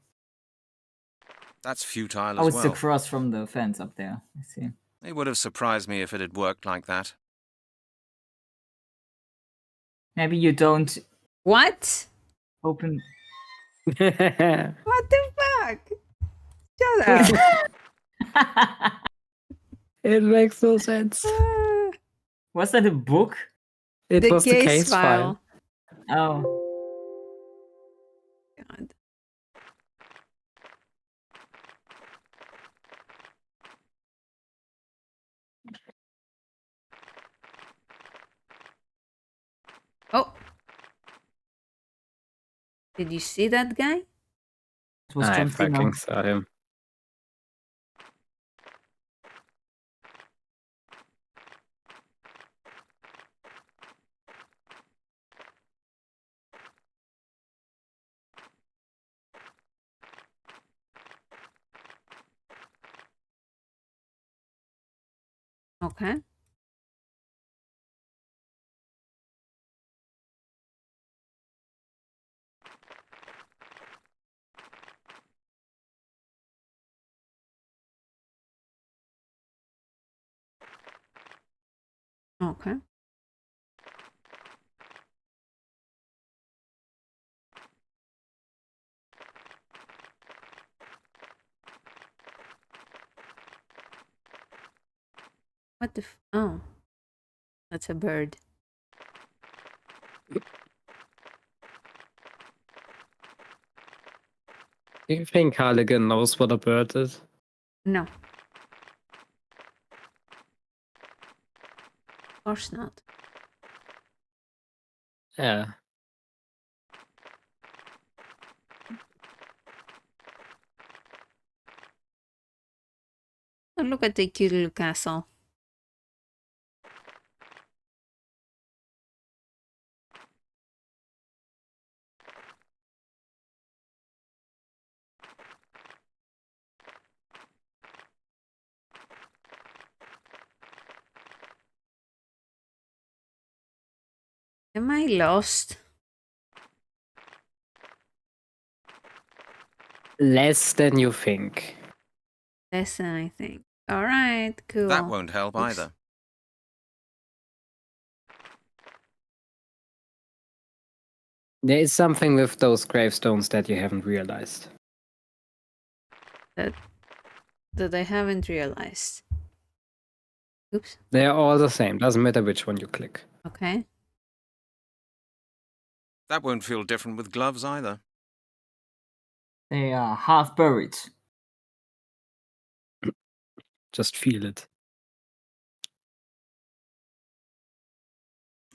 That's futile oh as it's the well. cross from the fence up there. I see. It would have surprised me if it had worked like that. Maybe you don't What? open. What the fuck? Shut up. It makes no sense. Was that a book? It The was the case file. Oh. God. Oh. Did you see that guy? It was I John Cena. fucking saw him. Okay. Okay. What the oh. That's a bird. Do you think Harligan knows what a bird is? No. Of course not. Yeah. Oh, look at the cute little castle. Am I lost? Less than you think. Less than I think. Alright, cool. That won't help Oops. either. There is something with those gravestones that you haven't realized. That I haven't realized. Oops. They are all the same. Doesn't matter which one you click. Okay. That won't feel different with gloves either. They are half buried. Just feel it.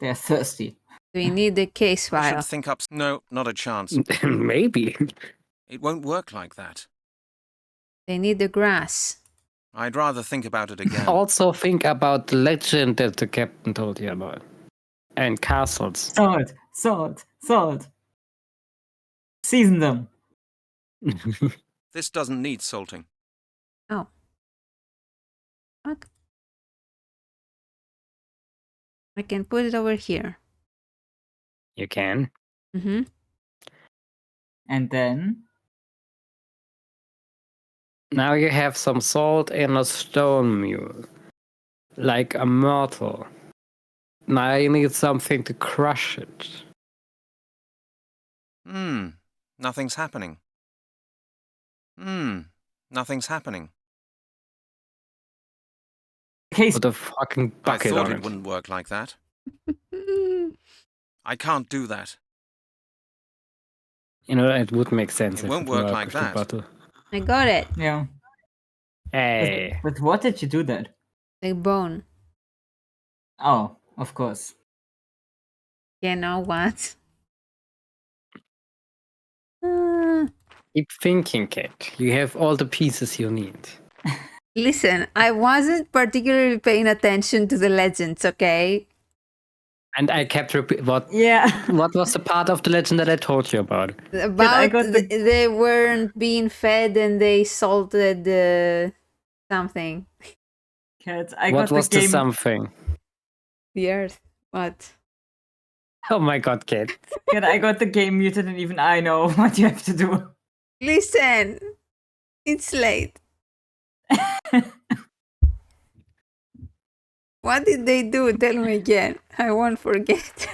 They're thirsty. We need the case I file. should think up. No, not a chance. Maybe. It won't work like that. They need the grass. I'd rather think about it again. Also think about the legend that the captain told you about. And castles. Salt, salt, salt. Season them. This doesn't need salting. Oh. Fuck. I can put it over here. You can. Mm-hmm. And then Now you have some salt in a stone mule. Like a myrtle. Now you need something to crush it. Nothing's happening. Nothing's happening. Put a fucking I bucket thought on it it. wouldn't work like that. I can't do that. You know, it would make sense It if won't it work worked like with the that. bottle. I got it. Yeah. Hey. With what did you do that? A bone. Oh, of course. You know what? Uh, Keep thinking, Kat. You have all the pieces you need. listen, I wasn't particularly paying attention to the legends, okay? And I kept what? Yeah. What was the part of the legend that I told you about? About they weren't being fed and they salted something. Kat, What was the something? The earth. What? Oh my god, Kat. Kat, I got the game muted and even I know what you have to do. Listen, it's late. What did they do? Tell me again. I won't forget.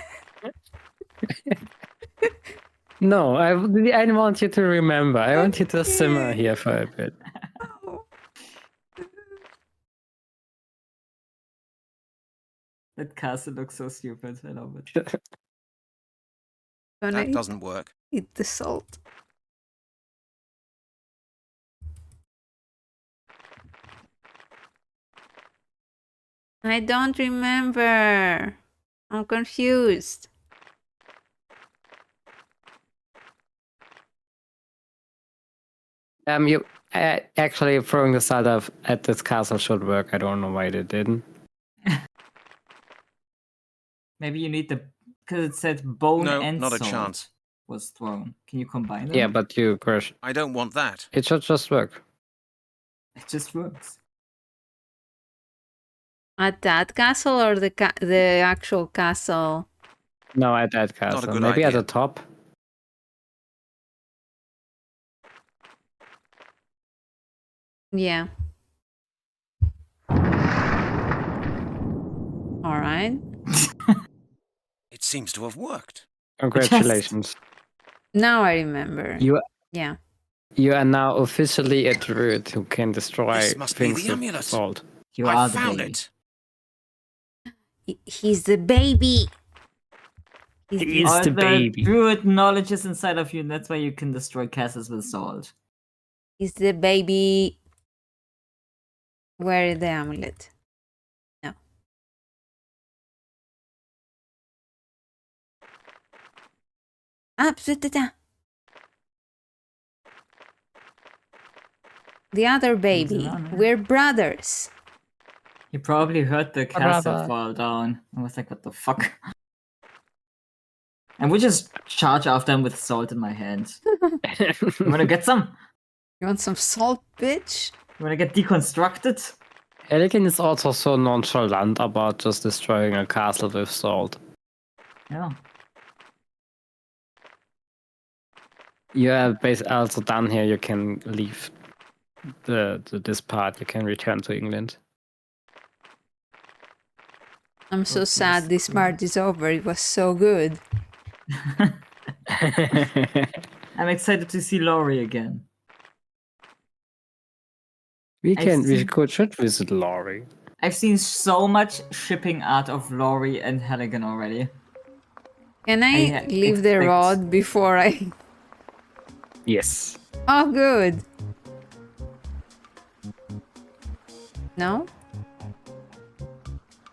No, I want you to remember. I want you to simmer here for a bit. That castle looks so stupid. I love it. That doesn't work. Eat the salt. I don't remember. I'm confused. You actually throwing the salt at this castle should work. I don't know why they didn't. Maybe you need the because it said bone No, and not a salt chance. was thrown. Can you combine them? Yeah, but you crush. I don't want that. It should just work. It just works. At that castle or the actual castle? No, at that castle. good Maybe at idea. the top. Yeah. All right. It seems to have worked. Congratulations. Now I remember. Yeah. You are now officially a druid who can destroy This must be things the with amulet. salt. You I are the found baby. it. He's the baby. He is All the baby. druid knowledge is inside of you, and that's why you can destroy castles with salt. He's the baby. Where is the amulet? No. The other baby. We're brothers. You probably heard the castle Brother. fall down. I was like, what the fuck? And we just charge after him with salt in my hand. You wanna get some? You want some salt, bitch? You wanna get deconstructed? Elegant is also so nonchalant about just destroying a castle with salt. Yeah. You are basically also done here. You can leave this part. You can return to England. I'm so sad this part is over. It was so good. I'm excited to see Laurie again. We should visit Laurie. I've seen so much shipping art of Laurie and Halligan already. Can I leave the rod before I... Yes. Oh, good. No?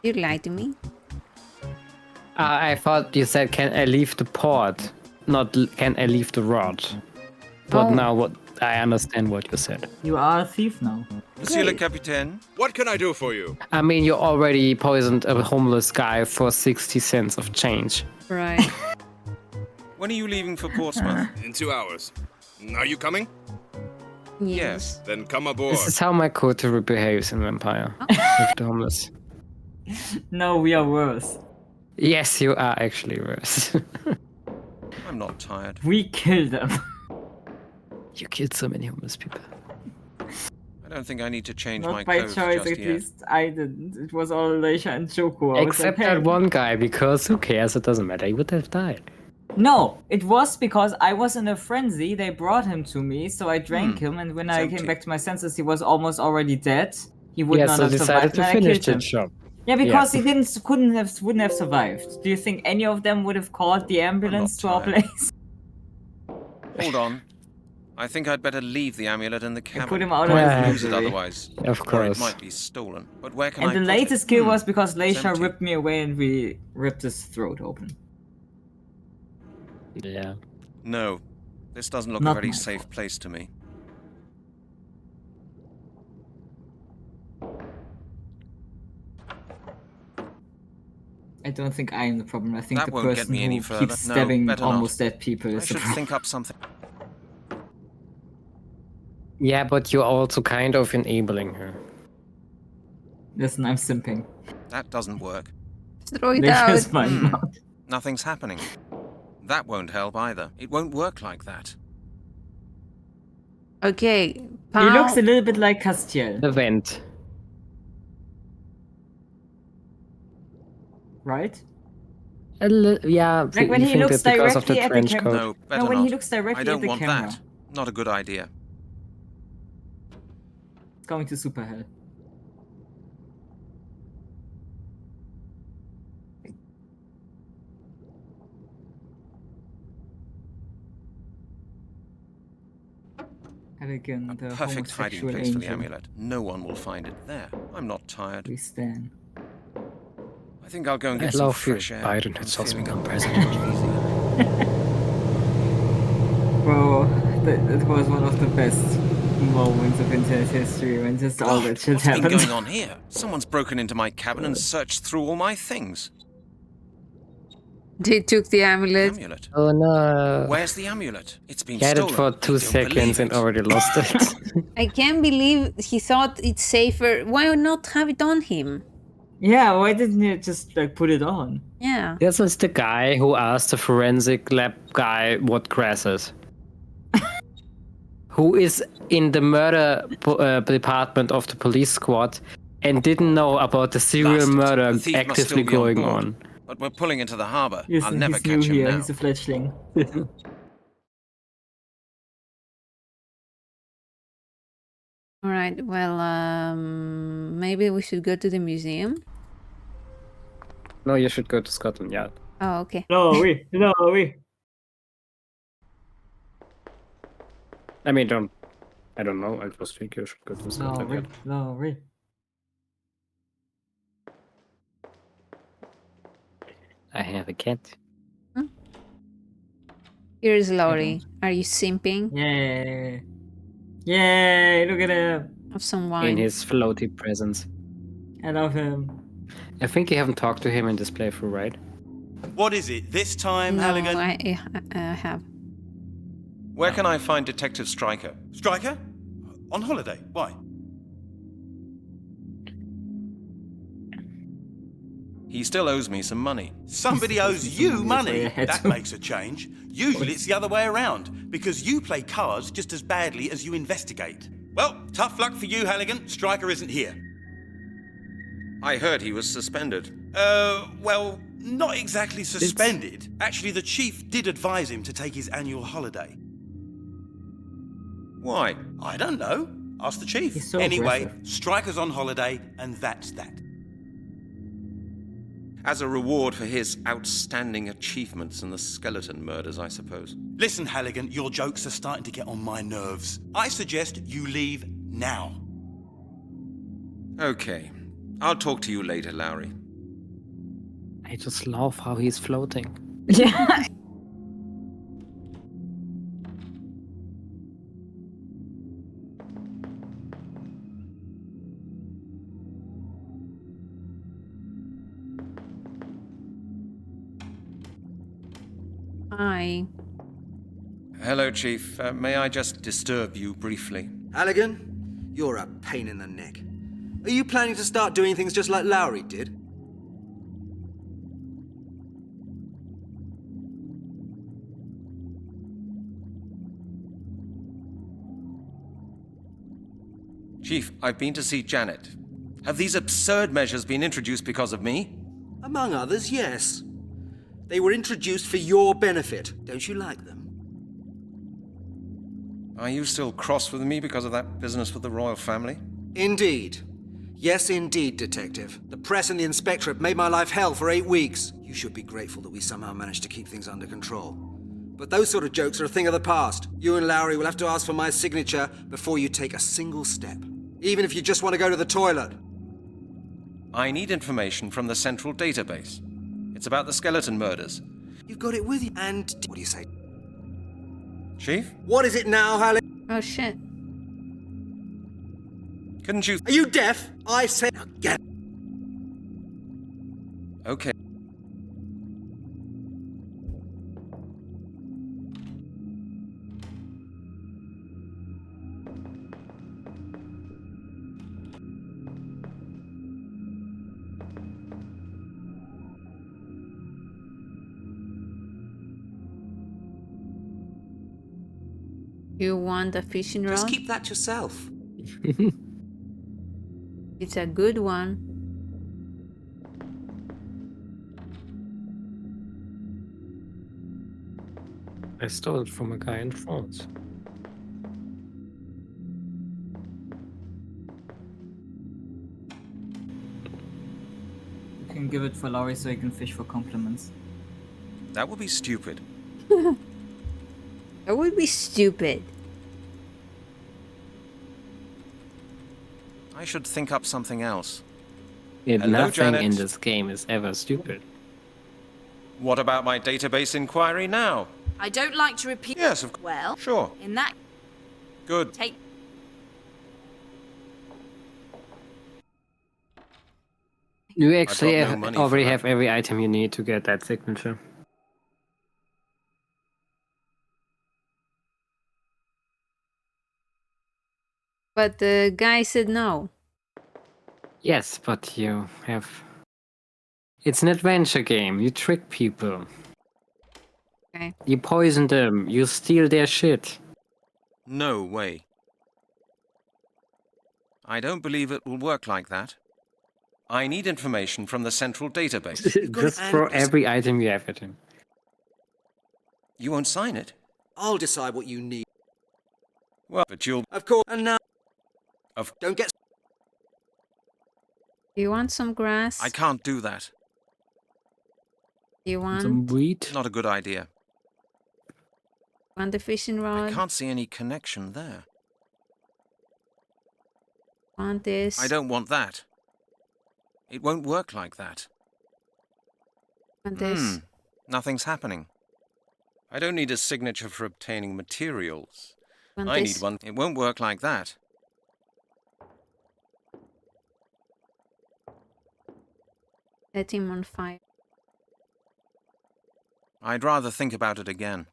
You lied to me? I thought you said, can I leave the port? Not, can I leave the rod? But now what I understand what you said. You are a thief now. Monsieur le Capitaine. What can I do for you? I mean, you already poisoned a homeless guy for 60 cents of change. Right. When are you leaving for Portsmouth? In 2 hours. Are you coming? Yes. Then come aboard. This is how my coterie behaves in Vampire. With the homeless. No, we are worse. Yes, you are actually worse. I'm not tired. We killed them. You killed so many homeless people. I don't think I need to change Not my by clothes choice, just at yet. least I didn't. It was all Leisha and Joko. I was Except like, that hey. one guy, because who cares? It doesn't matter. He would have died. No, it was because I was in a frenzy. They brought him to me, so I drank him, and when I came back to my senses, he was almost already dead. He would not so have decided survived, to and I finish killed the him. job. Yeah, because he wouldn't have survived. Do you think any of them would have called the ambulance to our tired. place? Hold on. I think I'd better leave the amulet in the cabin. put him out I of his might lose it misery. otherwise. Of Or it course. might be stolen. But where can And I the put latest it? kill was because It's Leisha empty. ripped me away and we ripped his throat open. Yeah. No. This doesn't look Not a very my safe place to me. I don't think I am the problem. I think That the won't get person me any who further. keeps No, stabbing better not. almost dead people I is the should problem. think up something. Yeah, but you're also kind of enabling her. Listen, I'm simping. That doesn't work. Throw it Leisha's out. my mouth. Nothing's happening. That won't help either. It won't work like that. Okay, He Pao. looks a little bit like Castiel, The vent. right? Yeah, Like when you he think looks that because of the directly at the trench camera. coat. No, better No, when not. he looks directly I at don't the want camera. that. Not a good idea. It's going to super hell. Again, the Perfect hiding homosexual place for the angel. amulet. No one will find it there. I'm not tired. We stand. I think I'll go and I get some love you, fresh air. Byron. I'm It's also feeling become much president. easier. Bro, that was one of the best moments of internet history when just all that shit What's happened. been going on here? Someone's broken into my cabin and searched through all my things. They took the amulet. Amulet? Oh no. Where's the amulet? It's been He had it stolen. for 2 I don't seconds believe and it. already lost it. I can't believe he thought it's safer. Why not have it on him? Yeah, why didn't you just like put it on? Yeah. This is the guy who asked the forensic lab guy what grass is. Who is in the murder department of the police squad and didn't know about the serial Blast it. murder The thief must actively still be going board. on. But we're pulling into the harbour. I'll Listen, never he's new catch him here. now. He's a fledgling. All right. Well, maybe we should go to the museum. No, you should go to Scotland Yard. Oh, okay. No, we. I mean, I don't know. I just think you should go to Scotland Yard. No. I have a cat. Here's Laurie. Are you simping? Yay. Yay, look at him. Have some In wine. his floaty presence. I love him. I think you haven't talked to him in this playthrough, right? What is it this time, No, Halligan? I have. Where can I find Detective Stryker? Striker? On holiday? Why? He still owes me some money. Somebody owes you money. ahead. That makes a change. Usually it's the other way around, because you play cards just as badly as you investigate. Well, tough luck for you, Halligan. Striker isn't here. I heard he was suspended. Well, not exactly suspended. Actually, the chief did advise him to take his annual holiday. Why? I don't know. Ask the chief. He's so Anyway, aggressive. Striker's on holiday, and that's that. As a reward for his outstanding achievements in the skeleton murders, I suppose. Listen, Halligan, your jokes are starting to get on my nerves. I suggest you leave now. Okay. I'll talk to you later, Lowry. I just love how he's floating. Yeah. Hi. Hello, Chief. May I just disturb you briefly? Halligan, you're a pain in the neck. Are you planning to start doing things just like Lowry did? Chief, I've been to see Janet. Have these absurd measures been introduced because of me? Among others, yes. They were introduced for your benefit. Don't you like them? Are you still cross with me because of that business with the royal family? Indeed. Yes, indeed, Detective. The press and the Inspectorate made my life hell for 8 weeks. You should be grateful that we somehow managed to keep things under control. But those sort of jokes are a thing of the past. You and Lowry will have to ask for my signature before you take a single step. Even if you just want to go to the toilet. I need information from the central database. It's about the skeleton murders. You've got it with you. And what do you say? Chief? What is it now, Hallie? Oh shit. Couldn't you... Are you deaf? I said... Now get... Okay. You want a fishing rod? Just keep that yourself. It's a good one. I stole it from a guy in France. You can give it for Lowry so he can fish for compliments. That would be stupid. That would be stupid. I should think up something else. Nothing Janet. in this game is ever stupid. What about my database inquiry now? I don't like to repeat. Yes, of course. Well, Sure. in that Good. take. You actually got no money for already that. have every item you need to get that signature. But the guy said no. Yes, but you have... It's an adventure game. You trick people. Okay. You poison them. You steal their shit. No way. I don't believe it will work like that. I need information from the central database. Just throw every item you have at him. You won't sign it? I'll decide what you need. Well, but you'll... Of course, and now... Don't get... Do you want some grass? I can't do that. Do you want... Some wheat? Not a good idea. Want the fishing rod? I can't see any connection there. Want this? I don't want that. It won't work like that. Want this? Nothing's happening. I don't need a signature for obtaining materials. Want I this? need one. It won't work like that. Let him on fire. I'd rather think about it again.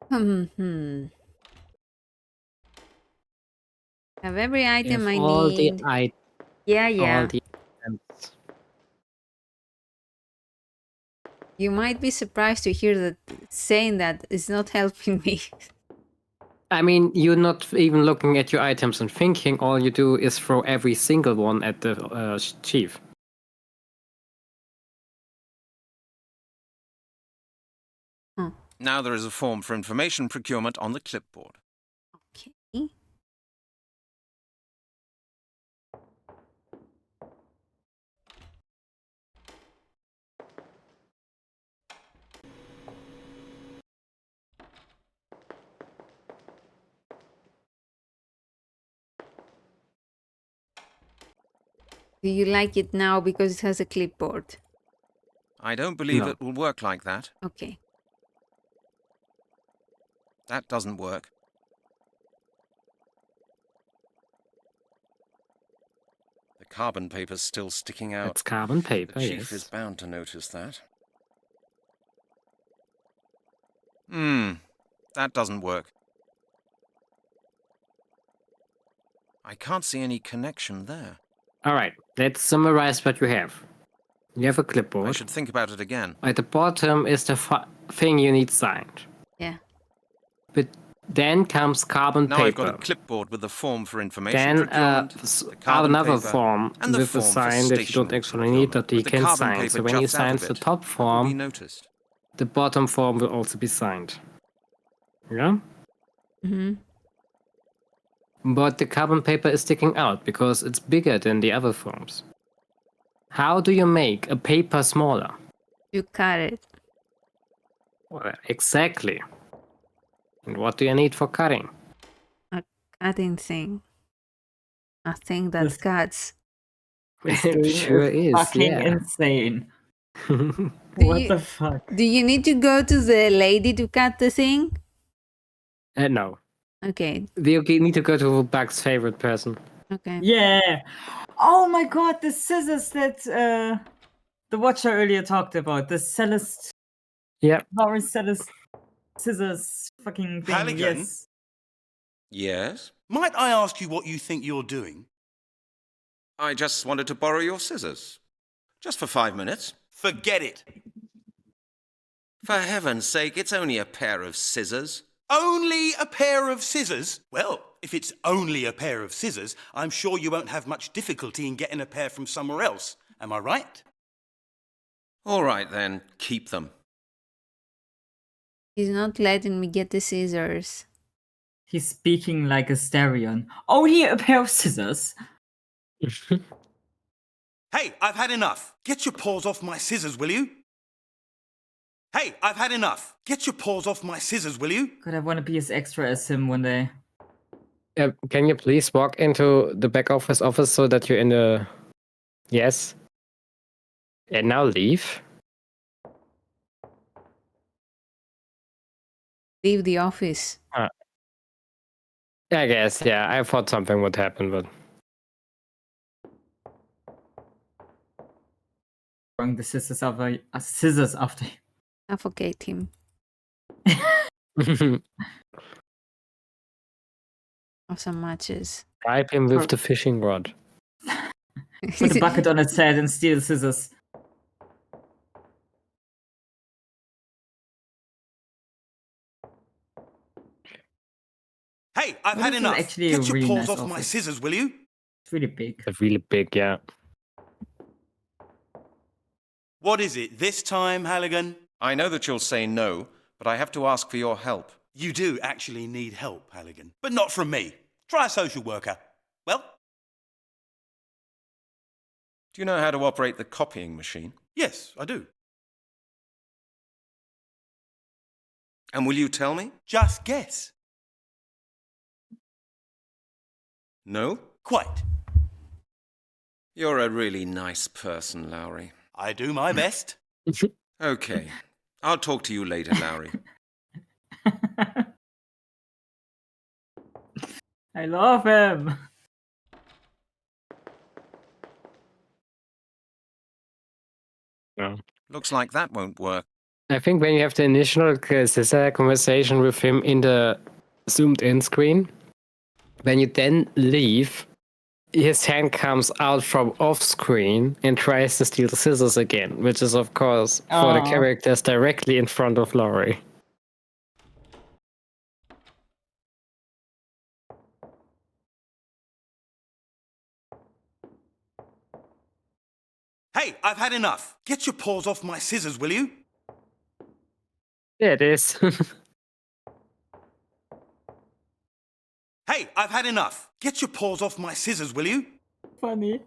Have every item Have I all need. Yeah. All the items. You might be surprised to hear that saying that is not helping me. I mean, you're not even looking at your items and thinking. All you do is throw every single one at the chief. Now there is a form for information procurement on the clipboard. Okay. Do you like it now because it has a clipboard? I don't believe No. it will work like that. Okay. That doesn't work. The carbon paper's still sticking out. It's carbon paper, The chief yes. is bound to notice that. That doesn't work. I can't see any connection there. Alright, let's summarize what you have. You have a clipboard. I should think about it again. At the bottom is the thing you need signed. Yeah. Then comes carbon Now paper. I've got a clipboard with the form for information Then procurement, the carbon another paper, form and the with a form for sign that you don't stationery actually need that you with the can carbon sign. paper So when you juts out sign of the it, top it will be form, noticed. the bottom form will also be signed. Yeah? Mm-hmm. But the carbon paper is sticking out because it's bigger than the other forms. How do you make a paper smaller? You cut it. Well, exactly. And what do you need for cutting? A cutting thing. A thing that cuts. It sure is, fucking yeah. insane. What the fuck? Do you need to go to the lady to cut the thing? No. Okay. We need to go to Bug's favorite person. Okay. Yeah. Oh my god, the scissors that the watcher earlier talked about. The Celeste. Yeah. Laurie Celeste scissors fucking thing. Halligan? Yes. Yes? Might I ask you what you think you're doing? I just wanted to borrow your scissors. Just for 5 minutes. Forget it. For heaven's sake, it's only a pair of scissors. Only a pair of scissors? Well, if it's only a pair of scissors, I'm sure you won't have much difficulty in getting a pair from somewhere else. Am I right? All right then, keep them. He's not letting me get the scissors. He's speaking like a Starion. Only a pair of scissors? Hey, I've had enough. Get your paws off my scissors, will you? Hey, I've had enough. Get your paws off my scissors, will you? God, I want to be as extra as him one day. Can you please walk into the back office so that you're in the... Yes. And now leave? Leave the office. I guess, yeah. I thought something would happen, but... Throwing the scissors after Suffocate him. Of some matches. Bribe him with the fishing rod. Put a bucket on its head and steal the scissors. Hey, I've What had is enough. actually Get a your really paws nice off my office? scissors, will you? It's really big. It's really big, yeah. What is it this time, Halligan? I know that you'll say no, but I have to ask for your help. You do actually need help, Halligan. But not from me. Try a social worker. Well? Do you know how to operate the copying machine? Yes, I do. And will you tell me? Just guess. No? Quite. You're a really nice person, Lowry. I do my best. Okay. I'll talk to you later, Lowry. I love him. No. Looks like that won't work. I think when you have the initial scissor conversation with him in the zoomed-in screen, when you then leave, his hand comes out from off-screen and tries to steal the scissors again, which is, of course, for the characters directly in front of Laurie. Hey, I've had enough. Get your paws off my scissors, will you? Yeah, it is. Hey, I've had enough. Get your paws off my scissors, will you? Funny.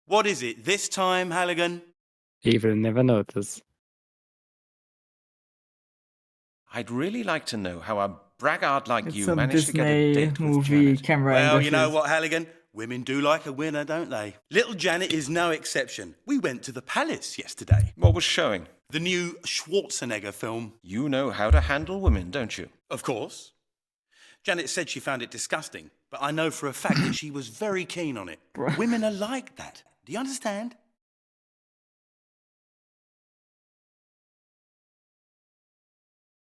What is it this time, Halligan? He will never notice. I'd really like to know how a braggart like It's you some managed to get a Disney date with movie Janet. camera Well, angle you know shit. what, Halligan? Women do like a winner, don't they? Little Janet is no exception. We went to the palace yesterday. What was showing? The new Schwarzenegger film. You know how to handle women, don't you? Of course. Janet said she found it disgusting, but I know for a fact that she was very keen on it. Women are like that. Do you understand?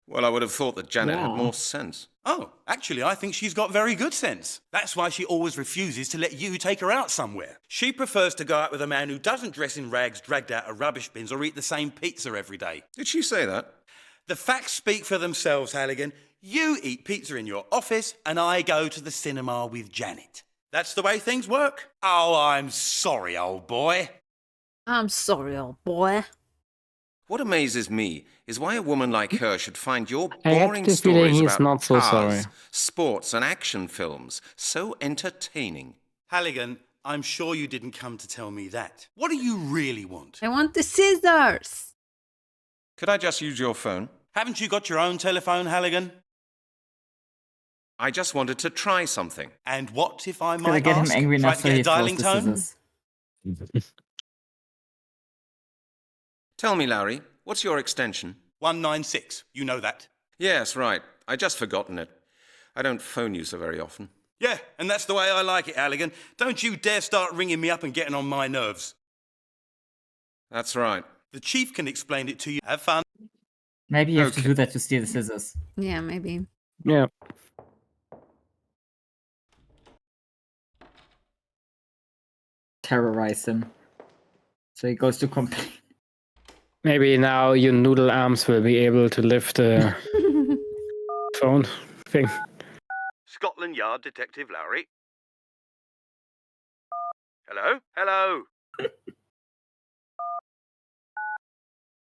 Well, I would have thought that Janet had Yeah. more sense. Oh, actually, I think she's got very good sense. That's why she always refuses to let you take her out somewhere. She prefers to go out with a man who doesn't dress in rags dragged out of rubbish bins or eat the same pizza every day. Did she say that? The facts speak for themselves, Halligan. You eat pizza in your office, and I go to the cinema with Janet. That's the way things work. Oh, I'm sorry, old boy. I'm sorry, old boy. What amazes me is why a woman like her should find your I had boring the feeling stories he's about not so sorry. cars, sports, and action films so entertaining. Halligan, I'm sure you didn't come to tell me that. What do you really want? I want the scissors. Could I just use your phone? Haven't you got your own telephone, Halligan? I just wanted to try something. And what, if I Gotta might get him ask? angry Try enough to so get he a dialing throws the tone? scissors. Tell me, Larry, what's your extension? 196. You know that. Yes, right. I just forgotten it. I don't phone you so very often. Yeah, and that's the way I like it, Halligan. Don't you dare start ringing me up and getting on my nerves. That's right. The chief can explain it to you. Have fun. Maybe you have to do that to steal the scissors. Yeah, maybe. Yeah. Terrorize him. So he goes to complain. Maybe now your noodle arms will be able to lift the phone thing. Scotland Yard Detective Lowry. Hello? Hello? It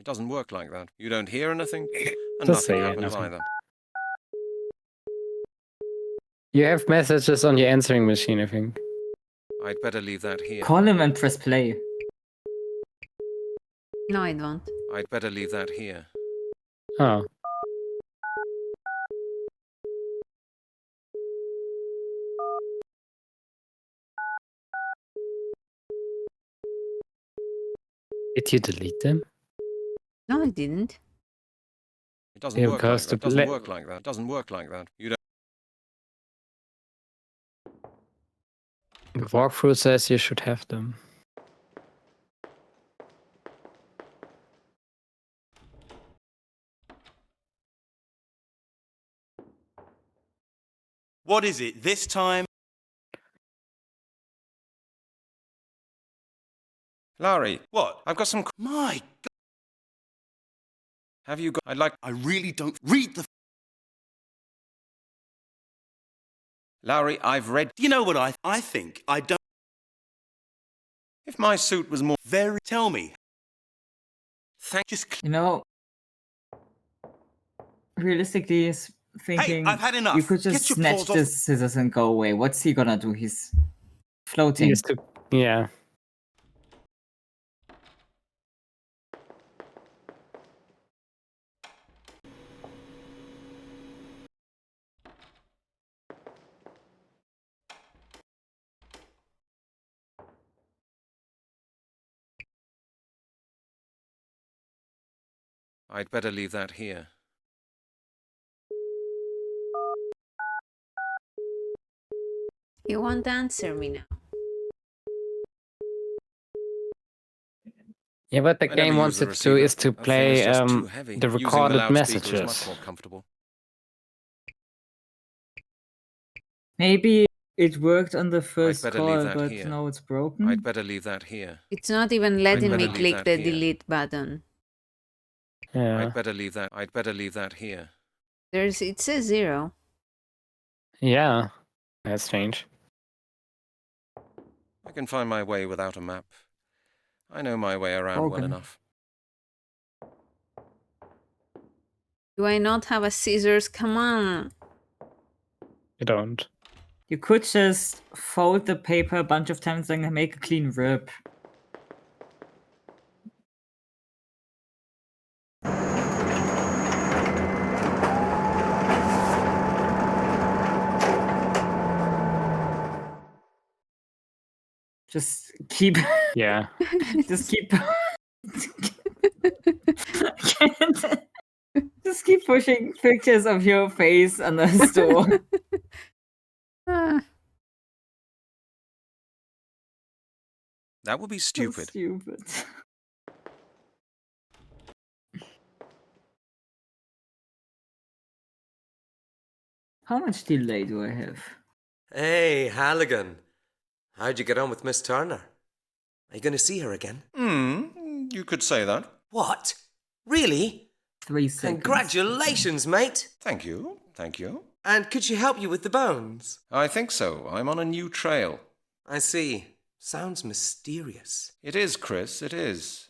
doesn't work like that. You don't hear anything, and Just nothing say happens nothing. either. You have messages on your answering machine, I think. I'd better leave that here. Call him and press play. No, I don't. I'd better leave that here. Oh. Did you delete them? No, I didn't. It doesn't Yeah, work like because that. the Doesn't pla- work like that. Doesn't work like that. You don't. The walkthrough says you should have them. What is it this time? Larry, What? I've got some. My God. Have you got? I'd like. I really don't read the... Larry, I've read. Do you know what I think? I don't... If my suit was more. Very... Tell me. You know, realistically thinking, I've had enough. you could Get just your snatch paws off- the scissors and go away. What's he gonna do? He's floating. Yeah. I'd better leave that here. He won't answer me now. Yeah, but the I never game use wants the it to receiver. is to That thing play is just too heavy. the Using recorded loudspeaker is messages. much more comfortable. Maybe it worked on the first better leave call, that but here. now it's broken. I'd better leave that here. It's not even letting me better leave click that the here. delete button. Yeah. I'd better leave that. I'd better leave that here. It says 0. Yeah. That's strange. I can find my way without a map. I know my way around well Broken. enough. Do I not have a scissors? Come on. You don't. You could just fold the paper a bunch of times and make a clean rip. Just keep. Yeah. Just keep. Just keep pushing pictures of your face on the store. Ah, That would be So stupid. stupid. How much delay do I have? Hey, Halligan. How'd you get on with Miss Turner? Are you going to see her again? You could say that. What? Really? 3 seconds. Congratulations, mate! Thank you, thank you. And could she help you with the bones? I think so. I'm on a new trail. I see. Sounds mysterious. It is, Chris, it is.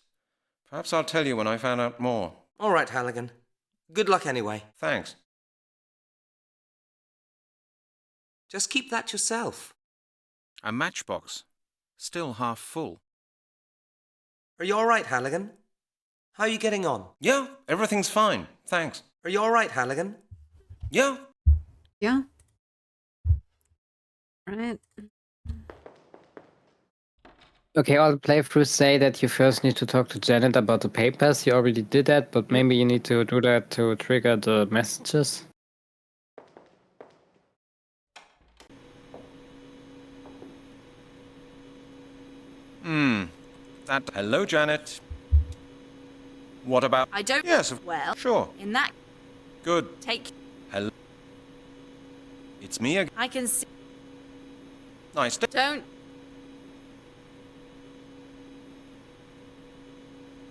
Perhaps I'll tell you when I found out more. All right, Halligan. Good luck anyway. Thanks. Just keep that yourself. A matchbox. Still half full. Are you all right, Halligan? How are you getting on? Yeah, everything's fine. Thanks. Are you all right, Halligan? Yeah. Yeah. Right. Okay, all playthroughs say that you first need to talk to Janet about the papers. You already did that, but maybe you need to do that to trigger the messages. Hello, Janet. What about... I don't... Yes, well, sure. in that... Good. Take... Hello. It's me again. I can see... Nice day. Don't...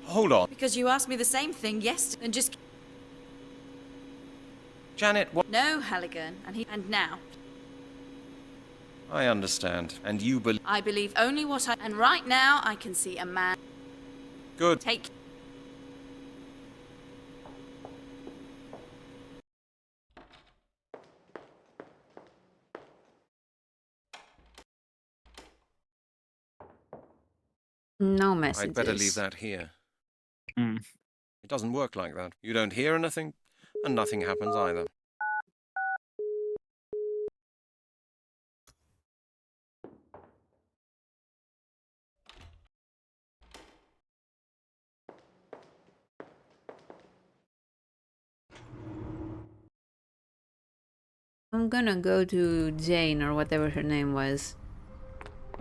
Hold on. Because you asked me the same thing yesterday and just... Janet, what... No, Halligan. And now. I understand. And you believe... I believe only what I... And right now, I can see a man... Good. Take... No messages. I'd better leave that here. Mm. It doesn't work like that. You don't hear anything, and nothing happens either. I'm gonna go to Jane or whatever her name was.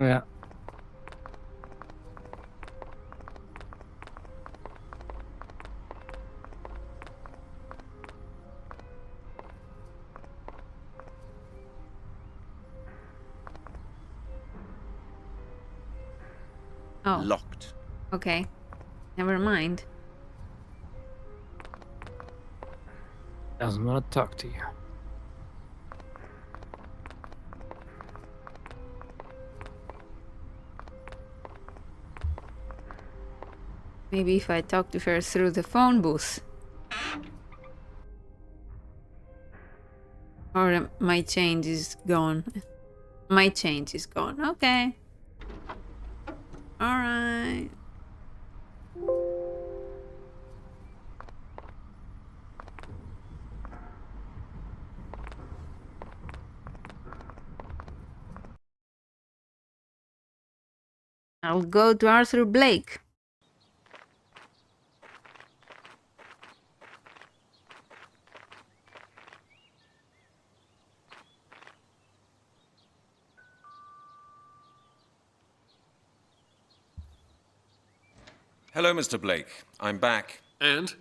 Yeah. Oh. Locked. Okay. Never mind. Doesn't want to talk to you. Maybe if I talk to her through the phone booth. Or my change is gone. My change is gone. Okay. Alright. I'll go to Arthur Blake. Hello, Mr. Blake. I'm back. And?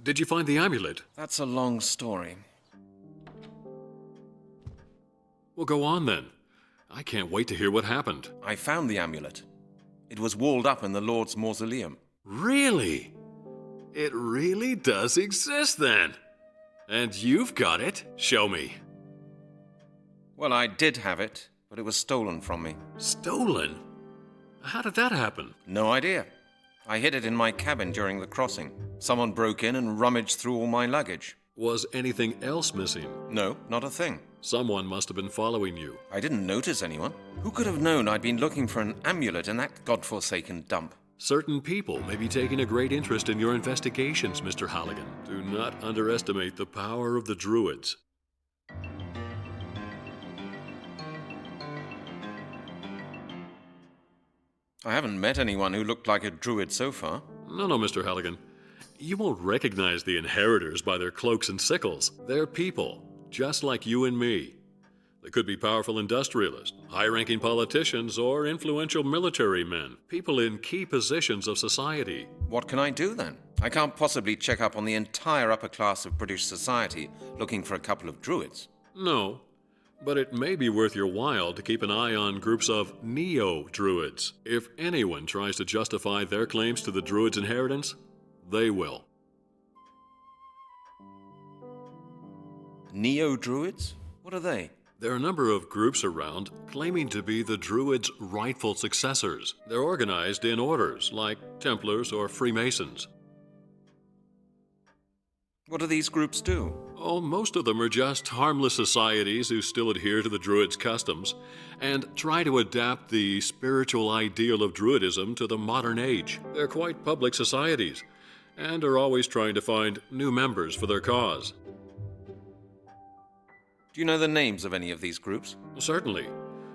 Did you find the amulet? That's a long story. Well, go on then. I can't wait to hear what happened. I found the amulet. It was walled up in the Lord's mausoleum. Really? It really does exist then? And you've got it? Show me. Well, I did have it, but it was stolen from me. Stolen? How did that happen? No idea. I hid it in my cabin during the crossing. Someone broke in and rummaged through all my luggage. Was anything else missing? No, not a thing. Someone must have been following you. I didn't notice anyone. Who could have known I'd been looking for an amulet in that godforsaken dump? Certain people may be taking a great interest in your investigations, Mr. Halligan. Do not underestimate the power of the Druids. I haven't met anyone who looked like a druid so far. No, Mr. Halligan. You won't recognize the inheritors by their cloaks and sickles. They're people, just like you and me. They could be powerful industrialists, high-ranking politicians, or influential military men, people in key positions of society. What can I do then? I can't possibly check up on the entire upper class of British society looking for a couple of druids. No, but it may be worth your while to keep an eye on groups of neo-druids. If anyone tries to justify their claims to the druids' inheritance, they will. Neo-Druids? What are they? There are a number of groups around claiming to be the Druids' rightful successors. They're organized in orders, like Templars or Freemasons. What do these groups do? Oh, most of them are just harmless societies who still adhere to the Druids' customs and try to adapt the spiritual ideal of Druidism to the modern age. They're quite public societies and are always trying to find new members for their cause. Do you know the names of any of these groups? Certainly.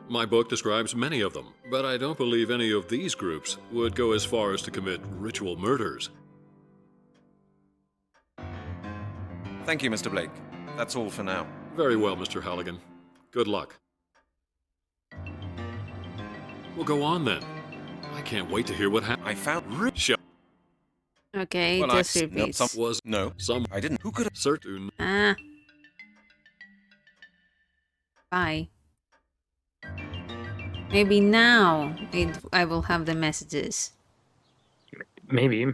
My book describes many of them, but I don't believe any of these groups would go as far as to commit ritual murders. Thank you, Mr. Blake. That's all for now. Very well, Mr. Halligan. Good luck. We'll go on then. I can't wait to hear what happened. I found Okay, well, just no, repeat. I didn't. Who could have? Certain. Ah. Bye. Maybe now I will have the messages. Maybe.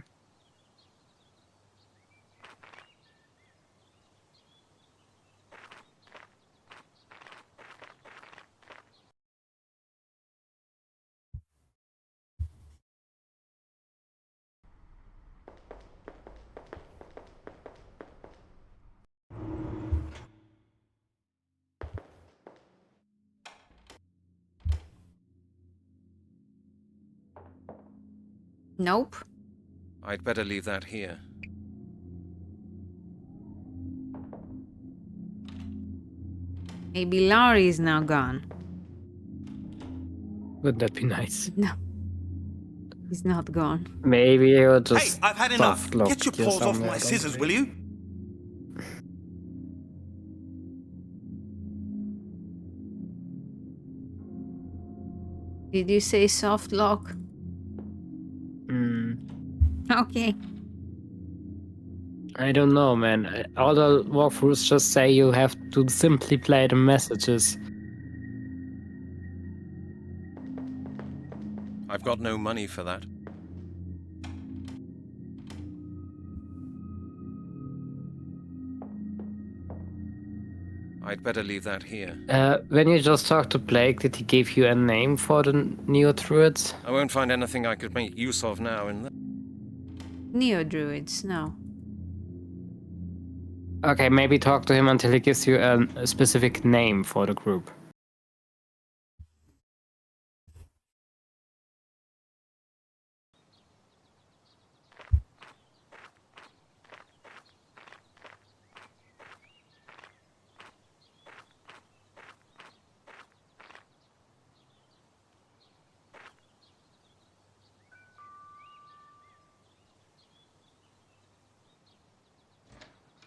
Nope. I'd better leave that here. Maybe Laurie is now gone. Would that be nice? No. He's not gone. Maybe he'll just. Hey, I've had enough. Get your paws off my scissors, will you? Did you say soft lock? Okay. I don't know, man. All the walkthroughs just say you have to simply play the messages. I've got no money for that. I'd better leave that here. When you just talked to Blake, did he give you a name for the Neo-Druids? I won't find anything I could make use of now in the... Neo-Druids, no. Okay, maybe talk to him until he gives you a specific name for the group.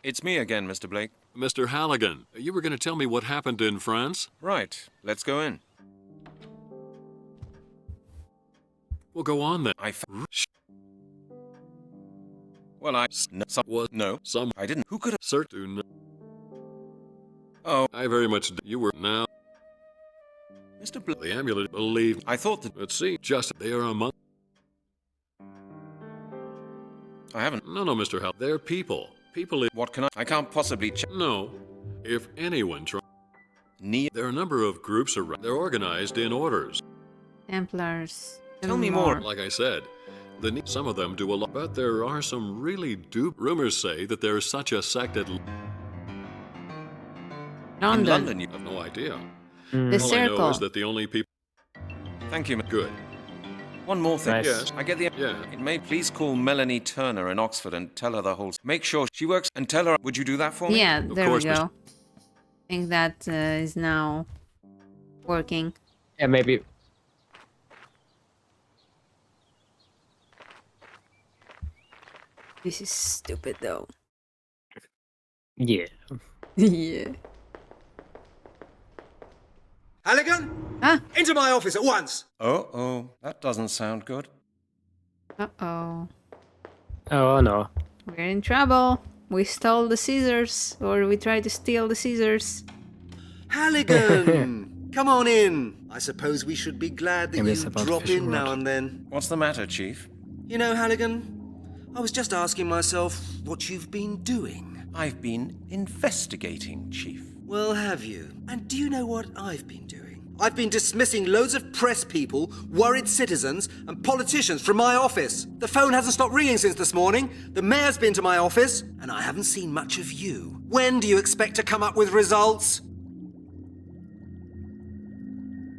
It's me again, Mr. Blake. Mr. Halligan, you were going to tell me what happened in France? Right. Let's go in. We'll go on then. Well, I didn't. Who could have? Certain. Oh. I very much. You were now. Mr. Blake. The amulet, believe. I thought that. Let's see. Just they are among. I haven't. No, Mr. Hall. They're people. People. What can I can't possibly check. No. If anyone tries. There are a number of groups around. They're organized in orders. Templars. Tell me more. Like I said, some of them do a lot, but there are some really rumors say that there is such a sect at London. In London, you have no idea. The All circle. I know is that the only people. Thank you. Good. One more thing. Nice. Yes. I get the. Yeah. It may please call Melanie Turner in Oxford and tell her the whole. Make sure she works and tell her. Would you do that for me? Yeah, there course, we go. I think that is now working. Yeah, maybe. This is stupid though. Yeah. Yeah. Halligan? Huh? Into my office at once! Oh, that doesn't sound good. Uh-oh. Oh no. We're in trouble. We stole the scissors, or we tried to steal the scissors. Halligan! Come on in. I suppose we should be glad that Maybe you it's about drop fishing in now rod. and then. What's the matter, Chief? You know, Halligan, I was just asking myself what you've been doing. I've been investigating, Chief. Well, have you? And do you know what I've been doing? I've been dismissing loads of press people, worried citizens, and politicians from my office. The phone hasn't stopped ringing since this morning. The mayor's been to my office, and I haven't seen much of you. When do you expect to come up with results?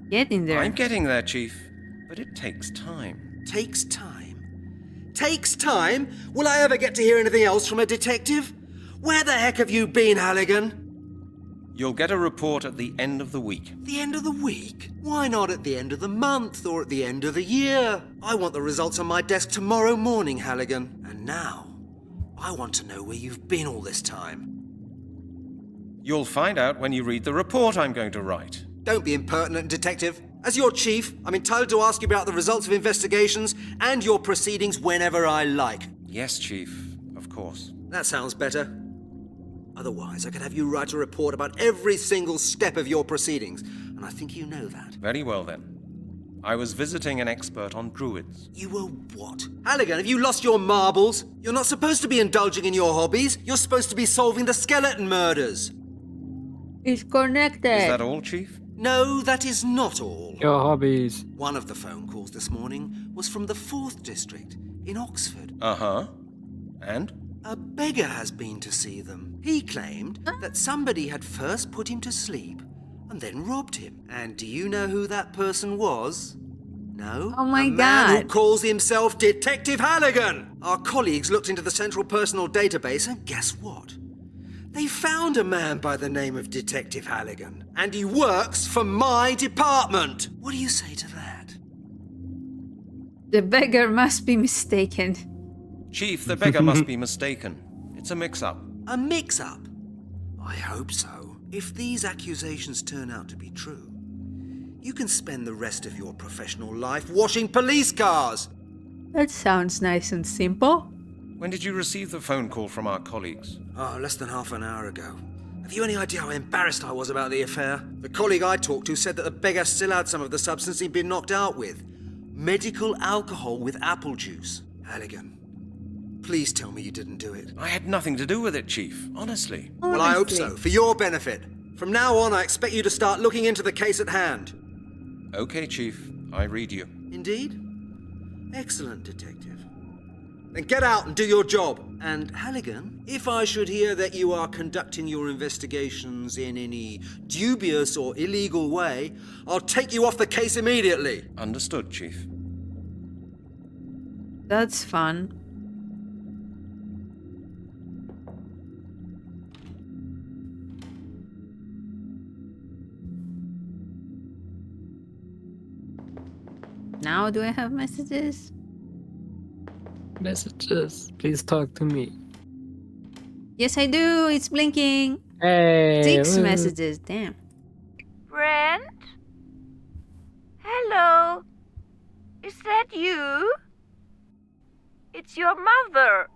Getting there. I'm getting there, Chief, but it takes time. Takes time? Takes time? Will I ever get to hear anything else from a detective? Where the heck have you been, Halligan? You'll get a report at the end of the week. The end of the week? Why not at the end of the month or at the end of the year? I want the results on my desk tomorrow morning, Halligan. And now, I want to know where you've been all this time. You'll find out when you read the report I'm going to write. Don't be impertinent, Detective. As your chief, I'm entitled to ask you about the results of investigations and your proceedings whenever I like. Yes, Chief, of course. That sounds better. Otherwise, I could have you write a report about every single step of your proceedings, and I think you know that. Very well, then. I was visiting an expert on Druids. You were what? Halligan, have you lost your marbles? You're not supposed to be indulging in your hobbies. You're supposed to be solving the skeleton murders. It's connected. Is that all, Chief? No, that is not all. Your hobbies. One of the phone calls this morning was from the 4th District in Oxford. Uh-huh. And? A beggar has been to see them. He claimed that somebody had first put him to sleep and then robbed him. And do you know who that person was? No? Oh my God. A man who God. calls himself Detective Halligan. Our colleagues looked into the Central Personal Database and guess what? They found a man by the name of Detective Halligan. And he works for my department. What do you say to that? The beggar must be mistaken. Chief, the beggar must be mistaken. It's a mix-up. A mix-up? I hope so. If these accusations turn out to be true, you can spend the rest of your professional life washing police cars. That sounds nice and simple. When did you receive the phone call from our colleagues? Oh, less than half an hour ago. Have you any idea how embarrassed I was about the affair? The colleague I talked to said that the beggar still had some of the substance he'd been knocked out with. Medical alcohol with apple juice. Halligan, please tell me you didn't do it. I had nothing to do with it, Chief. Honestly. Well, I hope so, for your benefit. From now on, I expect you to start looking into the case at hand. Okay, Chief. I read you. Indeed? Excellent, Detective. Then get out and do your job. And Halligan, if I should hear that you are conducting your investigations in any dubious or illegal way, I'll take you off the case immediately. Understood, Chief. That's fun. Now do I have messages? Messages. Please talk to me. Yes, I do. It's blinking. Hey. 6 messages. Damn. Brent? Hello? Is that you? It's your mother.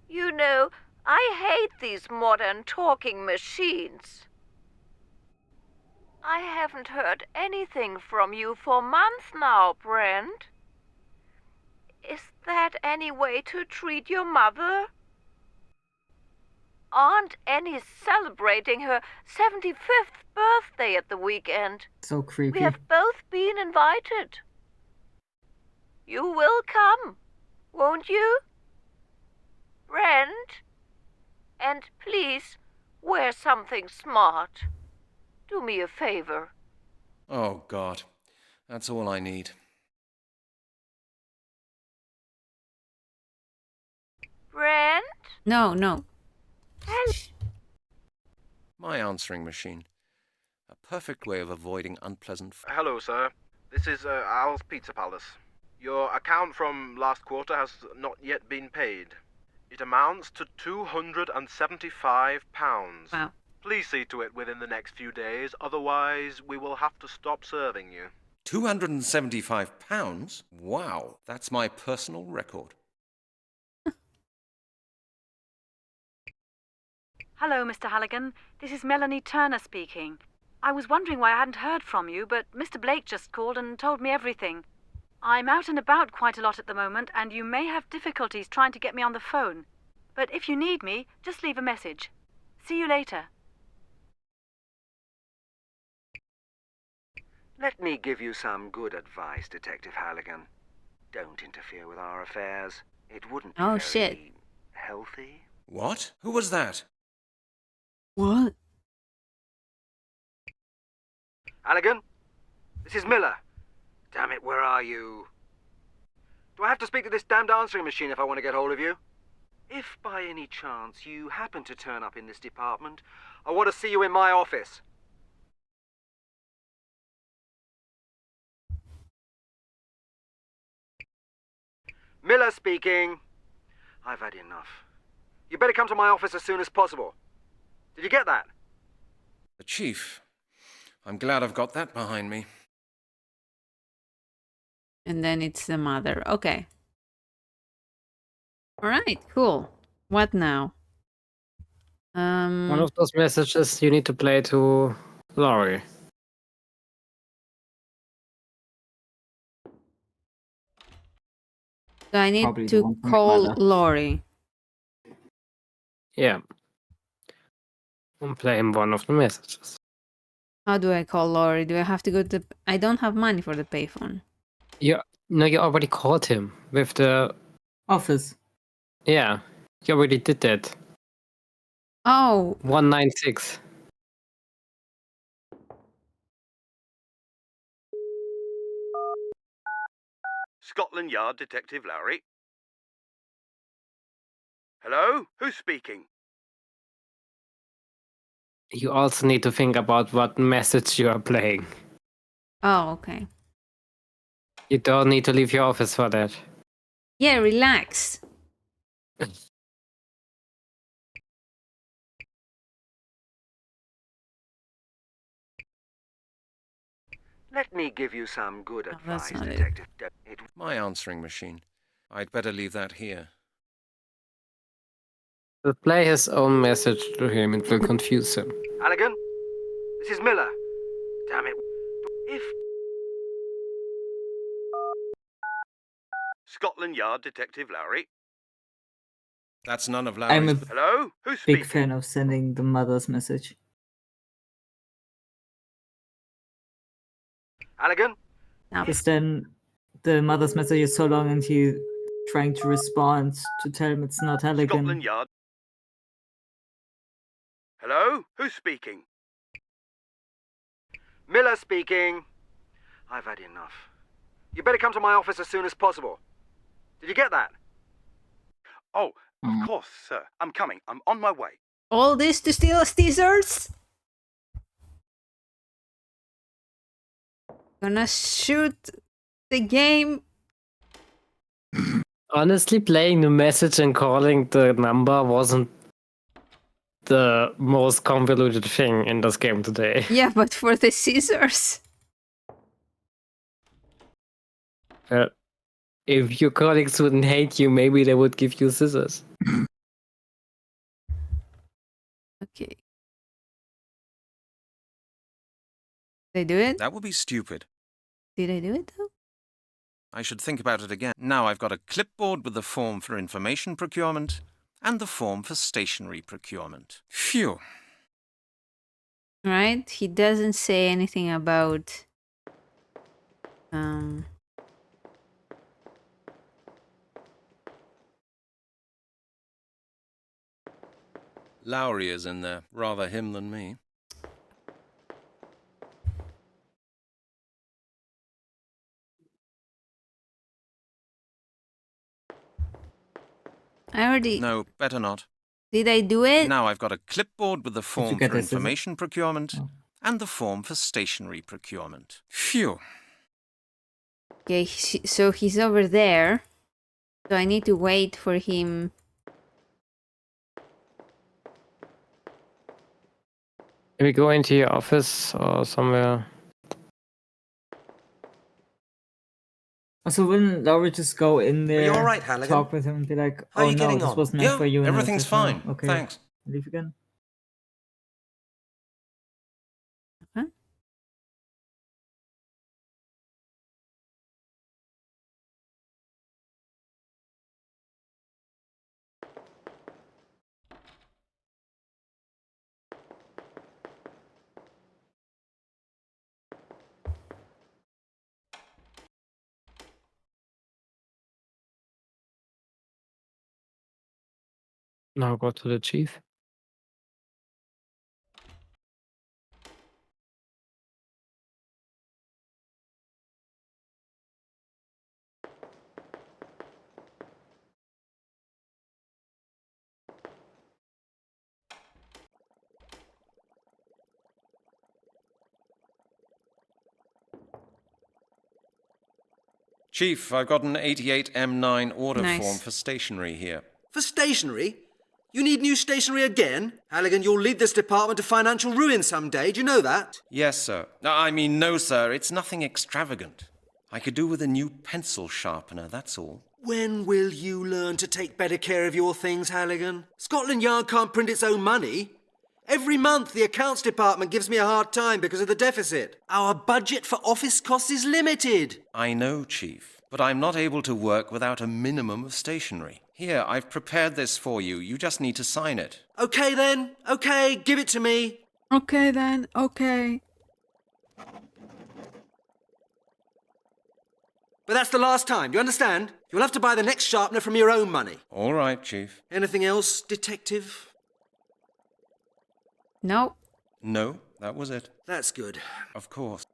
You know, I hate these modern talking machines. I haven't heard anything from you for months now, Brent. Is that any way to treat your mother? Aren't Annie celebrating her 75th birthday at the weekend? So creepy. We have both been invited. You will come, won't you? Brent? And please, wear something smart. Do me a favor. Oh, God. That's all I need. Brent? No. My answering machine. A perfect way of avoiding unpleasant... Hello, sir. This is Al's Pizza Palace. Your account from last quarter has not yet been paid. It amounts to £275. Wow. Please see to it within the next few days, otherwise we will have to stop serving you. £275? Wow, that's my personal record. Hello, Mr. Halligan. This is Melanie Turner speaking. I was wondering why I hadn't heard from you, but Mr. Blake just called and told me everything. I'm out and about quite a lot at the moment, and you may have difficulties trying to get me on the phone. But if you need me, just leave a message. See you later. Let me give you some good advice, Detective Halligan. Don't interfere with our affairs. It wouldn't be very shit. healthy. What? Who was that? What? Halligan? This is Miller. Damn it, where are you? Do I have to speak to this damned answering machine if I want to get hold of you? If by any chance you happen to turn up in this department, I want to see you in my office. Miller speaking. I've had enough. You better come to my office as soon as possible. Did you get that? The chief. I'm glad I've got that behind me. And then it's the mother. Okay. Alright, cool. What now? One of those messages you need to play to Laurie. So I need Probably the to one from call Mother. Laurie. Yeah. And play him one of the messages. How do I call Laurie? Do I have to go to... I don't have money for the payphone. No, you already called him with the... Office. Yeah, you already did that. Oh. 196. Scotland Yard Detective Lowry. Hello? Who's speaking? You also need to think about what message you are playing. Oh, okay. You don't need to leave your office for that. Yeah, relax. Let me give you some good advice, not it. Detective. My answering machine. I'd better leave that here. But play his own message to him, it will confuse him. Halligan? This is Miller. Damn it. If... Scotland Yard Detective Lowry. That's none of I'm Larry's... a Hello? Who's big speaking? fan of sending the mother's message. Halligan? Because then the mother's message is so long and you trying to respond to tell him it's not Halligan. Scotland Yard. Hello? Who's speaking? Miller speaking. I've had enough. You better come to my office as soon as possible. Did you get that? Oh, of course, sir. I'm coming. I'm on my way. All this to steal scissors? Gonna shoot the game. Honestly, playing the message and calling the number wasn't the most convoluted thing in this game today. Yeah, but for the scissors. If your colleagues wouldn't hate you, maybe they would give you scissors. Okay. They do it? That would be stupid. Did I do it though? I should think about it again. Now I've got a clipboard with the form for information procurement and the form for stationery procurement. Phew. Right? He doesn't say anything about... Lowry is in there. Rather him than me. I already... No, better not. Did I do it? Now I've got a clipboard with the form get for a scissor? information procurement and the form for stationery procurement. Phew. Okay, so he's over there. So I need to wait for him. Maybe go into your office or somewhere. Also, wouldn't Laura just go in there, you all right, Halligan? talk with him and be like, How are oh you no, getting this on? wasn't meant Yeah, for you. and everything's it's just, no, fine. Okay, Thanks. leave again. Huh? Now go to the chief. Chief, I've got an 88M9 order Nice. form for stationery here. For stationery? You need new stationery again? Halligan, you'll lead this department to financial ruin someday, do you know that? Yes, sir. I mean, no, sir, it's nothing extravagant. I could do with a new pencil sharpener, that's all. When will you learn to take better care of your things, Halligan? Scotland Yard can't print its own money. Every month the accounts department gives me a hard time because of the deficit. Our budget for office costs is limited. I know, Chief, but I'm not able to work without a minimum of stationery. Here, I've prepared this for you. You just need to sign it. Okay then. Okay, give it to me. Okay then, okay. But that's the last time, do you understand? You'll have to buy the next sharpener from your own money. All right, Chief. Anything else, Detective? No. No, that was it. That's good. Of course.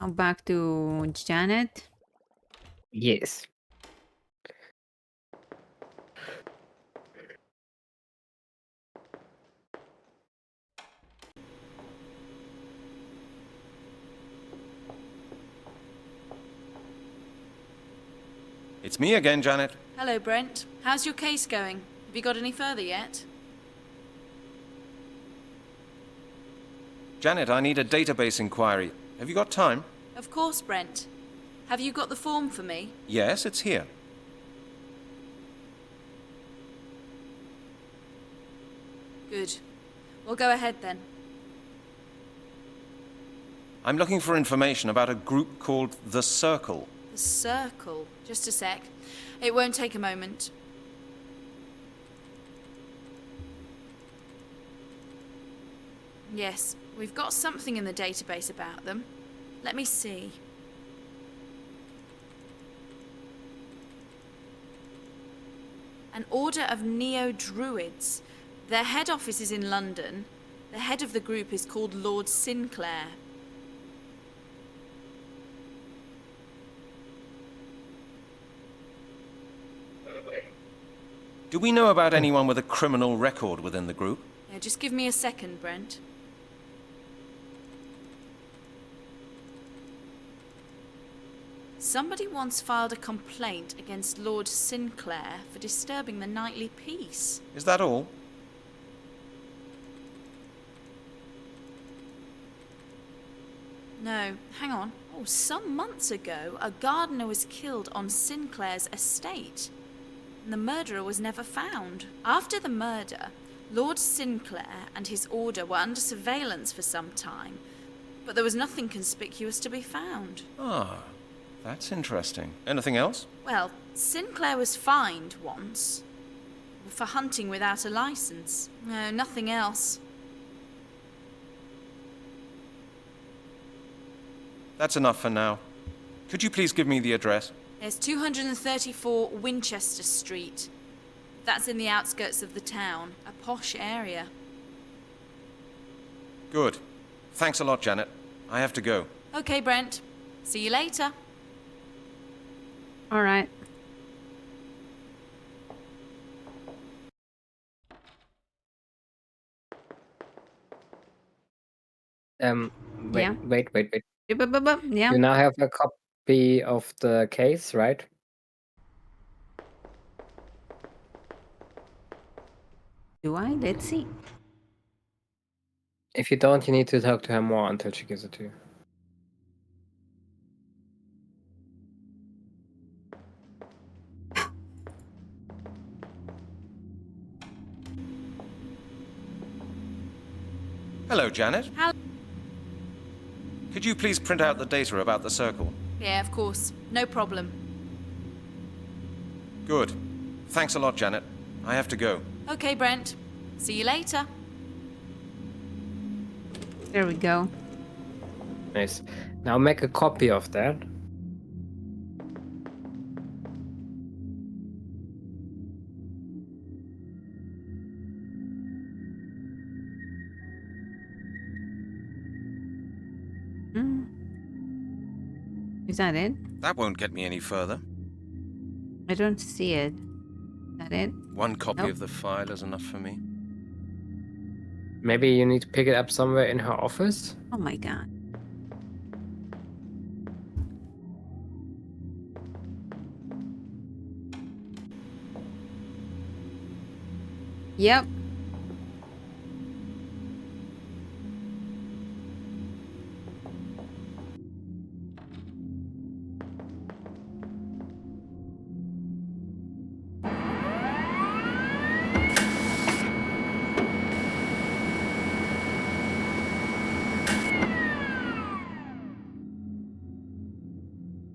Now back to Janet. Yes. It's me again, Janet. Hello, Brent. How's your case going? Have you got any further yet? Janet, I need a database inquiry. Have you got time? Of course, Brent. Have you got the form for me? Yes, it's here. Good. We'll go ahead then. I'm looking for information about a group called The Circle. The Circle. Just a sec. It won't take a moment. Yes, we've got something in the database about them. Let me see. An order of Neo-Druids. Their head office is in London. The head of the group is called Lord Sinclair. Do we know about anyone with a criminal record within the group? Yeah, just give me a second, Brent. Somebody once filed a complaint against Lord Sinclair for disturbing the nightly peace. Is that all? No, hang on. Oh, some months ago, a gardener was killed on Sinclair's estate. And the murderer was never found. After the murder, Lord Sinclair and his order were under surveillance for some time, but there was nothing conspicuous to be found. Ah, that's interesting. Anything else? Well, Sinclair was fined once for hunting without a license. No, nothing else. That's enough for now. Could you please give me the address? There's 234 Winchester Street. That's in the outskirts of the town, a posh area. Good. Thanks a lot, Janet. I have to go. Okay, Brent. See you later. All right. Wait, Yeah. wait. Yeah. You now have a copy of the case, right? Do I? Let's see. If you don't, you need to talk to her more until she gives it to you. Hello, Janet. Hello. Could you please print out the data about the circle? Yeah, of course. No problem. Good. Thanks a lot, Janet. I have to go. Okay, Brent. See you later. There we go. Nice. Now make a copy of that. Is that it? That won't get me any further. I don't see it. Is that it? One copy Nope. of the file is enough for me. Maybe you need to pick it up somewhere in her office? Oh my god. Yep.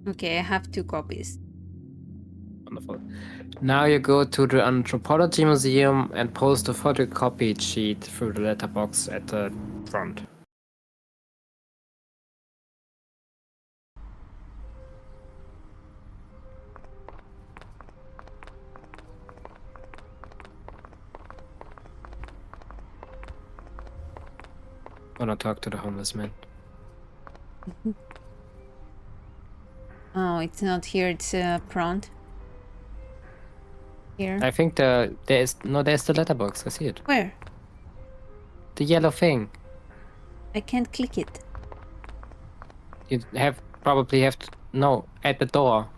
Okay, I have 2 copies. Wonderful. Now you go to the Anthropology Museum and post a photocopied sheet through the letterbox at the front. Wanna talk to the homeless man? Oh, it's not here, it's front. Here. I think there's the letterbox. I see it. Where? The yellow thing. I can't click it. You probably have to at the door.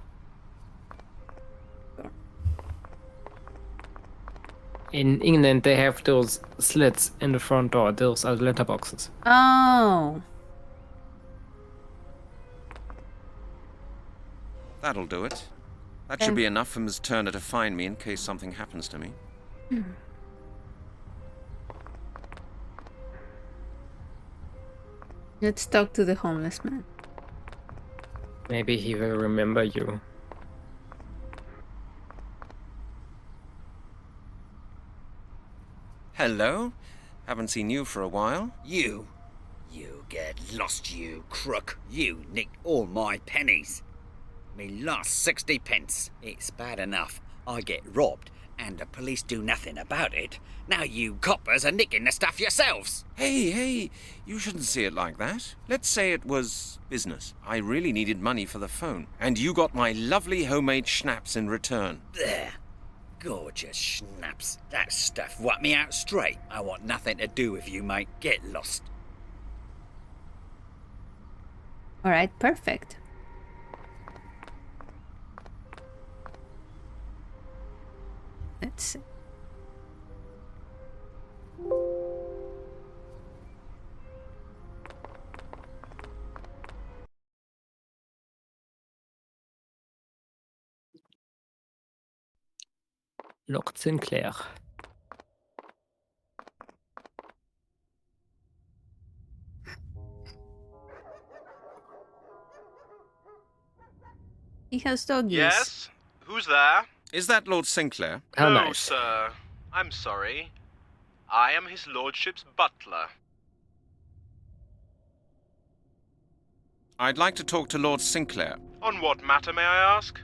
In England, they have those slits in the front door. Those are letterboxes. Oh. That'll do it. That should be enough for Ms. Turner to find me in case something happens to me. Let's talk to the homeless man. Maybe he will remember you. Hello? Haven't seen you for a while. You get lost, you crook. You nicked all my pennies. Me last 60 pence. It's bad enough I get robbed and the police do nothing about it. Now you coppers are nicking the stuff yourselves. Hey, you shouldn't see it like that. Let's say it was business. I really needed money for the phone, and you got my lovely homemade schnapps in return. There. Gorgeous schnapps. That stuff wiped me out straight. I want nothing to do with you, mate. Get lost. Alright, perfect. Let's see. Lord Sinclair. He has doggies. Yes? Who's there? Is that Lord Sinclair? How no, nice. sir. I'm sorry. I am his lordship's butler. I'd like to talk to Lord Sinclair. On what matter, may I ask?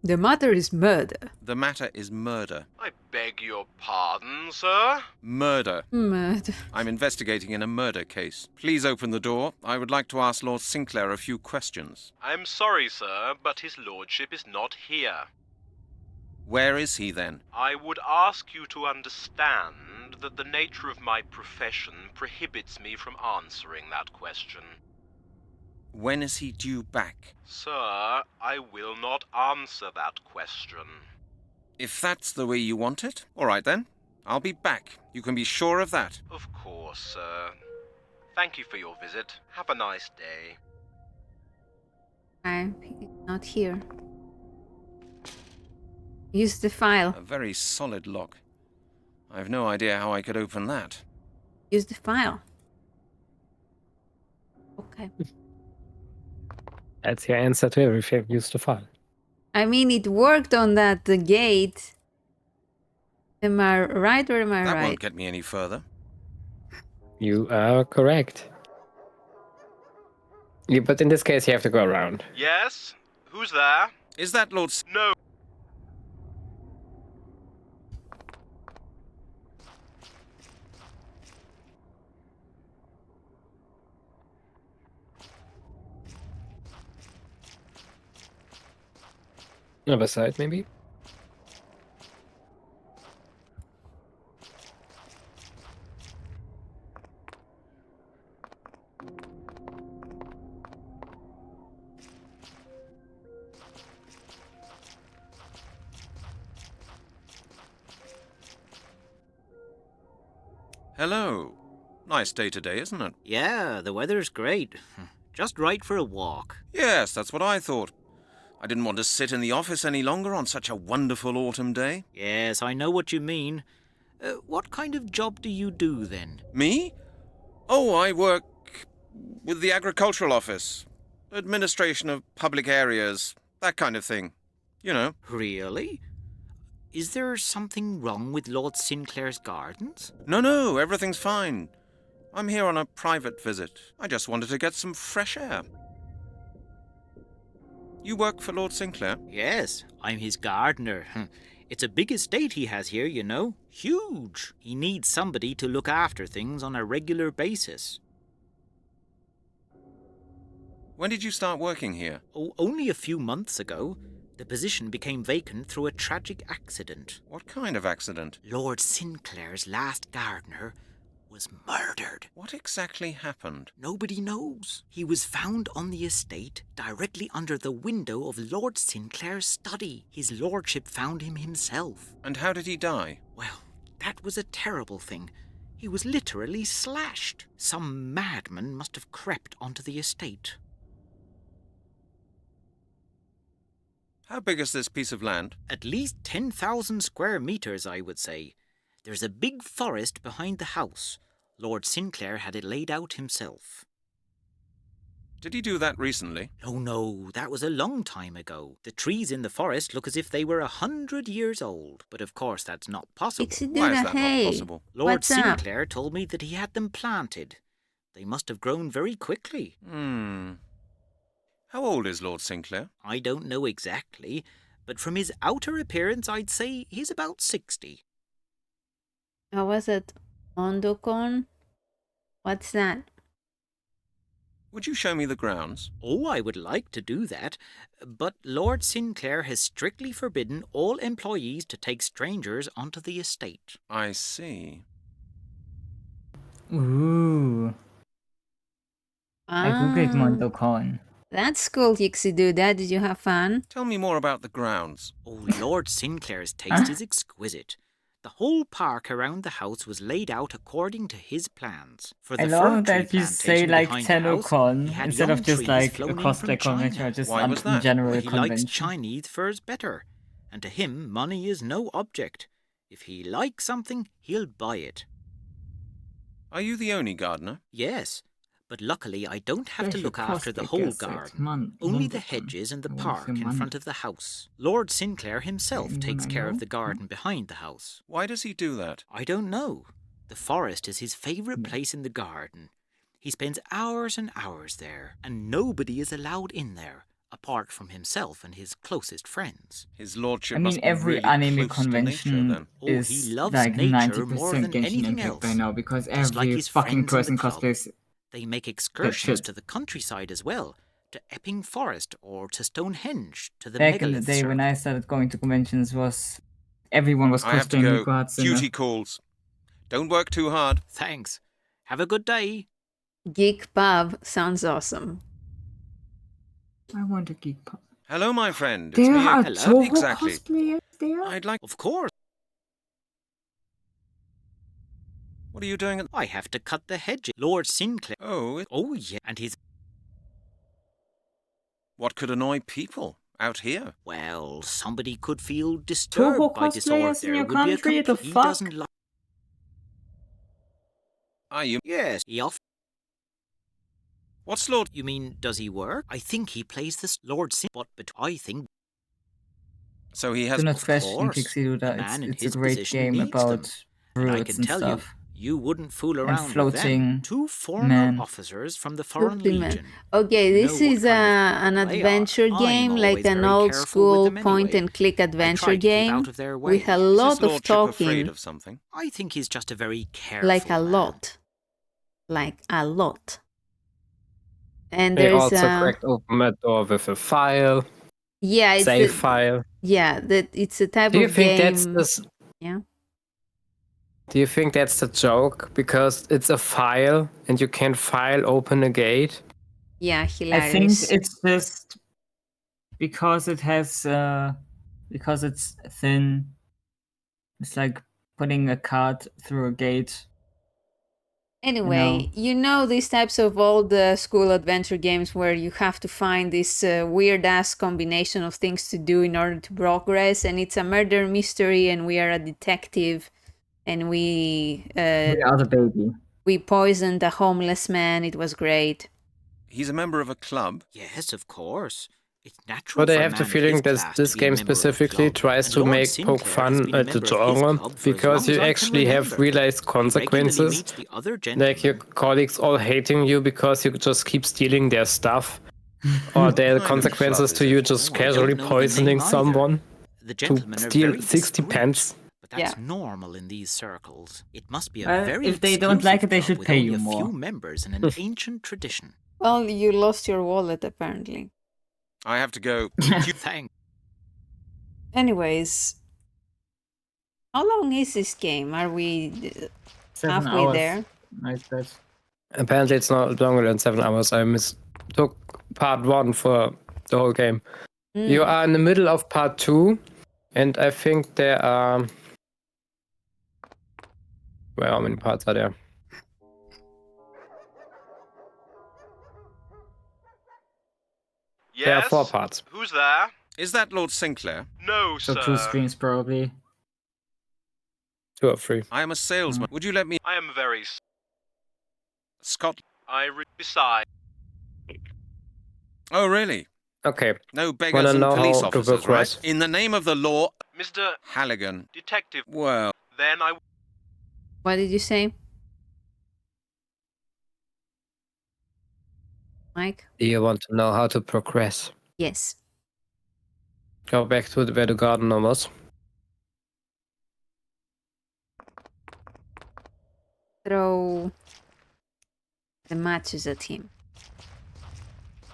The matter is murder. The matter is murder. I beg your pardon, sir? Murder. Murder. I'm investigating in a murder case. Please open the door. I would like to ask Lord Sinclair a few questions. I'm sorry, sir, but his lordship is not here. Where is he then? I would ask you to understand that the nature of my profession prohibits me from answering that question. When is he due back? Sir, I will not answer that question. If that's the way you want it, all right then. I'll be back. You can be sure of that. Of course, sir. Thank you for your visit. Have a nice day. I'm not here. Use the file. A very solid lock. I've no idea how I could open that. Use the file. Okay. That's your answer to everything. Use the file. I mean, it worked on that the gate. Am I right or am I That right? won't get me any further. You are correct. But in this case, you have to go around. Yes? Who's there? Is that Lord... No. Other side, maybe? Hello. Nice day today, isn't it? Yeah, the weather's great. Just right for a walk. Yes, that's what I thought. I didn't want to sit in the office any longer on such a wonderful autumn day. Yes, I know what you mean. What kind of job do you do, then? Me? Oh, I work with the agricultural office. Administration of public areas, that kind of thing. You know. Really? Is there something wrong with Lord Sinclair's gardens? No, everything's fine. I'm here on a private visit. I just wanted to get some fresh air. You work for Lord Sinclair? Yes, I'm his gardener. It's a big estate he has here, you know. Huge. He needs somebody to look after things on a regular basis. When did you start working here? Oh, only a few months ago. The position became vacant through a tragic accident. What kind of accident? Lord Sinclair's last gardener was murdered. What exactly happened? Nobody knows. He was found on the estate, directly under the window of Lord Sinclair's study. His lordship found him himself. And how did he die? Well, that was a terrible thing. He was literally slashed. Some madman must have crept onto the estate. How big is this piece of land? At least 10,000 square meters, I would say. There's a big forest behind the house. Lord Sinclair had it laid out himself. Did he do that recently? Oh no, that was a long time ago. The trees in the forest look as if they were 100 years old. But of course that's not possible. Why is that not possible? Lord Sinclair told me that he had them planted. They must have grown very quickly. How old is Lord Sinclair? I don't know exactly, but from his outer appearance I'd say he's about 60. How was it? Ondocon? What's that? Would you show me the grounds? Oh, I would like to do that, but Lord Sinclair has strictly forbidden all employees to take strangers onto the estate. I see. Ooh. I googled Mondocon. That's cool, Yixie Doodah. Did you have fun? Tell me more about the grounds. Oh, Lord Sinclair's taste is exquisite. The whole park around the house was laid out according to his plans. For the I love that you say like TennoCon instead of just like a cosplay convention or just a general he convention. likes Chinese furs better, and to him money is no object. If he likes something, he'll buy it. Are you the only gardener? Yes, but luckily I don't have to look after the whole garden. Only the hedges and the park in front of the house. Lord Sinclair himself takes care of the garden behind the house. Why does he do that? I don't know. The forest is his favourite place in the garden. He spends hours and hours there, and nobody is allowed in there, apart from himself and his closest friends. His lordship I mean, must be every really anime close to convention nature, then. is he loves like nature more 90% than Genshin anything Impact else. by now because Just like every his fucking friends in person the club. cosplays. They make excursions to the countryside as well, to Epping Forest or to Stonehenge, to the Back in the megalith day when circle. I started going to conventions was everyone was I have to cosplaying go. Nico Hatsune. Duty calls. Don't work too hard. Thanks. Have a good day. Geek Pub sounds awesome. I want a geek pub. Hello, my friend. It's There me. are Hello. Toho Exactly. cosplayers there? I'd like... Of course. What are you doing at... I have to cut the hedge. Lord Sinclair. Oh, Oh, yeah. And his... what could annoy people out here? Well, somebody could feel disturbed Toho by disorder. cosplayers in your Would be a country? The complete- He fuck? doesn't like... Are you... Yes, he off... What's Lord... You mean, does he work? I think he plays this Lord Sin... But I think... So he has... Do not Of question course. Pixie A Duda. man in It's a his great position game needs about them. And I Druids can and tell stuff. you wouldn't fool And around with floating them. Two former men. officers from the Foreign Floating man. Legion. Okay, You this know what is kind an of people they adventure are. game, I'm like always an very old careful with school them point anyway. and click I adventure try to keep game out of their way. with a Is lot his of lordship afraid talking. of something? I think he's just a very careful Like a man. lot. Like a lot. And They there's also cracked open a door with a file, yeah, it's save the, file. Yeah, that it's a type Do you of think game. that's this? Yeah. Do you think that's the joke? Because it's a file and you can file open a gate? Yeah, I think hilarious. it's just because it has because it's thin. It's like putting a card through a gate. Anyway, you know these types of old school adventure games where you have to find this weird ass combination of things to do in order to progress, and it's a murder mystery, and we are a detective, and We are the baby. we poisoned a homeless man. It was great. He's a member of a club? Yes, of course. It's natural But I for a have the man of his feeling that class this to be a game member of a specifically club, tries and to Lawrence make poke Sinclair has fun been a at the member of his genre club for as because long you as I can actually have remember. realized He regularly consequences. meets the other gentlemen. Like your colleagues all hating you because you just keep stealing their stuff. Or there are kind of consequences club to is you it? just Oh, I don't casually know the poisoning name either. someone The to gentlemen are steal very 60 discreet, pence. but that's normal in these circles. It must be a Well, very if they don't like it, they exclusive should club with pay only you a more. few members and an ancient tradition. Well, you lost your wallet apparently. I have to go. Thanks. Anyways, how long is this game? Are we 7 halfway hours. there? I said. Apparently it's not longer than 7 hours. I took part 1 for the whole game. You Mm. are in the middle of part 2, and I think there are... Well, how many parts are there? Yes? There are 4 parts. Who's there? Is that Lord Sinclair? No, So sir. 2 streams probably. 2 or 3. I am a salesman. Would you let me... I am very... Scott... Beside... Oh, really? Okay. No Wanna beggars and know police how to officers, progress? right? In the name of the law... Mr. Halligan. Detective... Well... Then I... What did you say? Mike? Do you want to know how to progress? Yes. Go back to where the gardener was. Throw the matches at him.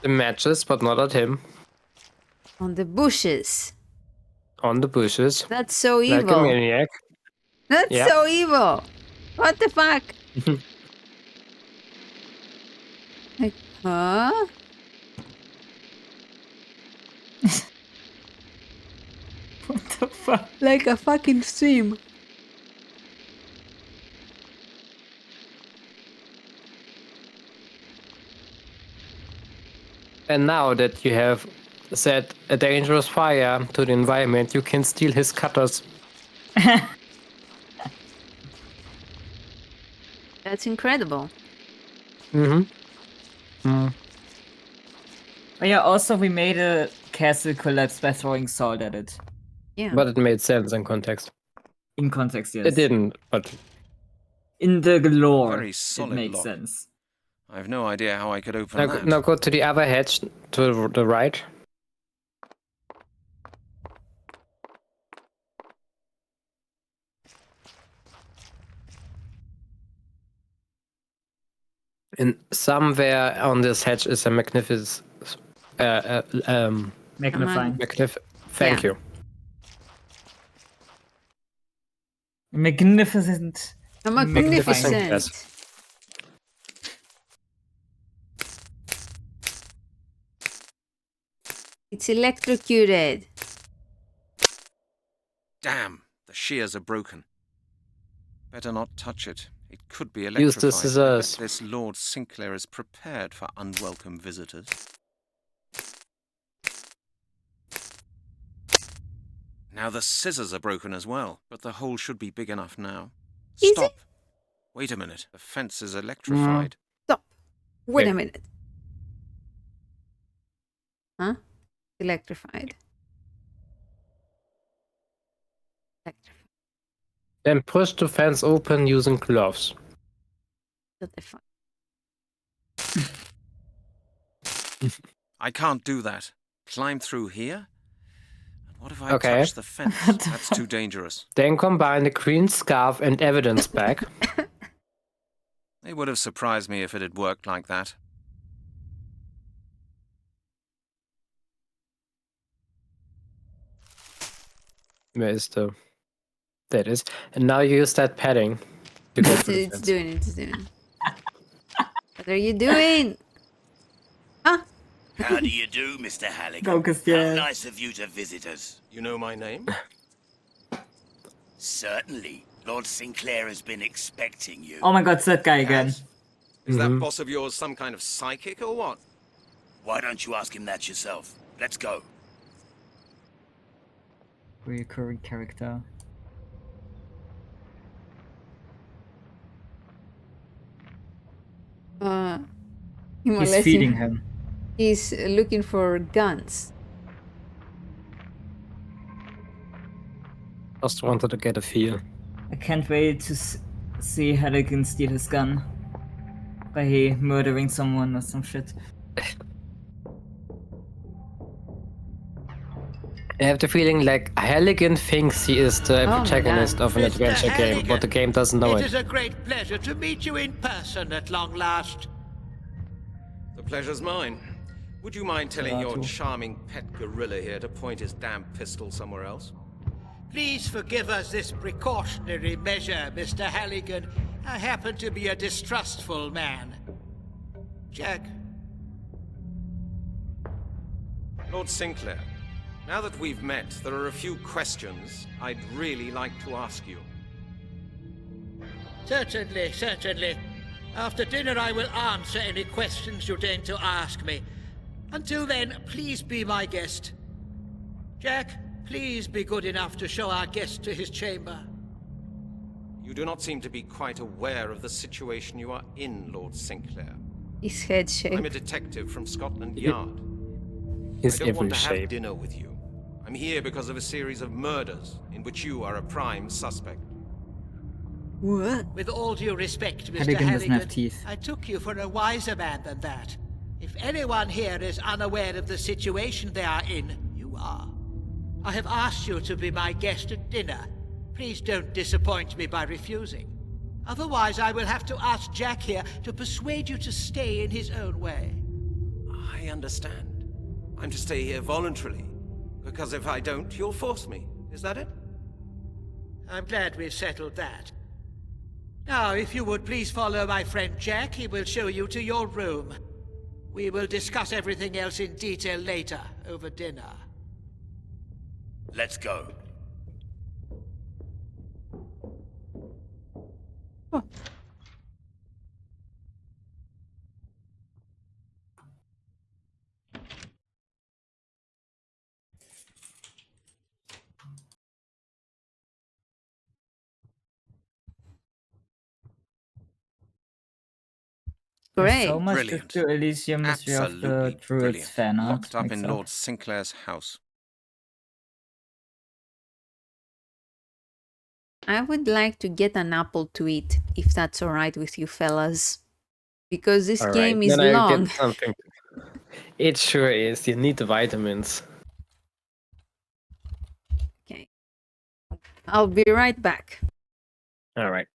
The matches, but not at him. On the bushes. On the bushes. That's so Like a evil. maniac. That's Yep. so evil. What the fuck? Like, huh? What the fuck? Like a fucking stream. And now that you have set a dangerous fire to the environment, you can steal his cutters. That's incredible. Mm-hmm. Oh yeah, also we made a castle collapse by throwing salt at it. Yeah. But it made sense in context. In context, yes. It didn't, but... In the lore, Very it solid makes lock. sense. I have no idea how I could open that. Now go to the other hatch to the right. And somewhere on this hatch is a magnificent... Magnifying. Thank you. Magnificent. A magnificent. Yes. It's electrocuted. Damn, the shears are broken. Better not touch it. It could be Use electrified. the scissors. I bet this Lord Sinclair is prepared for unwelcome visitors. Now the scissors are broken as well, but the hole should be big enough now. Is Stop. it? Wait a minute. The fence is electrified. Stop. Wait Okay. a minute. Huh? Electrified. Electrified. Then push the fence open using gloves. What the fuck? I can't do that. Climb through here? What if I Okay. touch the fence? That's too dangerous. Then combine the green scarf and evidence bag. It would have surprised me if it had worked like that. Where is the... There it is. And now you use that padding to go through the It's fence. doing. What are you doing? Huh? How do you do, Mr. Halligan? Focus, How yeah. nice of you to visit us. You know my name? Certainly. Lord Sinclair has been expecting you. Oh my god, it's that guy again. Is that boss of yours some kind of psychic or what? Why don't you ask him that yourself? Let's go. Recurring character. He's feeding him. He's looking for guns. Just wanted to get a feel. I can't wait to see Halligan steal his gun. By murdering someone or some shit. I have the feeling like Halligan thinks he is the my protagonist of an Mr. adventure game, but the game doesn't know It it. is a great pleasure to meet you in person at long last. The pleasure's mine. Would you mind telling your Too. charming pet gorilla here to point his damn pistol somewhere else? Please forgive us this precautionary measure, Mr. Halligan. I happen to be a distrustful man. Jack. Lord Sinclair, now that we've met, there are a few questions I'd really like to ask you. Certainly, certainly. After dinner I will answer any questions you deign to ask me. Until then, please be my guest. Jack, please be good enough to show our guest to his chamber. You do not seem to be quite aware of the situation you are in, Lord Sinclair. His head shape. I'm a detective from Scotland Yard. His I don't want every to have shape. dinner with you. I'm here because of a series of murders in which you are a prime suspect. What? With all due respect, Mr. Halligan doesn't have Halligan, teeth. I took you for a wiser man than that. If anyone here is unaware of the situation they are in, you are. I have asked you to be my guest at dinner. Please don't disappoint me by refusing. Otherwise, I will have to ask Jack here to persuade you to stay in his own way. I understand. I'm to stay here voluntarily, because if I don't, you'll force me. Is that it? I'm glad we've settled that. Now, if you would please follow my friend Jack, he will show you to your room. We will discuss everything else in detail later, over dinner. Let's go. Great. So much Brilliant. to Elysium Mystery of the Absolutely Druids brilliant. fan art. Locked up mix in up. Lord Sinclair's house. I would like to get an apple to eat, if that's alright with you fellas. Because this All game right, is then I long. get something. It sure is. You need the vitamins. Okay. I'll be right back. All right.